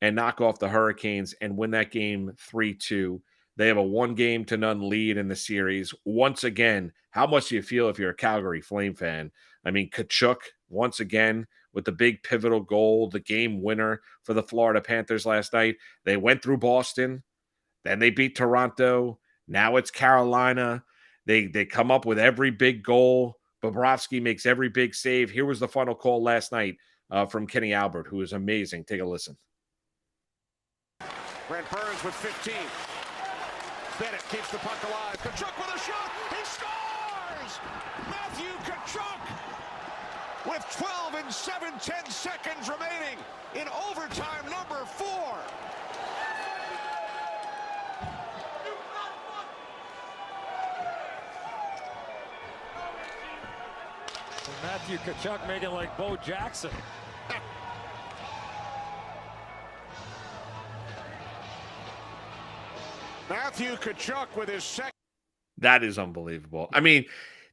and knock off the Hurricanes and win that game 3-2. They have a 1-0 lead in the series. Once again, how much do you feel if you're a Calgary Flame fan? I mean, Tkachuk, once again, with the big pivotal goal, the game winner for the Florida Panthers last night. They went through Boston, then they beat Toronto. Now it's Carolina. They come up with every big goal. Bobrovsky makes every big save. Here was the final call last night from Kenny Albert, who is amazing. Take a listen. Brent Burns with 15. Bennett keeps the puck alive. Tkachuk with a shot. He scores! Matthew Tkachuk with 12 and 7/10 seconds remaining in overtime number 4. Matthew Tkachuk making like Bo Jackson. Matthew Tkachuk with his second. That is unbelievable. I mean,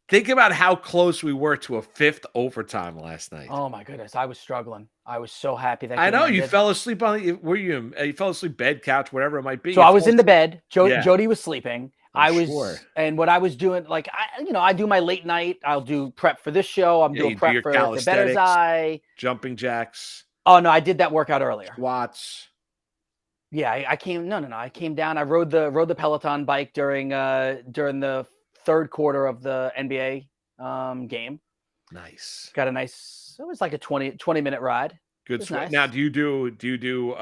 think about how close we were to a 5th overtime last night. Oh my goodness, I was struggling. I was so happy that I know you fell asleep on. You fell asleep bed, couch, whatever it might be. So I was in the bed. Jody was sleeping. And what I was doing, like I do my late night. I'll do prep for this show. I'm doing prep for the Better's Eye, jumping jacks. Oh no, I did that workout earlier. Squats. Yeah, I came. No. I came down. I rode the Peloton bike during the 3rd quarter of the NBA game. Nice. Got a nice. It was like a 20-minute ride. Good sweat. Nice. Now, do you do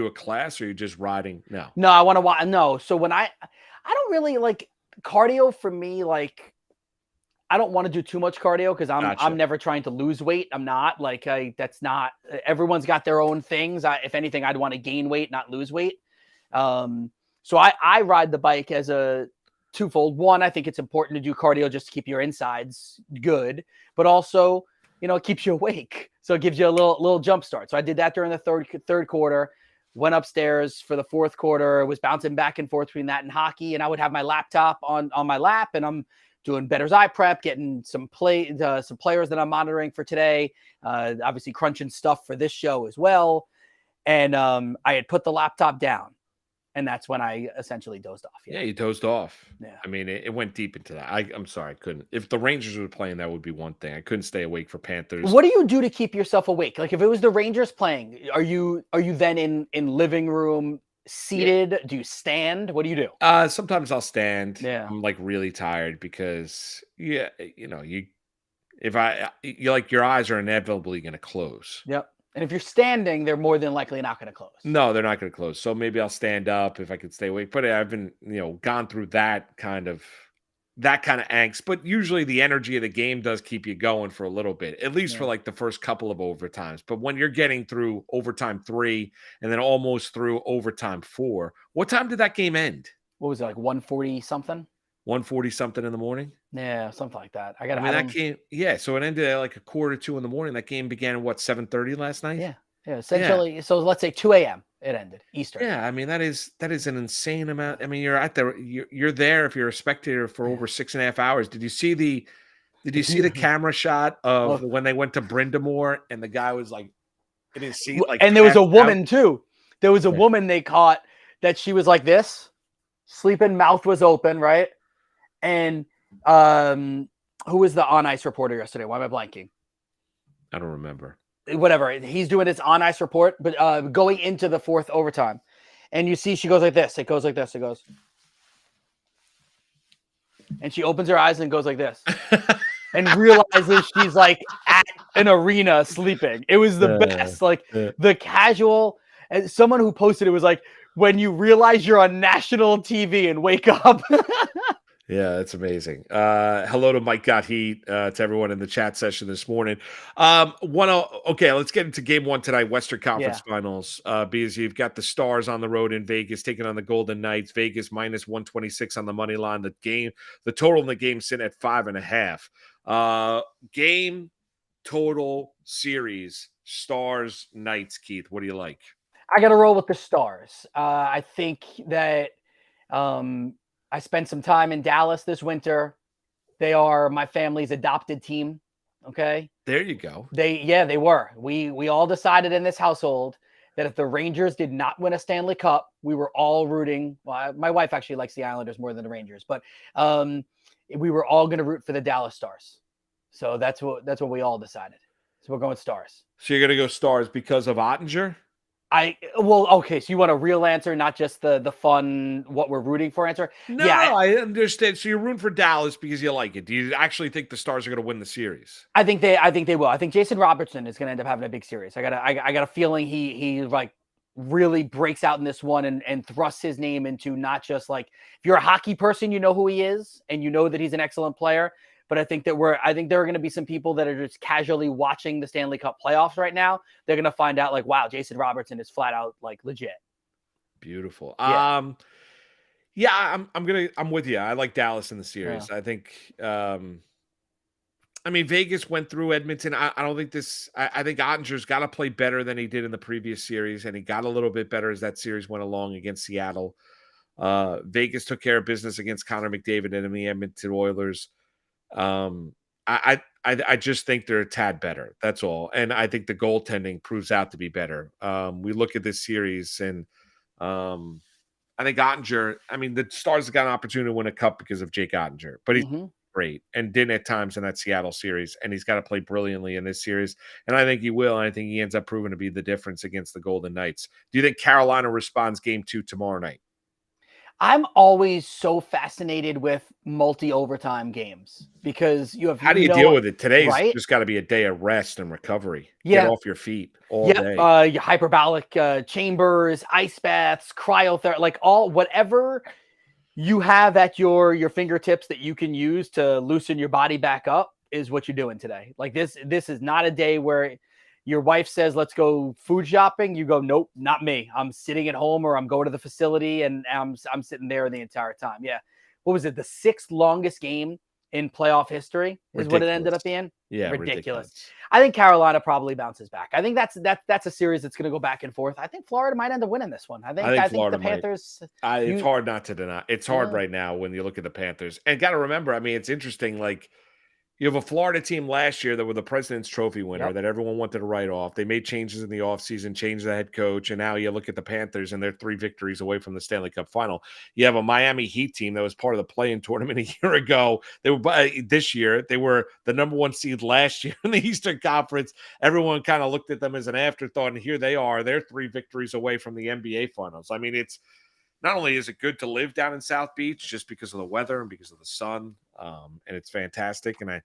a class or are you just riding? No, I want to watch. No, so when I don't really like cardio for me. Like, I don't want to do too much cardio because I'm never trying to lose weight. I'm not like that's not. Everyone's got their own things. If anything, I'd want to gain weight, not lose weight. So I ride the bike as a twofold. One, I think it's important to do cardio just to keep your insides good, but also it keeps you awake. So it gives you a little jump start. So I did that during the third quarter. Went upstairs for the 4th quarter. Was bouncing back and forth between that and hockey, and I would have my laptop on my lap, and I'm doing Better's Eye prep, getting some players that I'm monitoring for today. Obviously crunching stuff for this show as well. And I had put the laptop down, and that's when I essentially dozed off. Yeah, you dozed off. Yeah. I mean, it went deep into that. I'm sorry, I couldn't. If the Rangers were playing, that would be one thing. I couldn't stay awake for Panthers. What do you do to keep yourself awake? Like if it was the Rangers playing, are you then in living room seated? Yeah. Do you stand? What do you do? Sometimes I'll stand. Yeah. I'm like really tired because your eyes are inevitably going to close. Yep. And if you're standing, they're more than likely not going to close. No, they're not going to close. So maybe I'll stand up if I could stay awake. But I've been, gone through that kind of angst. But usually the energy of the game does keep you going for a little bit, at least for like the first couple of overtimes. But when you're getting through overtime 3 and then almost through overtime 4, what time did that game end? What was it, like 1:40 something? 1:40 something in the morning? Yeah, something like that. That game, so it ended at like 1:45 in the morning. That game began at 7:30 last night? Yeah. Yeah, essentially. So let's say 2 a.m. it ended, Eastern. Yeah, that is an insane amount. You're at you're there if you're a spectator for over 6.5 hours. Did you see the camera shot of when they went to Brindamore and the guy was like in his seat, like, and there was a woman out? too. There was a woman they caught that she was like this, sleeping, mouth was open, right? And who was the on ice reporter yesterday? Why am I blanking? I don't remember. Whatever. He's doing his on ice report, but going into the 4th overtime. And you see she goes like this. It goes like this. It goes. And she opens her eyes and goes like this. And realizes she's like at an arena sleeping. It was the best. Like the casual, and someone who posted it was like, when you realize you're on national TV and wake up. Yeah, it's amazing. Hello to Mike Got Heat, to everyone in the chat session this morning. Let's get into game 1 tonight, Western Conference Finals. Because you've got the Stars on the road in Vegas taking on the Golden Knights. Vegas minus 126 on the money line. The total in the game sitting at 5.5. Game total series, Stars Knights. Keith, what do you like? I got to roll with the Stars. I think that I spent some time in Dallas this winter. They are my family's adopted team. Okay. There you go. They were. We all decided in this household that if the Rangers did not win a Stanley Cup, we were all rooting. Well, my wife actually likes the Islanders more than the Rangers, but we were all going to root for the Dallas Stars. So that's what we all decided. So we're going Stars. So you're going to go Stars because of Ottinger? Okay, so you want a real answer, not just the fun, what we're rooting for answer? No, I understand. So you're rooting for Dallas because you like it. Do you actually think the Stars are going to win the series? I think they will. I think Jason Robertson is going to end up having a big series. I got a feeling he like really breaks out in this one and thrusts his name into not just like, if you're a hockey person, you know who he is and you know that he's an excellent player. But I think there are going to be some people that are just casually watching the Stanley Cup playoffs right now. They're going to find out like, wow, Jason Robertson is flat out like legit. Beautiful. Yeah. I'm with you. I like Dallas in the series. Yeah. I think, Vegas went through Edmonton. I don't think I think Ottinger's got to play better than he did in the previous series. And he got a little bit better as that series went along against Seattle. Vegas took care of business against Connor McDavid and the Edmonton Oilers. I just think they're a tad better. That's all. And I think the goaltending proves out to be better. We look at this series and I think Ottinger, the Stars have got an opportunity to win a cup because of Jake Ottinger, but he's great and didn't at times in that Seattle series. And he's got to play brilliantly in this series. And I think he will. And I think he ends up proving to be the difference against the Golden Knights. Do you think Carolina responds game 2 tomorrow night? I'm always so fascinated with multi-overtime games because you have. How do you deal with it? Today's right? just got to be a day of rest and recovery. Yeah. Get off your feet all day. Your hyperbolic chambers, ice baths, cryotherapy, like whatever you have at your fingertips that you can use to loosen your body back up is what you're doing today. Like this is not a day where your wife says, let's go food shopping. You go, nope, not me. I'm sitting at home or I'm going to the facility and I'm sitting there the entire time. Yeah. What was it? The 6th longest game in playoff history is what it ended up being. Yeah. Ridiculous. I think Carolina probably bounces back. I think that's a series that's going to go back and forth. I think Florida might end up winning this one. I think the Panthers. It's hard not to deny. It's hard right now when you look at the Panthers. And got to remember, it's interesting. Like, you have a Florida team last year that were the President's Trophy winner that everyone wanted to write off. They made changes in the offseason, changed the head coach, and now you look at the Panthers, and they're 3 victories away from the Stanley Cup final. You have a Miami Heat team that was part of the play-in tournament a year ago. They were this year. They were the number 1 seed last year in the Eastern Conference. Everyone kind of looked at them as an afterthought, and here they are. They're 3 victories away from the NBA finals. It's not only is it good to live down in South Beach just because of the weather and because of the sun, and it's fantastic. And I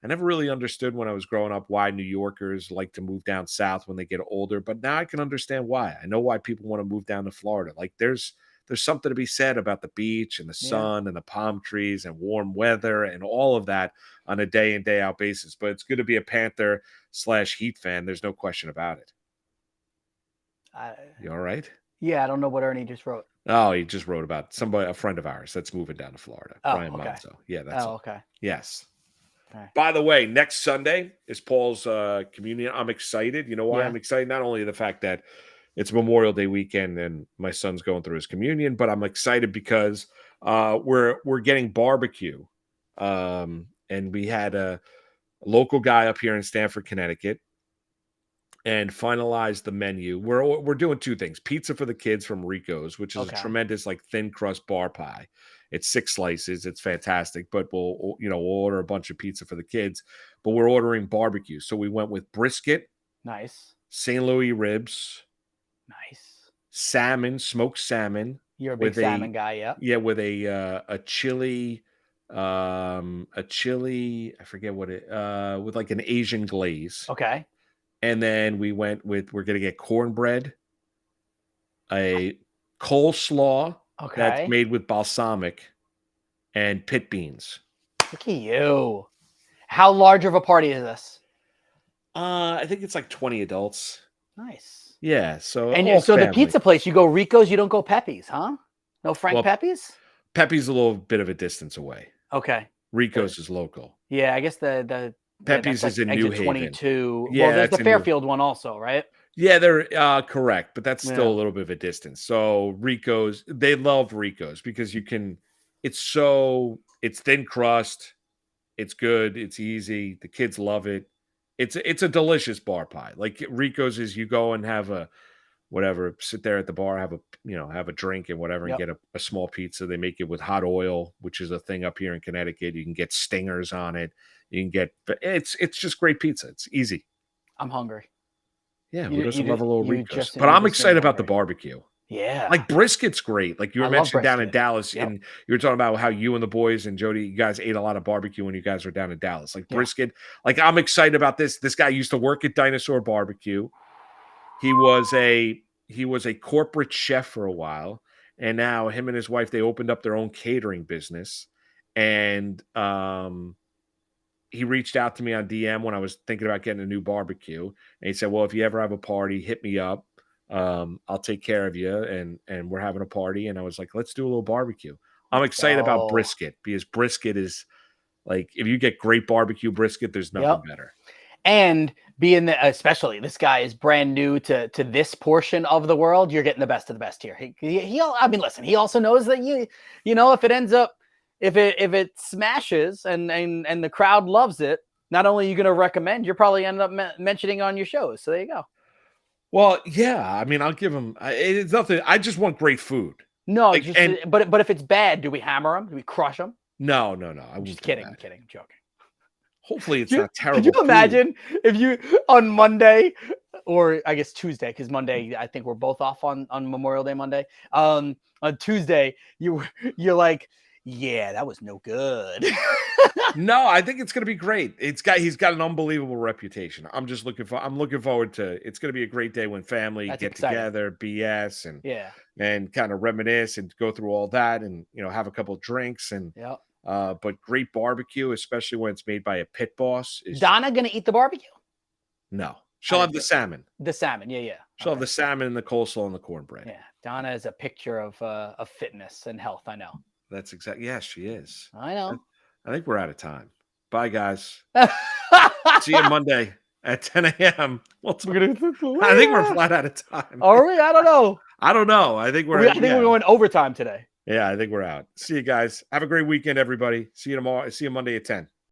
I never really understood when I was growing up why New Yorkers like to move down south when they get older, but now I can understand why. I know why people want to move down to Florida. Like there's something to be said about the beach and the sun and the palm trees and warm weather and all of that on a day in, day out basis. But it's good to be a Panther/Heat fan. There's no question about it. You all right? Yeah, I don't know what Ernie just wrote. Oh, he just wrote about a friend of ours that's moving down to Florida. Brian Monzo. Yeah, that's okay. Yes. Okay. By the way, next Sunday is Paul's communion. I'm excited. You know why I'm excited? Not only the fact that it's Memorial Day weekend and my son's going through his communion, but I'm excited because we're getting barbecue. And we had a local guy up here in Stamford, Connecticut, and finalized the menu. We're doing two things: pizza for the kids from Rico's, which is a tremendous like thin crust bar pie. It's 6 slices. It's fantastic. But we'll order a bunch of pizza for the kids. But we're ordering barbecue, so we went with brisket, nice, St. Louis ribs, nice, salmon, smoked salmon. You're a big salmon guy, yeah. Yeah, with a chili, I forget what it with like an Asian glaze. Okay. And then we're going to get cornbread, a coleslaw that's made with balsamic, and pit beans. Look at you. How large of a party is this? I think it's like 20 adults. Nice. Yeah. So the pizza place, you go Rico's, you don't go Pepe's, huh? No Frank Pepe's? Pepe's a little bit of a distance away. Okay. Rico's is local. Yeah, I guess the Pepe's is in New Haven. 22. Yeah, well, there's the Fairfield one also, right? Yeah, they're correct, but that's still a little bit of a distance. So Rico's, they love Rico's because it's thin crust, it's good, it's easy, the kids love it. It's a delicious bar pie. Like Rico's is you go and have a whatever, sit there at the bar, have a drink and whatever, and get a small pizza. They make it with hot oil, which is a thing up here in Connecticut. You can get stingers on it. You can get it's just great pizza. It's easy. I'm hungry. Yeah, who doesn't love a little Rico's? But I'm excited about the barbecue. Yeah. Like brisket's great. Like you were mentioning down in Dallas, Yep. and you were talking about how you and the boys and Jody, you guys ate a lot of barbecue when you guys were down in Dallas. Like brisket. Like I'm excited about this. This guy used to work at Dinosaur Barbecue. He was a corporate chef for a while, and now him and his wife, they opened up their own catering business. And he reached out to me on DM when I was thinking about getting a new barbecue. And he said, well, if you ever have a party, hit me up. I'll take care of you. And we're having a party. And I was like, let's do a little barbecue. I'm excited about brisket because brisket is like, if you get great barbecue brisket, there's nothing better. And being especially this guy is brand new to this portion of the world, you're getting the best of the best here. Listen, he also knows that if it ends up, if it smashes and the crowd loves it, not only are you going to recommend, you're probably end up mentioning on your shows. So there you go. Well, yeah. I mean, I'll give him. It's nothing. I just want great food. No, but if it's bad, do we hammer them? Do we crush them? No. I'm just kidding. I'm kidding. I'm joking. Hopefully, it's not terrible. Could you imagine if you on Monday, or I guess Tuesday, because Monday I think we're both off on Memorial Day Monday. On Tuesday, you're like, yeah, that was no good. No, I think it's going to be great. He's got an unbelievable reputation. I'm looking forward to. It's going to be a great day when family get together, BS, and kind of reminisce and go through all that, and have a couple of drinks and but great barbecue, especially when it's made by a pit boss. Is Donna going to eat the barbecue? No, she'll have the salmon. The salmon, yeah. She'll have the salmon and the coleslaw and the cornbread. Yeah, Donna is a picture of fitness and health. I know. That's exactly. Yes, she is. I know. I think we're out of time. Bye, guys. See you Monday at 10 a.m. I think we're flat out of time. Are we? I don't know. I think we're going overtime today. Yeah, I think we're out. See you guys. Have a great weekend, everybody. See you tomorrow. See you Monday at 10.